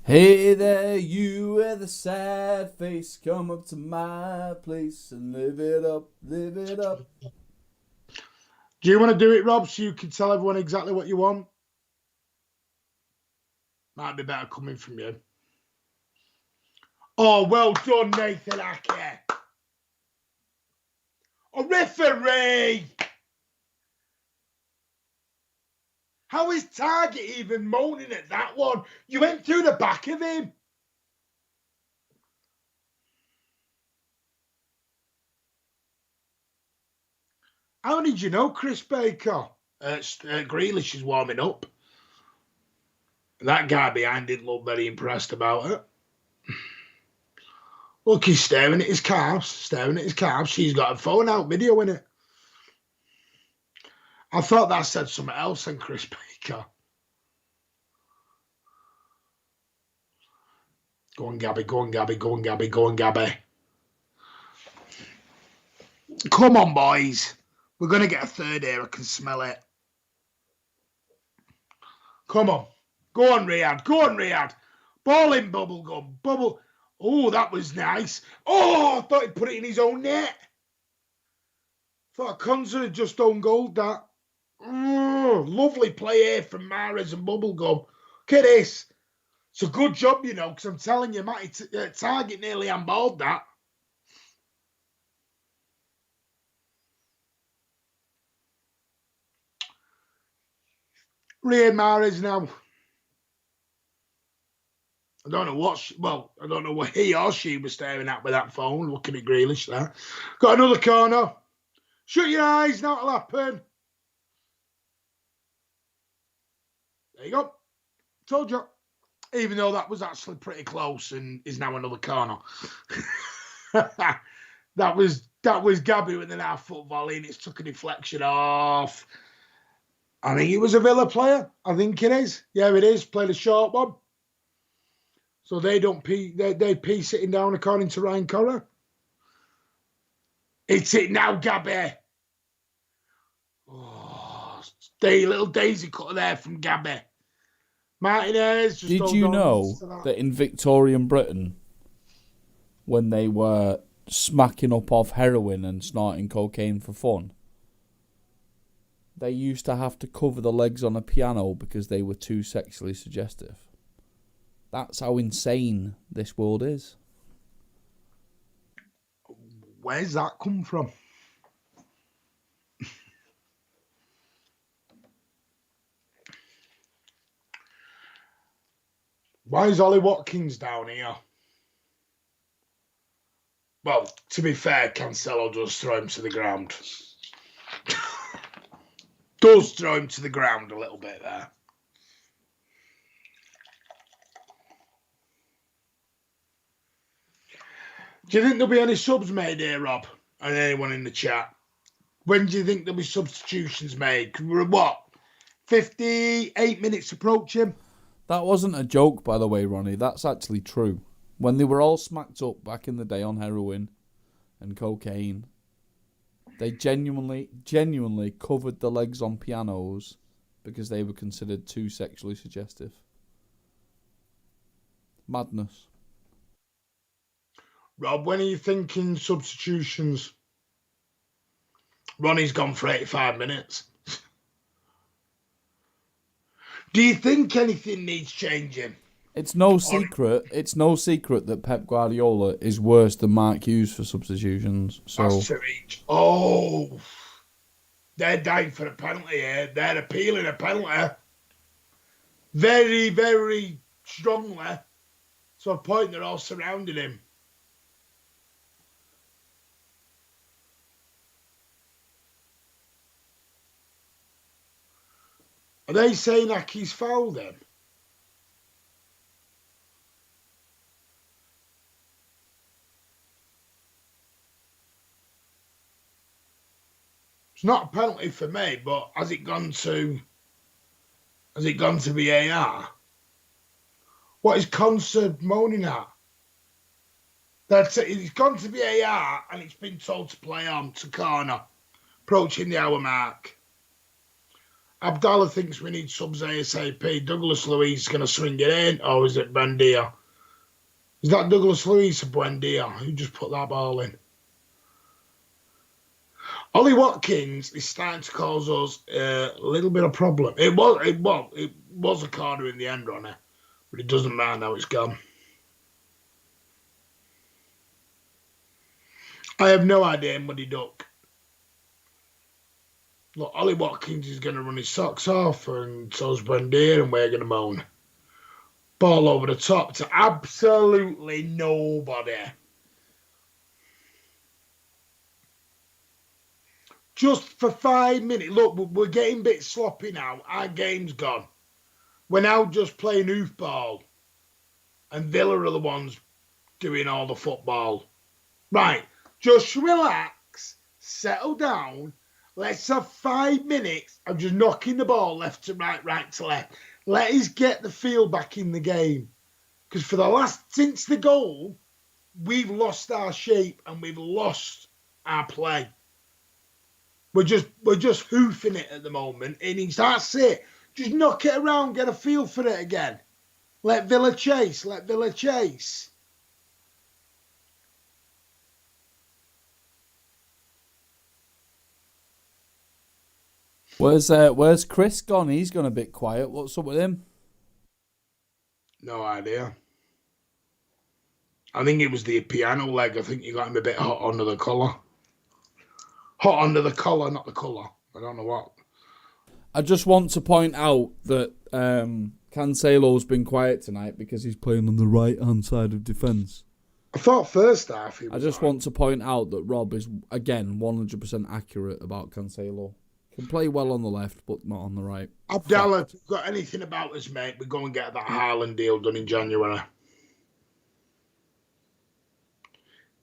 Speaker 2: Hey there, you with a sad face, come up to my place and live it up, live it up.
Speaker 1: Do you want to do it, Rob, so you can tell everyone exactly what you want? Might be better coming from you. Oh, well done, Nathan Ake. Oh, referee! How is Target even moaning at that one? You went through the back of him. How did you know Chris Baker? Grealish is warming up. That guy behind didn't look very impressed about it. Look, he's staring at his calves, She's got a phone out videoing it. I thought that said something else than Chris Baker. Go on, Gabby, go on, Gabby, go on, Gabby, go on, Gabby. Come on, boys. We're going to get a third here. I can smell it. Come on. Go on, Riyadh. Go on, Riyadh. Ball in, bubblegum. Bubble. Oh, that was nice. Oh, I thought he'd put it in his own net. Thought Conza had just owned goal, that. Oh, lovely play here from Mahrez and Bubblegum. Look at this. It's a good job, you know, because I'm telling you, Matty Target nearly handballed that. Riyad Mahrez now. I don't know I don't know what he or she was staring at with that phone, looking at Grealish there. Got another corner. Shut your eyes, now it'll happen. There you go. Told you. Even though that was actually pretty close and is now another corner. that was Gabby with an half-foot volley and it's took a deflection off. I think it was a Villa player. I think it is. Yeah, it is. Played a short one. So they pee sitting down according to Ryan Corra. It's it now, Gabby. Oh, little daisy cutter there from Gabby. Martinez.
Speaker 2: Did you know that in Victorian Britain, when they were smacking up off heroin and snorting cocaine for fun, they used to have to cover the legs on a piano because they were too sexually suggestive? That's how insane this world is.
Speaker 1: Where's that come from? Why is Ollie Watkins down here? Well, to be fair, Cancelo does throw him to the ground. Does throw him to the ground a little bit there. Do you think there'll be any subs made here, Rob? And anyone in the chat? When do you think there'll be substitutions made? We're at what? 58 minutes approaching?
Speaker 2: That wasn't a joke, by the way, Ronnie. That's actually true. When they were all smacked up back in the day on heroin and cocaine, they genuinely covered the legs on pianos because they were considered too sexually suggestive. Madness.
Speaker 1: Rob, when are you thinking substitutions? Ronnie's gone for 85 minutes. Do you think anything needs changing?
Speaker 2: It's no secret that Pep Guardiola is worse than Mark Hughes for substitutions. So
Speaker 1: That's to each. Oh, they're dying for a penalty here. They're appealing a penalty. Very, very strongly. To a point they're all surrounding him. Are they saying Aki's fouled him? It's not a penalty for me, but has it gone to VAR? What is Concert moaning at? It's gone to VAR and it's been told to play on to corner, approaching the hour mark. Abdallah thinks we need subs ASAP. Douglas Luiz is going to swing it in, or is it Buendia? Is that Douglas Luiz or Buendia? Who just put that ball in? Ollie Watkins is starting to cause us a little bit of problem. It was a corner in the end runner, but it doesn't matter now. It's gone. I have no idea, Muddy Duck. Look, Ollie Watkins is going to run his socks off, and so's Buendia, and we're going to moan. Ball over the top to absolutely nobody. Just for 5 minutes. Look, we're getting a bit sloppy now. Our game's gone. We're now just playing hoofball. And Villa are the ones doing all the football. Right. Just relax. Settle down. Let's have 5 minutes of just knocking the ball left to right, right to left. Let us get the feel back in the game. Because since the goal, we've lost our shape and we've lost our play. We're just hoofing it at the moment. And that's it. Just knock it around, get a feel for it again. Let Villa chase. Let Villa chase.
Speaker 2: Where's Chris gone? He's gone a bit quiet. What's up with him?
Speaker 1: No idea. I think it was the piano leg. I think you got him a bit hot under the collar. Hot under the collar, not the colour. I don't know what.
Speaker 2: I just want to point out that Cancelo's been quiet tonight because he's playing on the right-hand side of defence.
Speaker 1: I thought first half he was.
Speaker 2: I just want to point out that Rob is, again, 100% accurate about Cancelo. Can play well on the left, but not on the right.
Speaker 1: Abdallah, if you've got anything about us, mate, we go and get that Haaland deal done in January.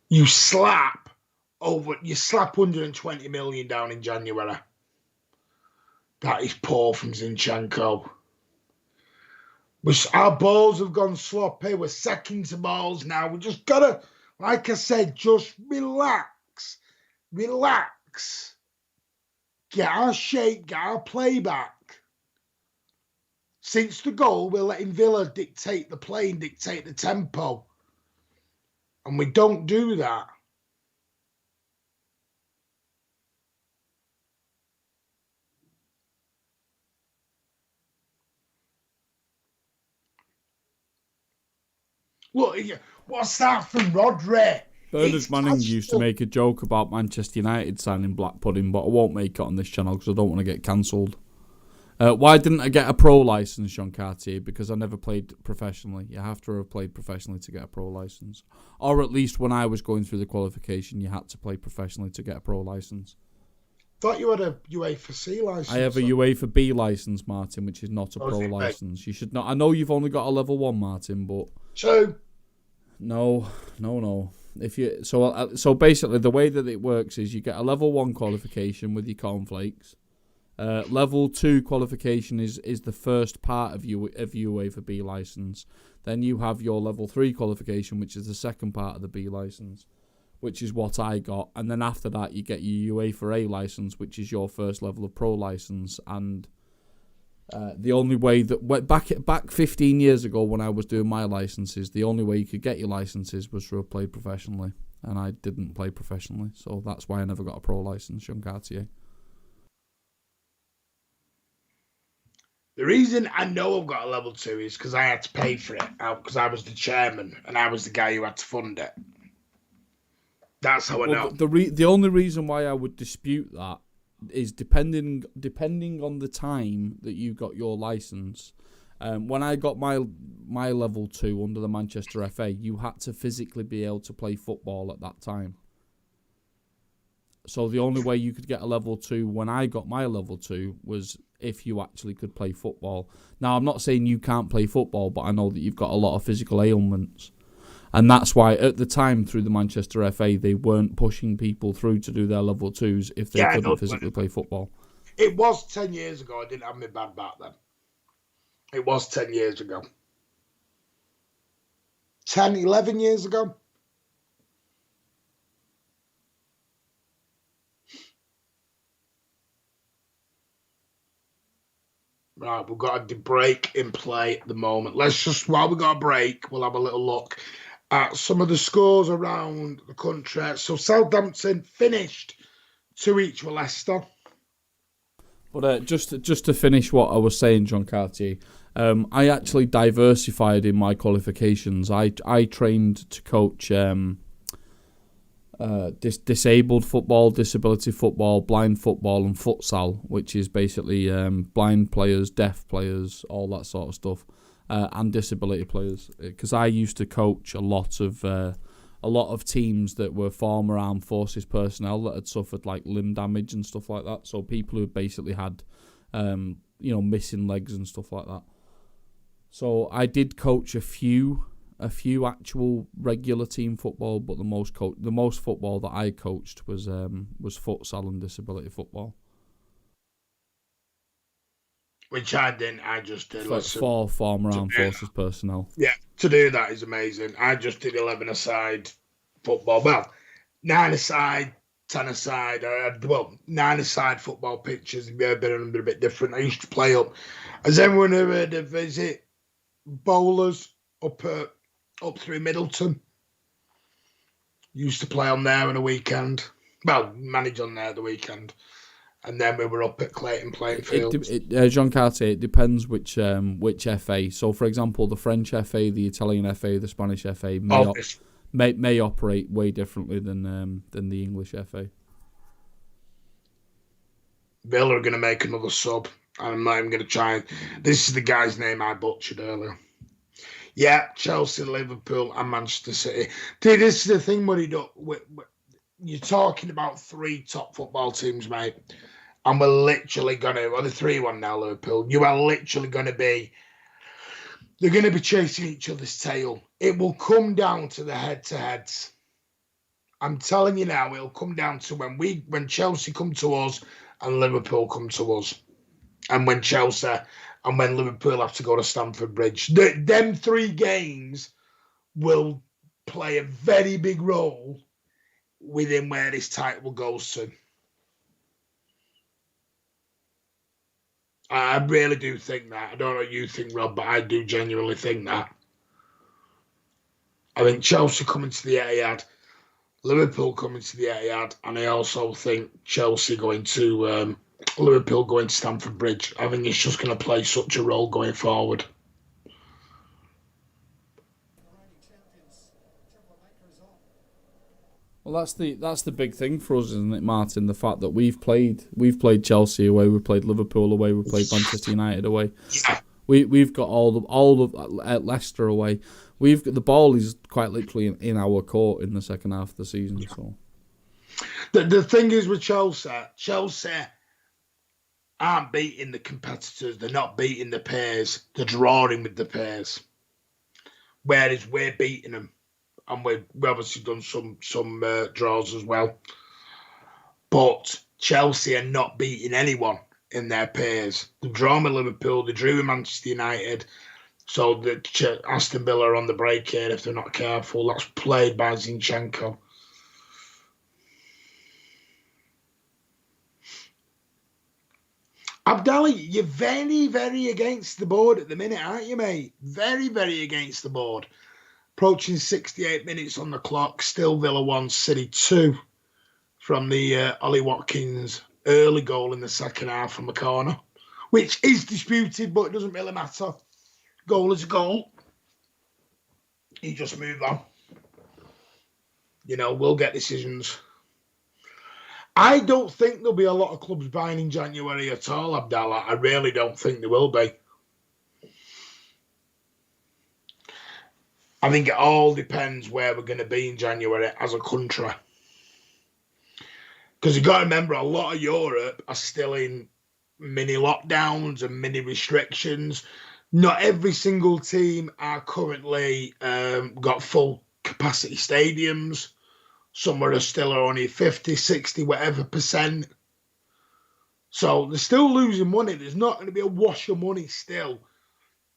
Speaker 1: You slap 120 million down in January. That is poor from Zinchenko. Our balls have gone sloppy. We're second to balls now. We just got to, like I said, just relax. Relax. Get our shape, get our play back. Since the goal, we're letting Villa dictate the play and dictate the tempo. And we don't do that. Look, what's that from Rodri?
Speaker 2: Bernard Manning used to make a joke about Manchester United signing Black Pudding, but I won't make it on this channel because I don't want to get cancelled. Why didn't I get a pro licence, Jean Cartier? Because I never played professionally. You have to have played professionally to get a pro licence. Or at least when I was going through the qualification, you had to play professionally to get a pro licence.
Speaker 1: Thought you had a UEFA C licence.
Speaker 2: I have a UEFA B licence, Martin, which is not a pro licence. You should not. I know you've only got a level 1, Martin, but...
Speaker 1: True.
Speaker 2: No. So basically, the way that it works is you get a level 1 qualification with your cornflakes. Level 2 qualification is the first part of your UEFA B licence. Then you have your level 3 qualification, which is the second part of the B licence, which is what I got. And then after that, you get your UEFA A licence, which is your first level of pro licence. And the only way that back 15 years ago when I was doing my licenses, the only way you could get your licenses was to have played professionally, and I didn't play professionally, so that's why I never got a pro license, Jean Cartier.
Speaker 1: The reason I know I've got a level 2 is because I had to pay for it because I was the chairman and I was the guy who had to fund it. That's how I know.
Speaker 2: The only reason why I would dispute that is depending on the time that you got your license. When I got my level 2 under the Manchester FA, you had to physically be able to play football at that time. So the only way you could get a level 2 when I got my level 2 was if you actually could play football. Now, I'm not saying you can't play football, but I know that you've got a lot of physical ailments. And that's why, at the time, through the Manchester FA, they weren't pushing people through to do their level 2s if they couldn't physically play football.
Speaker 1: It was 10 years ago. I didn't have my bad back then. It was 10 years ago. 10, 11 years ago. Right, we've got a break in play at the moment. While we got a break, we'll have a little look at some of the scores around the country. So Southampton finished 2 each with Leicester.
Speaker 2: But just to finish what I was saying, John Cartier, I actually diversified in my qualifications. I trained to coach disabled football, disability football, blind football, and futsal, which is basically blind players, deaf players, all that sort of stuff, and disability players. Because I used to coach a lot of teams that were former armed forces personnel that had suffered like limb damage and stuff like that. So people who basically had, missing legs and stuff like that. So I did coach a few actual regular team football, but the most football that I coached was futsal and disability football.
Speaker 1: Which I didn't. I just did.
Speaker 2: For former armed forces personnel.
Speaker 1: Yeah, to do that is amazing. I just did 11-a-side football. Well, 9-a-side, 10-a-side. 9-a-side football pitches. They're a bit different. I used to play up. Has anyone ever heard of, is it Bowlers up through Middleton? Used to play on there on a weekend. Well, manage on there the weekend. And then we were up at Clayton playing fields.
Speaker 2: Jean Cartier, it depends which FA. So, for example, the French FA, the Italian FA, the Spanish FA may operate way differently than the English FA.
Speaker 1: Villa are going to make another sub. I'm not even going to try. This is the guy's name I butchered earlier. Yeah, Chelsea, Liverpool, and Manchester City. Dude, this is the thing, you're talking about 3 top football teams, mate. And we're literally going to, the 3-1 now, Liverpool. You are literally going to be, they're going to be chasing each other's tail. It will come down to the head-to-heads. I'm telling you now, it'll come down to when Chelsea come to us and Liverpool come to us. And when Liverpool have to go to Stamford Bridge. Them 3 games will play a very big role within where this title goes to. I really do think that. I don't know what you think, Rob, but I do genuinely think that. I think Chelsea coming to the Etihad, Liverpool coming to the Etihad, and I also think Chelsea going to Liverpool going to Stamford Bridge. I think it's just going to play such a role going forward.
Speaker 2: Well, that's the big thing for us, isn't it, Martin? The fact that we've played Chelsea away, we played Liverpool away, we played Manchester United away.
Speaker 1: Yeah.
Speaker 2: We've got all of Leicester away. We've got the ball is quite literally in our court in the second half of the season. So
Speaker 1: the thing is with Chelsea aren't beating the competitors. They're not beating the pairs. They're drawing with the pairs. Whereas we're beating them. And we've obviously done some draws as well. But Chelsea are not beating anyone in their pairs. They draw with Liverpool, they drew with Manchester United. So the Aston Villa are on the break here if they're not careful. That's played by Zinchenko. Abdallah, you're very, very against the board at the minute, aren't you, mate? Very, very against the board. Approaching 68 minutes on the clock. Still Villa 1, City 2 from the Ollie Watkins early goal in the second half from the corner, which is disputed, but it doesn't really matter. Goal is a goal. You just move on. We'll get decisions. I don't think there'll be a lot of clubs buying in January at all, Abdallah. I really don't think there will be. I think it all depends where we're going to be in January as a country. Because you've got to remember, a lot of Europe are still in mini lockdowns and mini restrictions. Not every single team are currently got full capacity stadiums. Some are still only 50, 60, whatever percent. So they're still losing money. There's not going to be a wash of money still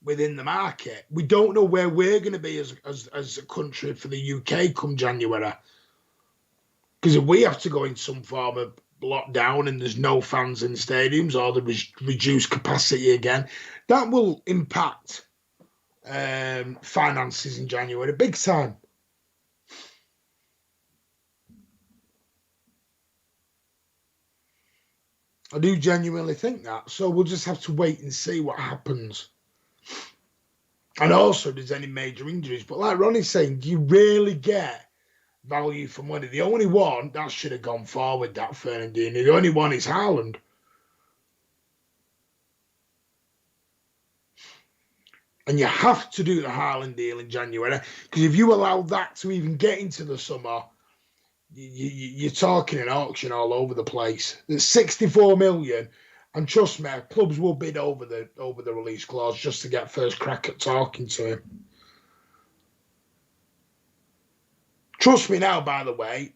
Speaker 1: within the market. We don't know where we're going to be as a country for the UK come January. Because if we have to go in some form of locked down and there's no fans in stadiums, or there was reduced capacity again, that will impact finances in January big time. I do genuinely think that. So we'll just have to wait and see what happens. And also, if there's any major injuries. But like Ronnie's saying, do you really get value for money? The only one that should have gone forward, that Fernandinho, the only one is Haaland. And you have to do the Haaland deal in January, because if you allow that to even get into the summer, you're talking an auction all over the place. There's 64 million, and trust me, clubs will bid over the release clause just to get first crack at talking to him. Trust me now, by the way,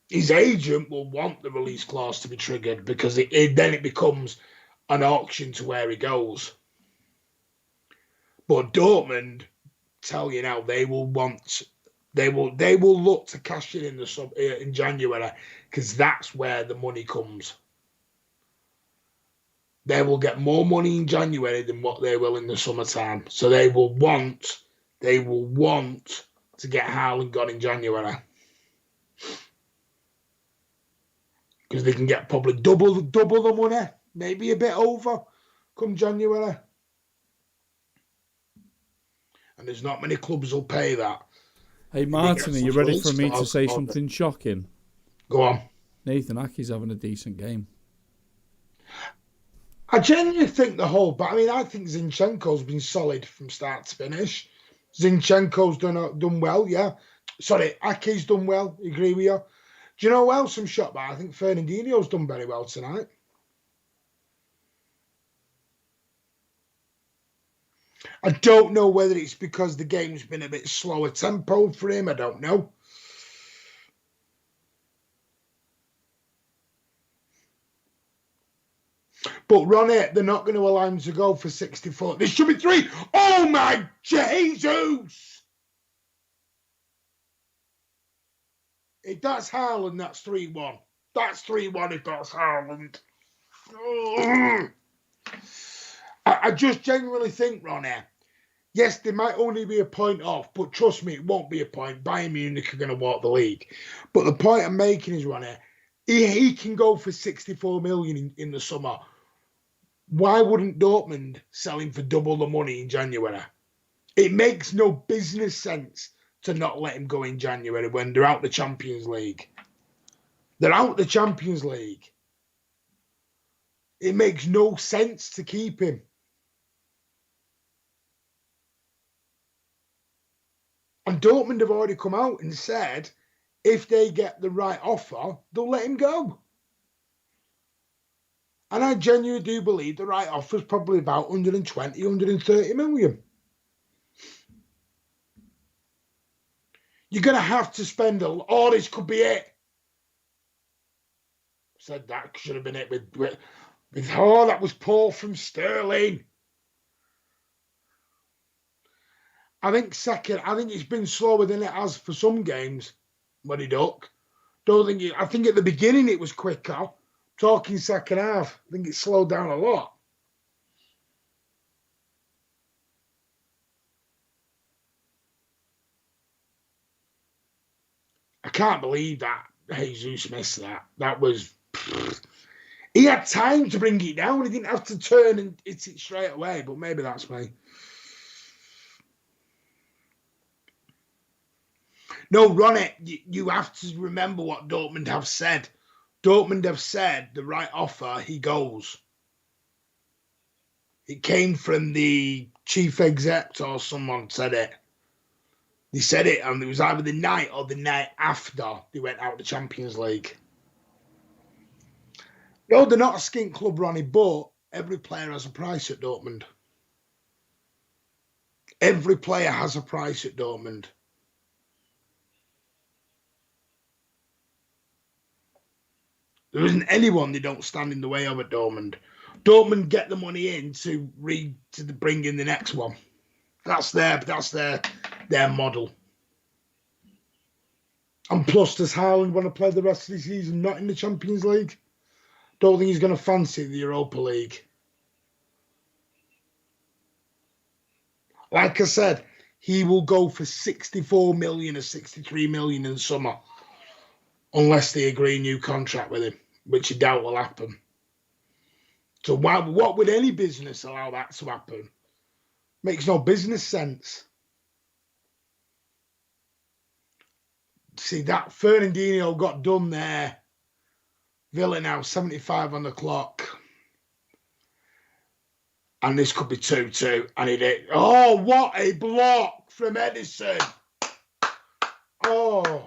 Speaker 1: his agent will want the release clause to be triggered, because then it becomes an auction to where he goes. But Dortmund, tell you now, they will look to cash it in January, because that's where the money comes. They will get more money in January than what they will in the summertime. So they will want to get Haaland gone in January, because they can get probably double the money, maybe a bit over, come January. And there's not many clubs will pay that.
Speaker 2: Hey, Martin, are you ready for me to say something shocking?
Speaker 1: Go on.
Speaker 2: Nathan Ake's having a decent game.
Speaker 1: I genuinely think I think Zinchenko's been solid from start to finish. Zinchenko's done well, yeah. Sorry, Ake's done well. I agree with you. Do you know who else I'm shocked by? I think Fernandinho's done very well tonight. I don't know whether it's because the game's been a bit slower tempo for him. I don't know. But Ronnie, they're not going to allow him to go for 64. There should be 3. Oh my Jesus! If that's Haaland, that's 3-1. That's 3-1 if that's Haaland. I just genuinely think, Ronnie, yes, they might only be a point off, but trust me, it won't be a point. Bayern Munich are going to walk the league. But the point I'm making is, Ronnie, he can go for 64 million in the summer. Why wouldn't Dortmund sell him for double the money in January? It makes no business sense to not let him go in January when they're out the Champions League. They're out the Champions League. It makes no sense to keep him. And Dortmund have already come out and said if they get the right offer, they'll let him go. And I genuinely do believe the right offer is probably about 120, 130 million. You're going to have to spend this could be it. Said that should have been it with that was poor from Sterling. I think it's been slower than it has for some games, Muddy Duck. I think at the beginning it was quicker. Talking second half, I think it slowed down a lot. I can't believe that Jesus missed that. That was... He had time to bring it down. He didn't have to turn and hit it straight away, but maybe that's me. No, Ronnie, you have to remember what Dortmund have said. Dortmund have said the right offer, he goes. It came from the chief exec or someone said it. They said it, and it was either the night or the night after they went out the Champions League. No, they're not a skint club, Ronnie, but every player has a price at Dortmund. Every player has a price at Dortmund. There isn't anyone they don't stand in the way of at Dortmund. Dortmund get the money in to bring in the next one. That's their model. And plus, does Haaland want to play the rest of the season not in the Champions League? Don't think he's going to fancy the Europa League. Like I said, he will go for 64 million or 63 million in the summer. Unless they agree a new contract with him, which I doubt will happen. So what would any business allow that to happen? Makes no business sense. See, that Fernandinho got done there. Villa now 75 on the clock. And this could be 2-2. And it is. Oh, what a block from Edison. Oh.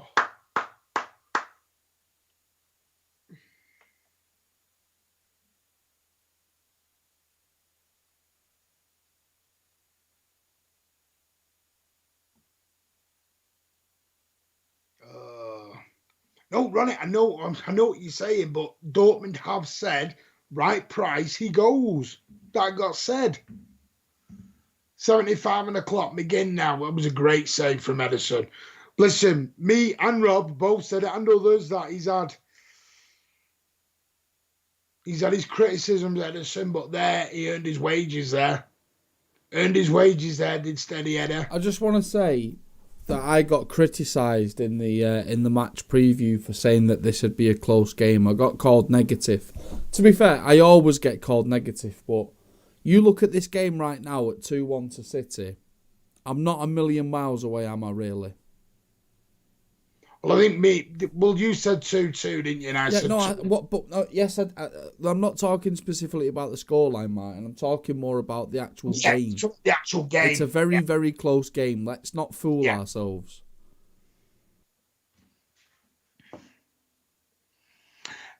Speaker 1: No, Ronnie, I know what you're saying, but Dortmund have said, right price, he goes. That got said. 75 on the clock, McGinn now. That was a great save from Edison. Listen, me and Rob both said it, and others, that he's had his criticisms, Edison, but there, he earned his wages there. Did Steady Edder.
Speaker 2: I just want to say that I got criticised in the match preview for saying that this would be a close game. I got called negative. To be fair, I always get called negative, but you look at this game right now at 2-1 to City. I'm not a million miles away, am I really?
Speaker 1: Well, I think you said 2-2, didn't you? And I said
Speaker 2: yes, I'm not talking specifically about the scoreline, Martin. I'm talking more about the actual game.
Speaker 1: The actual game.
Speaker 2: It's a very, very close game. Let's not fool ourselves.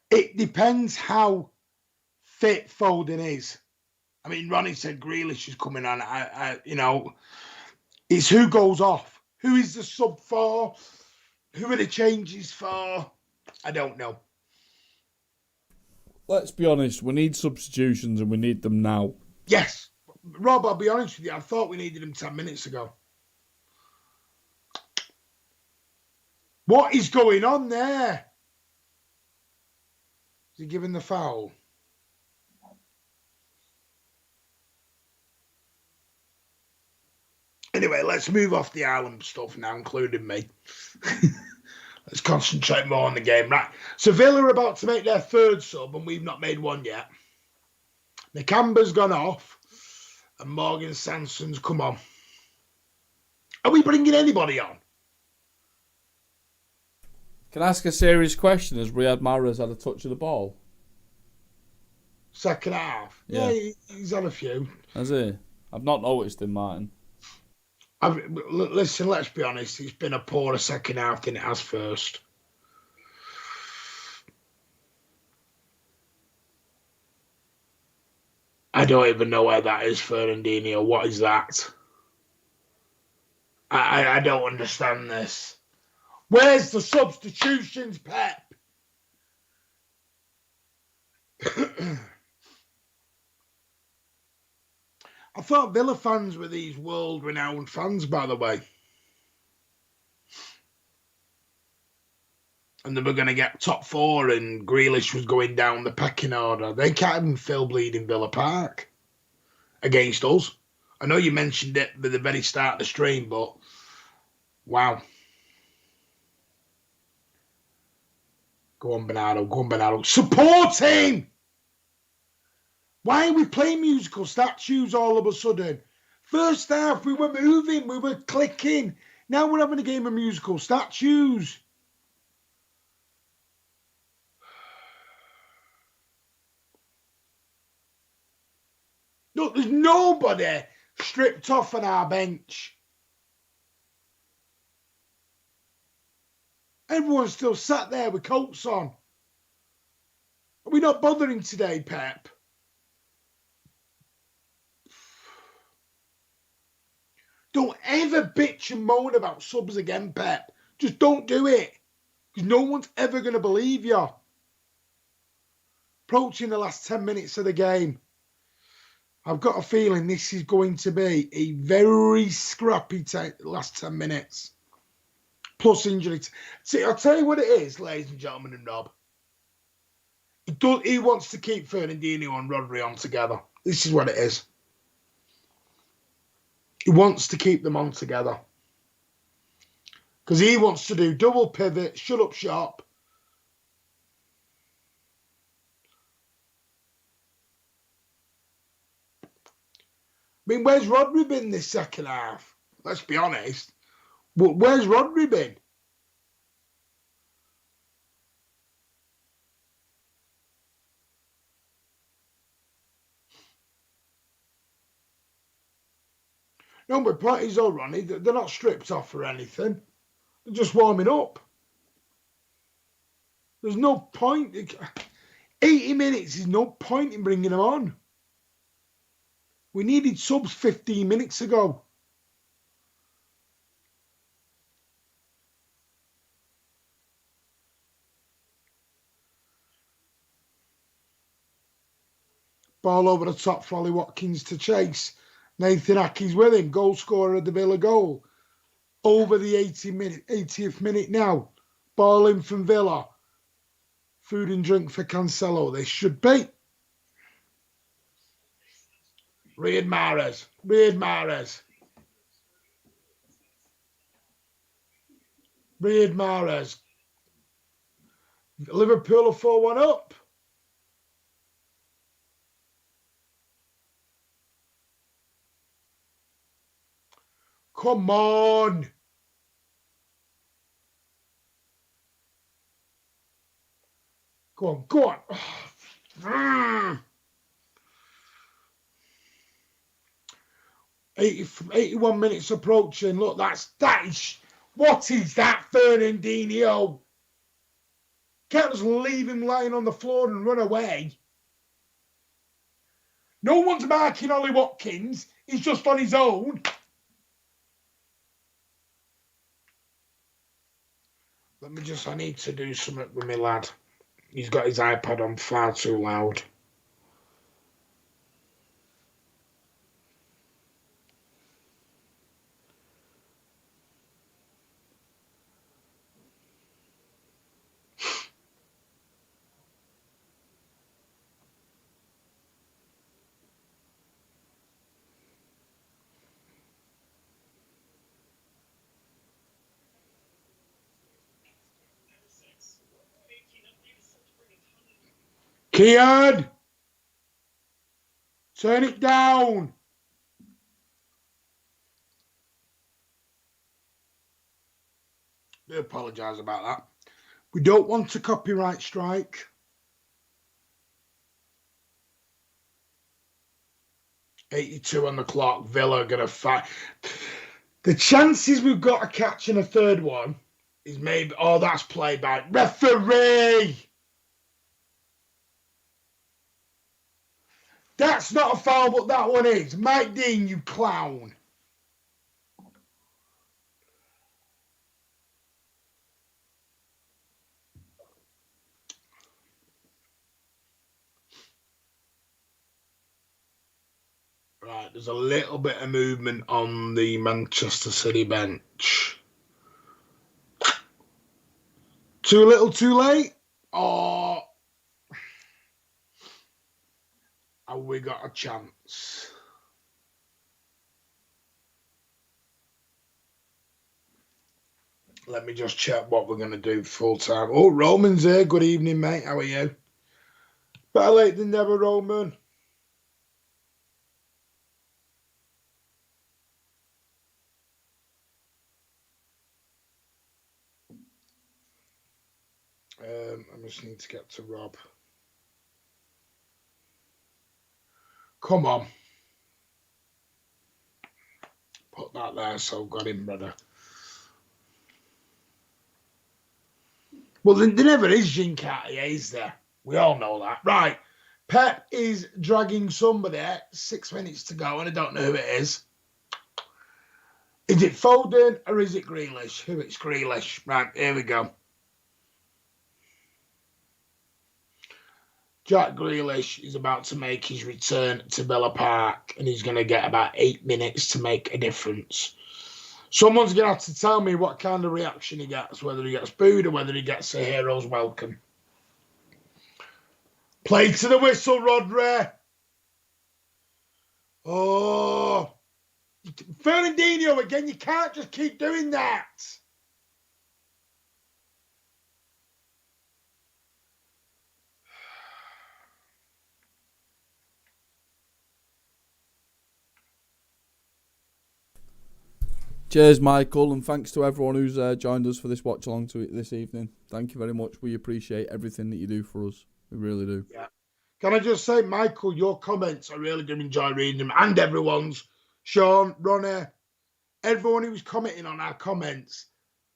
Speaker 1: It depends how fit Foden is. I mean, Ronnie said Grealish is coming on. It's who goes off. Who is the sub for? Who are the changes for? I don't know.
Speaker 2: Let's be honest. We need substitutions and we need them now.
Speaker 1: Yes. Rob, I'll be honest with you. I thought we needed them 10 minutes ago. What is going on there? Is he giving the foul? Anyway, let's move off the island stuff now, including me. Let's concentrate more on the game. Right. So Villa are about to make their third sub, and we've not made one yet. Nakamba's gone off, and Morgan Sanson's come on. Are we bringing anybody on?
Speaker 2: Can I ask a serious question? Has Riyad Mahrez had a touch of the ball?
Speaker 1: Second half? Yeah, he's had a few.
Speaker 2: Has he? I've not noticed him, Martin.
Speaker 1: Listen, let's be honest. It's been a poorer second half than it has first. I don't even know where that is, Fernandinho. What is that? I don't understand this. Where's the substitutions, Pep? I thought Villa fans were these world-renowned fans, by the way. And they were going to get top four and Grealish was going down the pecking order. They can't even fill bleeding Villa Park against us. I know you mentioned it at the very start of the stream, but wow. Go on, Bernardo. Go on, Bernardo. Support him! Why are we playing musical statues all of a sudden? First half, we were moving, we were clicking. Now we're having a game of musical statues. Look, there's nobody stripped off on our bench. Everyone's still sat there with coats on. Are we not bothering today, Pep? Don't ever bitch and moan about subs again, Pep. Just don't do it. Because no one's ever going to believe you. Approaching the last 10 minutes of the game. I've got a feeling this is going to be a very scrappy last 10 minutes. plus injury. See, I'll tell you what it is, ladies and gentlemen, and Rob. He wants to keep Fernandinho and Rodri on together. This is what it is. He wants to keep them on together. Because he wants to do double pivot, shut up shop. I mean, where's Rodri been this second half? Let's be honest. But where's Rodri been? No, but point is, Ronnie, they're not stripped off or anything. They're just warming up. There's no point. 80 minutes is no point in bringing them on. We needed subs 15 minutes ago. Ball over the top for Ollie Watkins to chase. Nathan Ackey's with him. Goal scorer of the Villa goal. Over the 80th minute now. Ball in from Villa. Food and drink for Cancelo. They should be. Riyad Mahrez. Riyad Mahrez. Riyad Mahrez. Liverpool are 4-1 up. Come on. Go on, go on. 81 minutes approaching. Look, that is, what is that, Fernandinho? Can't just leave him lying on the floor and run away. No one's marking Ollie Watkins. He's just on his own. I need to do something with my lad. He's got his iPad on far too loud. Kian! Turn it down! I apologise about that. We don't want a copyright strike. .82 on the clock. Villa are going to fight. The chances we've got of catching a third one is maybe... Oh, that's played by... Referee! That's not a foul, but that one is. Mike Dean, you clown. Right, there's a little bit of movement on the Manchester City bench. Too little, too late? Or have we got a chance? Let me just check what we're going to do full time. Oh, Roman's here. Good evening, mate. How are you? Better late than never, Roman. I just need to get to Rob. Come on. Put that there so I've got him, brother. Well, there never is Gincardier, is there? We all know that. Right. Pep is dragging somebody 6 minutes to go, and I don't know who it is. Is it Foden or is it Grealish? Who it's Grealish. Right, here we go. Jack Grealish is about to make his return to Villa Park, and he's going to get about 8 minutes to make a difference. Someone's going to have to tell me what kind of reaction he gets, whether he gets booed or whether he gets a hero's welcome. Play to the whistle, Rodri. Oh. Fernandinho again, you can't just keep doing that.
Speaker 2: Cheers, Michael, and thanks to everyone who's joined us for this watch along to it this evening. Thank you very much. We appreciate everything that you do for us. We really do.
Speaker 1: Yeah. Can I just say, Michael, your comments, I really do enjoy reading them, and everyone's. Sean, Ronnie, everyone who's commenting on our comments,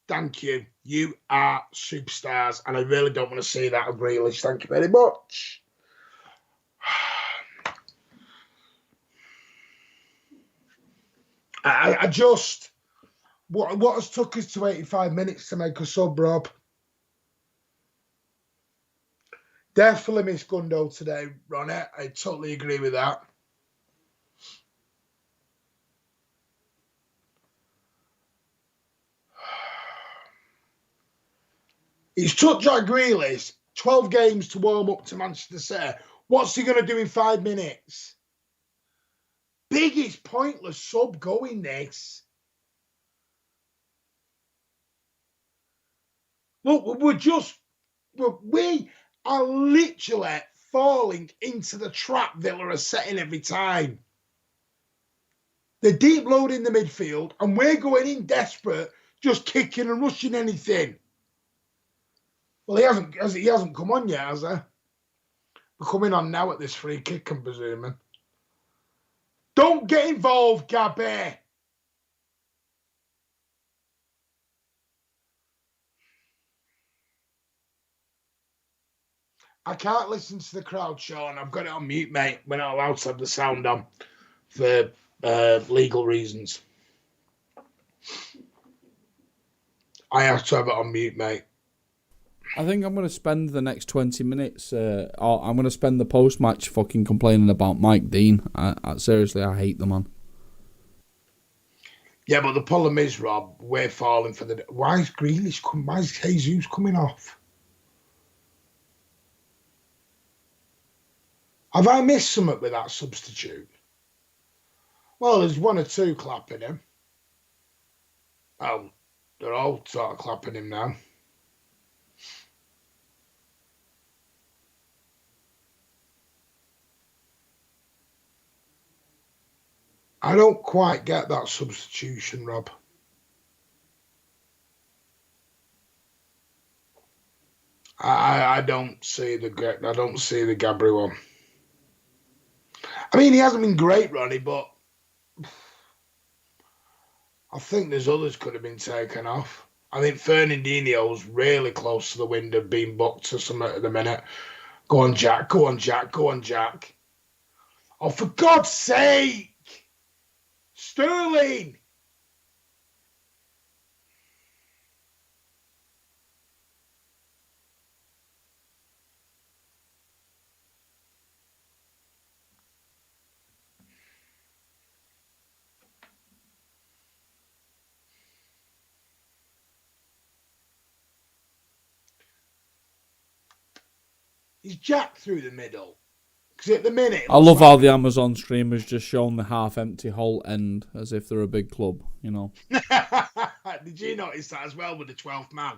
Speaker 1: thank you. You are superstars, and I really don't want to see that of Grealish. Thank you very much. I just... What has took us to 85 minutes to make a sub, Rob? Definitely miss Gundo today, Ronnie. I totally agree with that. He's took Jack Grealish 12 games to warm up to Manchester City. What's he going to do in 5 minutes? Biggest pointless sub going this. Look, we are literally falling into the trap Villa are setting every time. They're deep loading the midfield, and we're going in desperate, just kicking and rushing anything. Well, he hasn't come on yet, has he? We're coming on now at this free kick, I'm presuming. Don't get involved, Gabby. I can't listen to the crowd, Sean. I've got it on mute, mate. We're not allowed to have the sound on for legal reasons. I have to have it on mute, mate.
Speaker 2: I think I'm going to spend the next 20 minutes, I'm going to spend the post-match fucking complaining about Mike Dean. Seriously, I hate the man.
Speaker 1: Yeah, but the problem is, Rob, we're falling for the... Why is Grealish why is Jesus coming off? Have I missed something with that substitute? Well, there's one or two clapping him. Oh, they're all sort of clapping him now. I don't quite get that substitution, Rob. I don't see the Gabri one. I mean, he hasn't been great, Ronnie, but I think there's others could have been taken off. I think Fernandinho's really close to the wind of being booked to something at the minute. Go on, Jack. Go on, Jack. Go on, Jack. Oh, for God's sake! Sterling! He's jacked through the middle. Because at the minute...
Speaker 2: I love how the Amazon stream has just shown the half-empty Holt end as if they're a big club, you know.
Speaker 1: Did you notice that as well with the 12th man?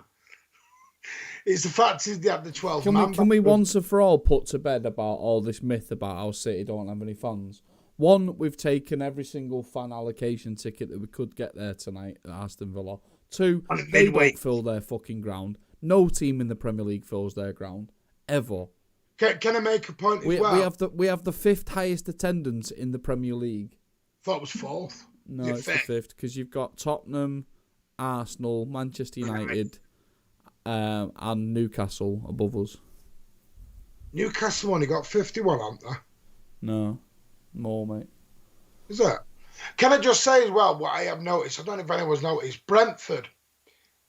Speaker 1: It's the fact is they had the 12th man.
Speaker 2: Can we once and for all put to bed about all this myth about how City don't have any fans? One, we've taken every single fan allocation ticket that we could get there tonight at Aston Villa. Two, they don't fill their fucking ground. No team in the Premier League fills their ground. Ever.
Speaker 1: Can I make a point as well?
Speaker 2: We have the fifth highest attendance in the Premier League.
Speaker 1: Thought it was fourth.
Speaker 2: No, it's the fifth because you've got Tottenham, Arsenal, Manchester United, and Newcastle above us.
Speaker 1: Newcastle only got 51, haven't they?
Speaker 2: No, more, mate.
Speaker 1: Is that? Can I just say as well what I have noticed? I don't know if anyone's noticed. Brentford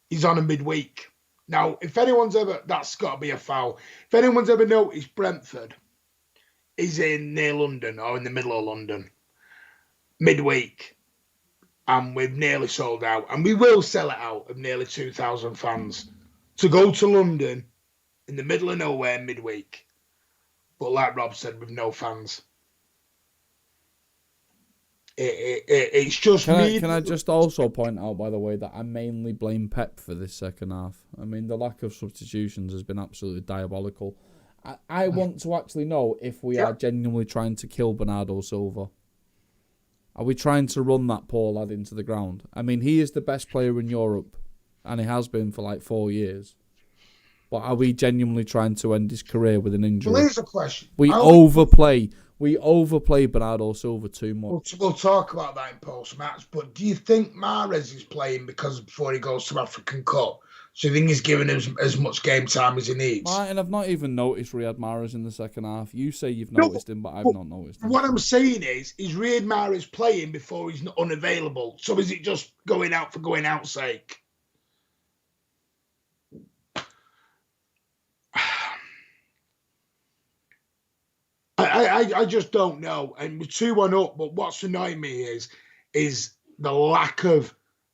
Speaker 1: is on a midweek. Now, if anyone's ever... That's got to be a foul. If anyone's ever noticed, Brentford is in near London or in the middle of London. Midweek. and we've nearly sold out, and we will sell it out of nearly 2,000 fans to go to London in the middle of nowhere midweek. But like Rob said, with no fans. It's just
Speaker 2: Can I just also point out, by the way, that I mainly blame Pep for this second half. I mean, the lack of substitutions has been absolutely diabolical. I want to actually know if we are genuinely trying to kill Bernardo Silva. Are we trying to run that poor lad into the ground? I mean, he is the best player in Europe, and he has been for like 4 years. But are we genuinely trying to end his career with an injury?
Speaker 1: Well, here's a question.
Speaker 2: We overplay Bernardo Silva too much.
Speaker 1: We'll talk about that in post-match, but do you think Mahrez is playing before he goes to African Cup? So you think he's giving him as much game time as he needs?
Speaker 2: Martin, I've not even noticed Riyad Mahrez in the second half. You say you've noticed him, but I've not noticed him.
Speaker 1: What I'm saying is Riyad Mahrez playing before he's unavailable? So is it just going out for going out's sake? I just don't know. And we're 2-1 up, but what's annoying me is the lack of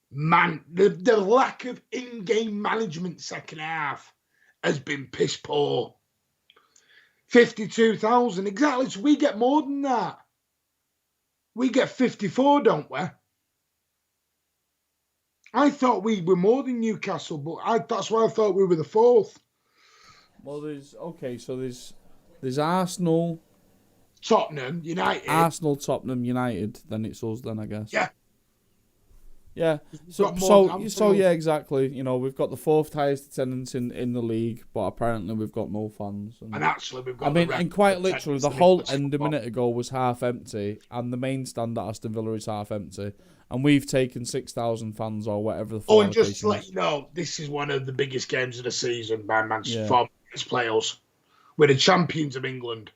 Speaker 1: the lack of in-game management second half has been piss poor. 52,000, exactly. So we get more than that. We get 54, don't we? I thought we were more than Newcastle, but that's why I thought we were the fourth.
Speaker 2: Well, there's Arsenal,
Speaker 1: Tottenham, United.
Speaker 2: Arsenal, Tottenham, United. Then it's us. Then I guess.
Speaker 1: Yeah.
Speaker 2: Yeah. So yeah, exactly. You know, we've got the fourth highest attendance in the league, but apparently we've got no fans.
Speaker 1: And actually, we've got.
Speaker 2: I mean, and quite literally, the whole end a minute ago was half empty, and the main stand at Aston Villa is half empty, and we've taken 6,000 fans or whatever the.
Speaker 1: Oh, and just to let you know, this is one of the biggest games of the season by Manchester for players. We're the champions of England.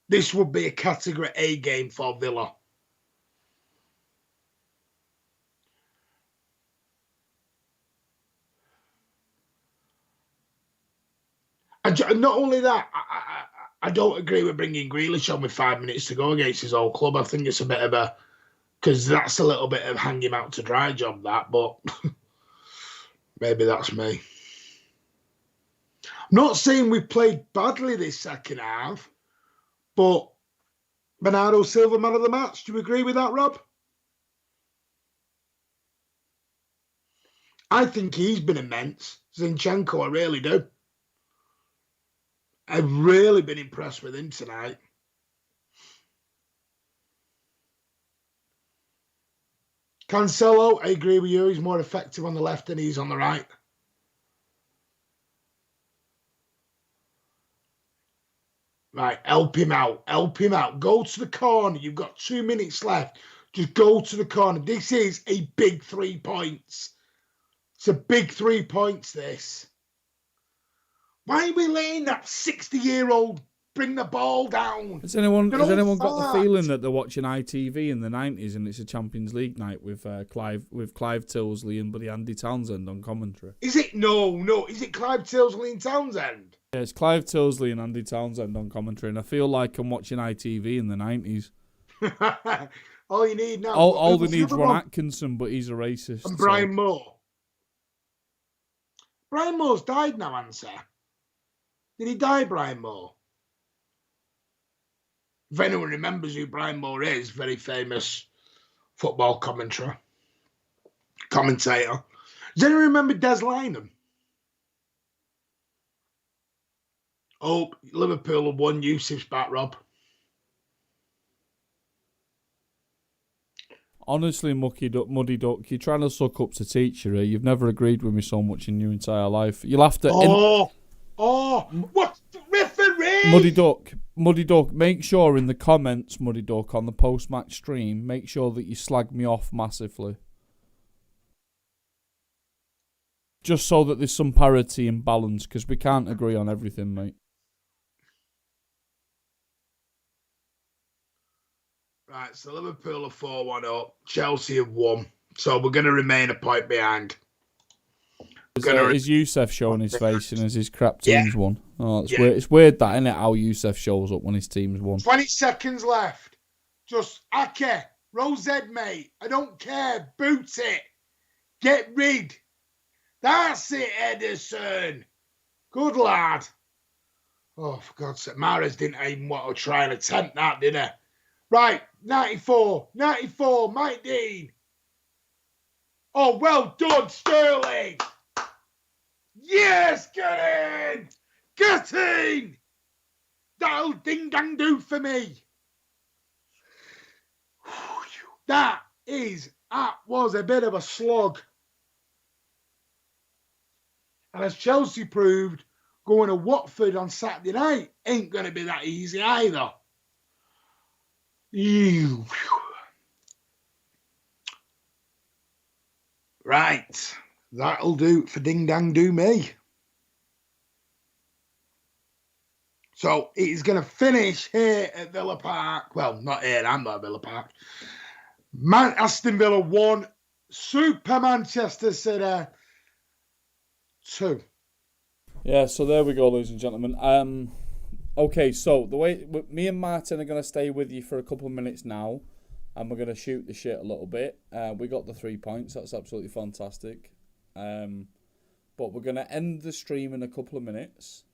Speaker 1: This would be a Category A game for Villa. Not only that, I don't agree with bringing Grealish on with 5 minutes to go against his old club. I think it's a bit of a... Because that's a little bit of hang him out to dry job, that. But maybe that's me. I'm not saying we played badly this second half, but Bernardo Silva, man of the match. Do you agree with that, Rob? I think he's been immense. Zinchenko, I really do. I've really been impressed with him tonight. Cancelo, I agree with you. He's more effective on the left than he's on the right. Right, help him out. Help him out. Go to the corner. You've got 2 minutes left. Just go to the corner. This is a big 3 points. It's a big 3 points, this. Why are we letting that 60-year-old bring the ball down?
Speaker 2: Has anyone got the feeling that they're watching ITV in the 90s and it's a Champions League night with Clive Tilsley and Buddy Andy Townsend on commentary?
Speaker 1: Is it? No. Is it Clive Tilsley and Townsend?
Speaker 2: Yeah, it's Clive Tilsley and Andy Townsend on commentary, and I feel like I'm watching ITV in the 90s.
Speaker 1: All you need now...
Speaker 2: All they need is Ron Atkinson, but he's a racist.
Speaker 1: And Brian Moore. Brian Moore's died now, answer. Did he die, Brian Moore? If anyone remembers who Brian Moore is, very famous football commentator. Does anyone remember Des Lynam? Oh, Liverpool have won. Yusuf's back, Rob.
Speaker 2: Honestly, Muddy Duck, you're trying to suck up to teacher here. You've never agreed with me so much in your entire life. You'll have to... What? Referee! Muddy Duck, make sure in the comments, Muddy Duck, on the post-match stream, make sure that you slag me off massively. Just so that there's some parity and balance, because we can't agree on everything, mate.
Speaker 1: Right, so Liverpool are 4-1 up. Chelsea have won. So we're going to remain a point behind.
Speaker 2: Is Youssef showing his face and has his crap teams won? Oh, it's weird. It's weird that, isn't it, how Youssef shows up when his team's won.
Speaker 1: 20 seconds left. Just Ake, Rose Ed, mate. I don't care. Boot it. Get rid. That's it, Edison. Good lad. Oh, for God's sake. Mahrez didn't even want to try and attempt that, did he? Right, 94. 94, Mike Dean. Oh, well done, Sterling. Yes, get in. Get in. That'll ding-dang-do for me. That was a bit of a slog. And as Chelsea proved, going to Watford on Saturday night ain't going to be that easy either. Ew. Right. That'll do for ding-dang-do me. So it is going to finish here at Villa Park. Well, not here. I'm not at Villa Park. Aston Villa 1. Super Manchester City 2.
Speaker 2: Yeah, so there we go, ladies and gentlemen. Okay, so the way me and Martin are going to stay with you for a couple of minutes now, and we're going to shoot the shit a little bit. We got the 3 points. That's absolutely fantastic. But we're going to end the stream in a couple of minutes,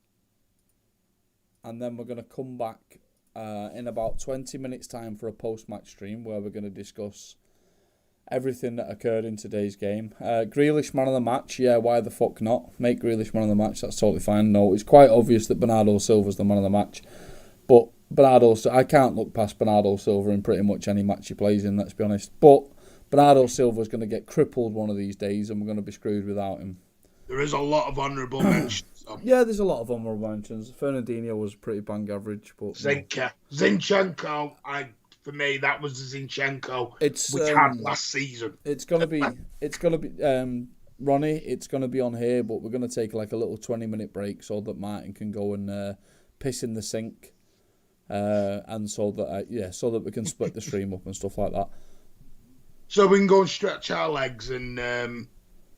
Speaker 2: and then we're going to come back in about 20 minutes' time for a post-match stream where we're going to discuss everything that occurred in today's game. Grealish man of the match, yeah, why the fuck not? Make Grealish man of the match, that's totally fine. No, it's quite obvious that Bernardo Silva's the man of the match. But I can't look past Bernardo Silva in pretty much any match he plays in, let's be honest. But Bernardo Silva's going to get crippled one of these days and we're going to be screwed without him.
Speaker 1: There is a lot of honourable mentions.
Speaker 2: Yeah, there's a lot of honourable mentions. Fernandinho was pretty bang average, but
Speaker 1: Zinchenko, for me, that was the Zinchenko we had last season.
Speaker 2: It's gonna be Ronnie. It's gonna be on here, but we're gonna take like a little 20-minute break so that Martin can go and piss in the sink, and so that we can split the stream up and stuff like that.
Speaker 1: So we can go and stretch our legs and.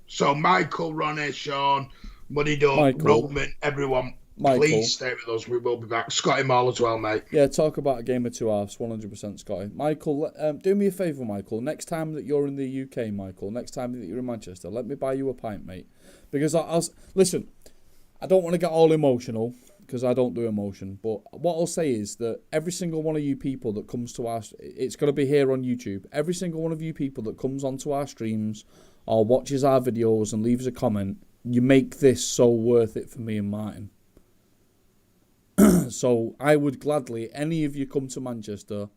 Speaker 1: So Michael, Ronnie, Sean, Muddy Dog, Roman, everyone, please stay with us. We will be back. Scotty Mall as well, mate.
Speaker 2: Yeah, talk about a game of 2 halves, 100% Scotty. Michael, do me a favour, Michael. Next time that you're in the UK, Michael, next time that you're in Manchester, let me buy you a pint, mate. Because listen, I don't want to get all emotional because I don't do emotion. But what I'll say is that every single one of you people that comes to our... It's going to be here on YouTube. Every single one of you people that comes onto our streams or watches our videos and leaves a comment, you make this so worth it for me and Martin. So I would gladly, any of you come to Manchester,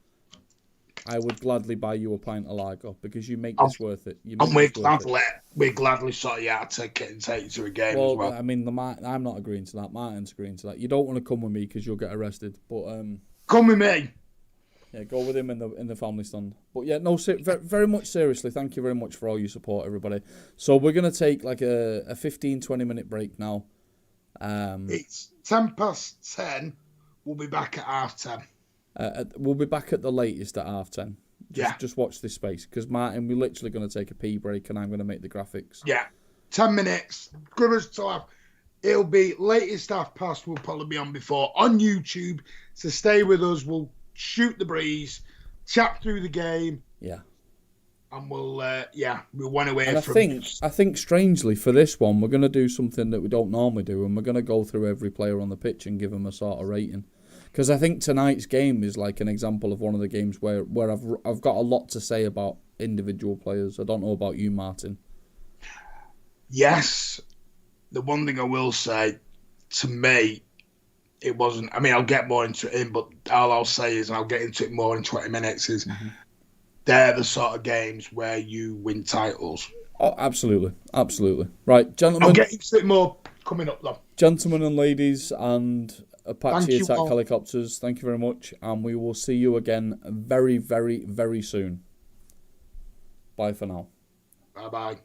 Speaker 2: I would gladly buy you a pint of lager because you make this worth it.
Speaker 1: We'd gladly sort you out a ticket and take you to a game as well.
Speaker 2: I mean, I'm not agreeing to that. Martin's agreeing to that. You don't want to come with me because you'll get arrested. But
Speaker 1: come with me.
Speaker 2: Yeah, go with him in the family stand. But yeah, no, very much seriously, thank you very much for all your support, everybody. So we're going to take like a 15-20 minute break now.
Speaker 1: It's 10:10. We'll be back at 10:30.
Speaker 2: We'll be back at the latest at 10:30. Just watch this space because Martin, we're literally going to take a pee break and I'm going to make the graphics.
Speaker 1: Yeah, 10 minutes. Give us till half. It'll be latest 10:30. We'll probably be on before on YouTube. So stay with us. We'll shoot the breeze, chat through the game.
Speaker 2: Yeah.
Speaker 1: And we'll went away
Speaker 2: and
Speaker 1: from...
Speaker 2: I think strangely for this one, we're going to do something that we don't normally do, and we're going to go through every player on the pitch and give them a sort of rating. Because I think tonight's game is like an example of one of the games where I've got a lot to say about individual players. I don't know about you, Martin.
Speaker 1: Yes. The one thing I will say, to me, it wasn't... I mean, I'll get more into it, but all I'll say is, and I'll get into it more in 20 minutes, is they're the sort of games where you win titles.
Speaker 2: Oh, absolutely. Absolutely. Right, gentlemen...
Speaker 1: I'll get into it more coming up, though.
Speaker 2: Gentlemen and ladies and Apache attack helicopters, thank you very much. And we will see you again very, very, very soon. Bye for now.
Speaker 1: Bye-bye.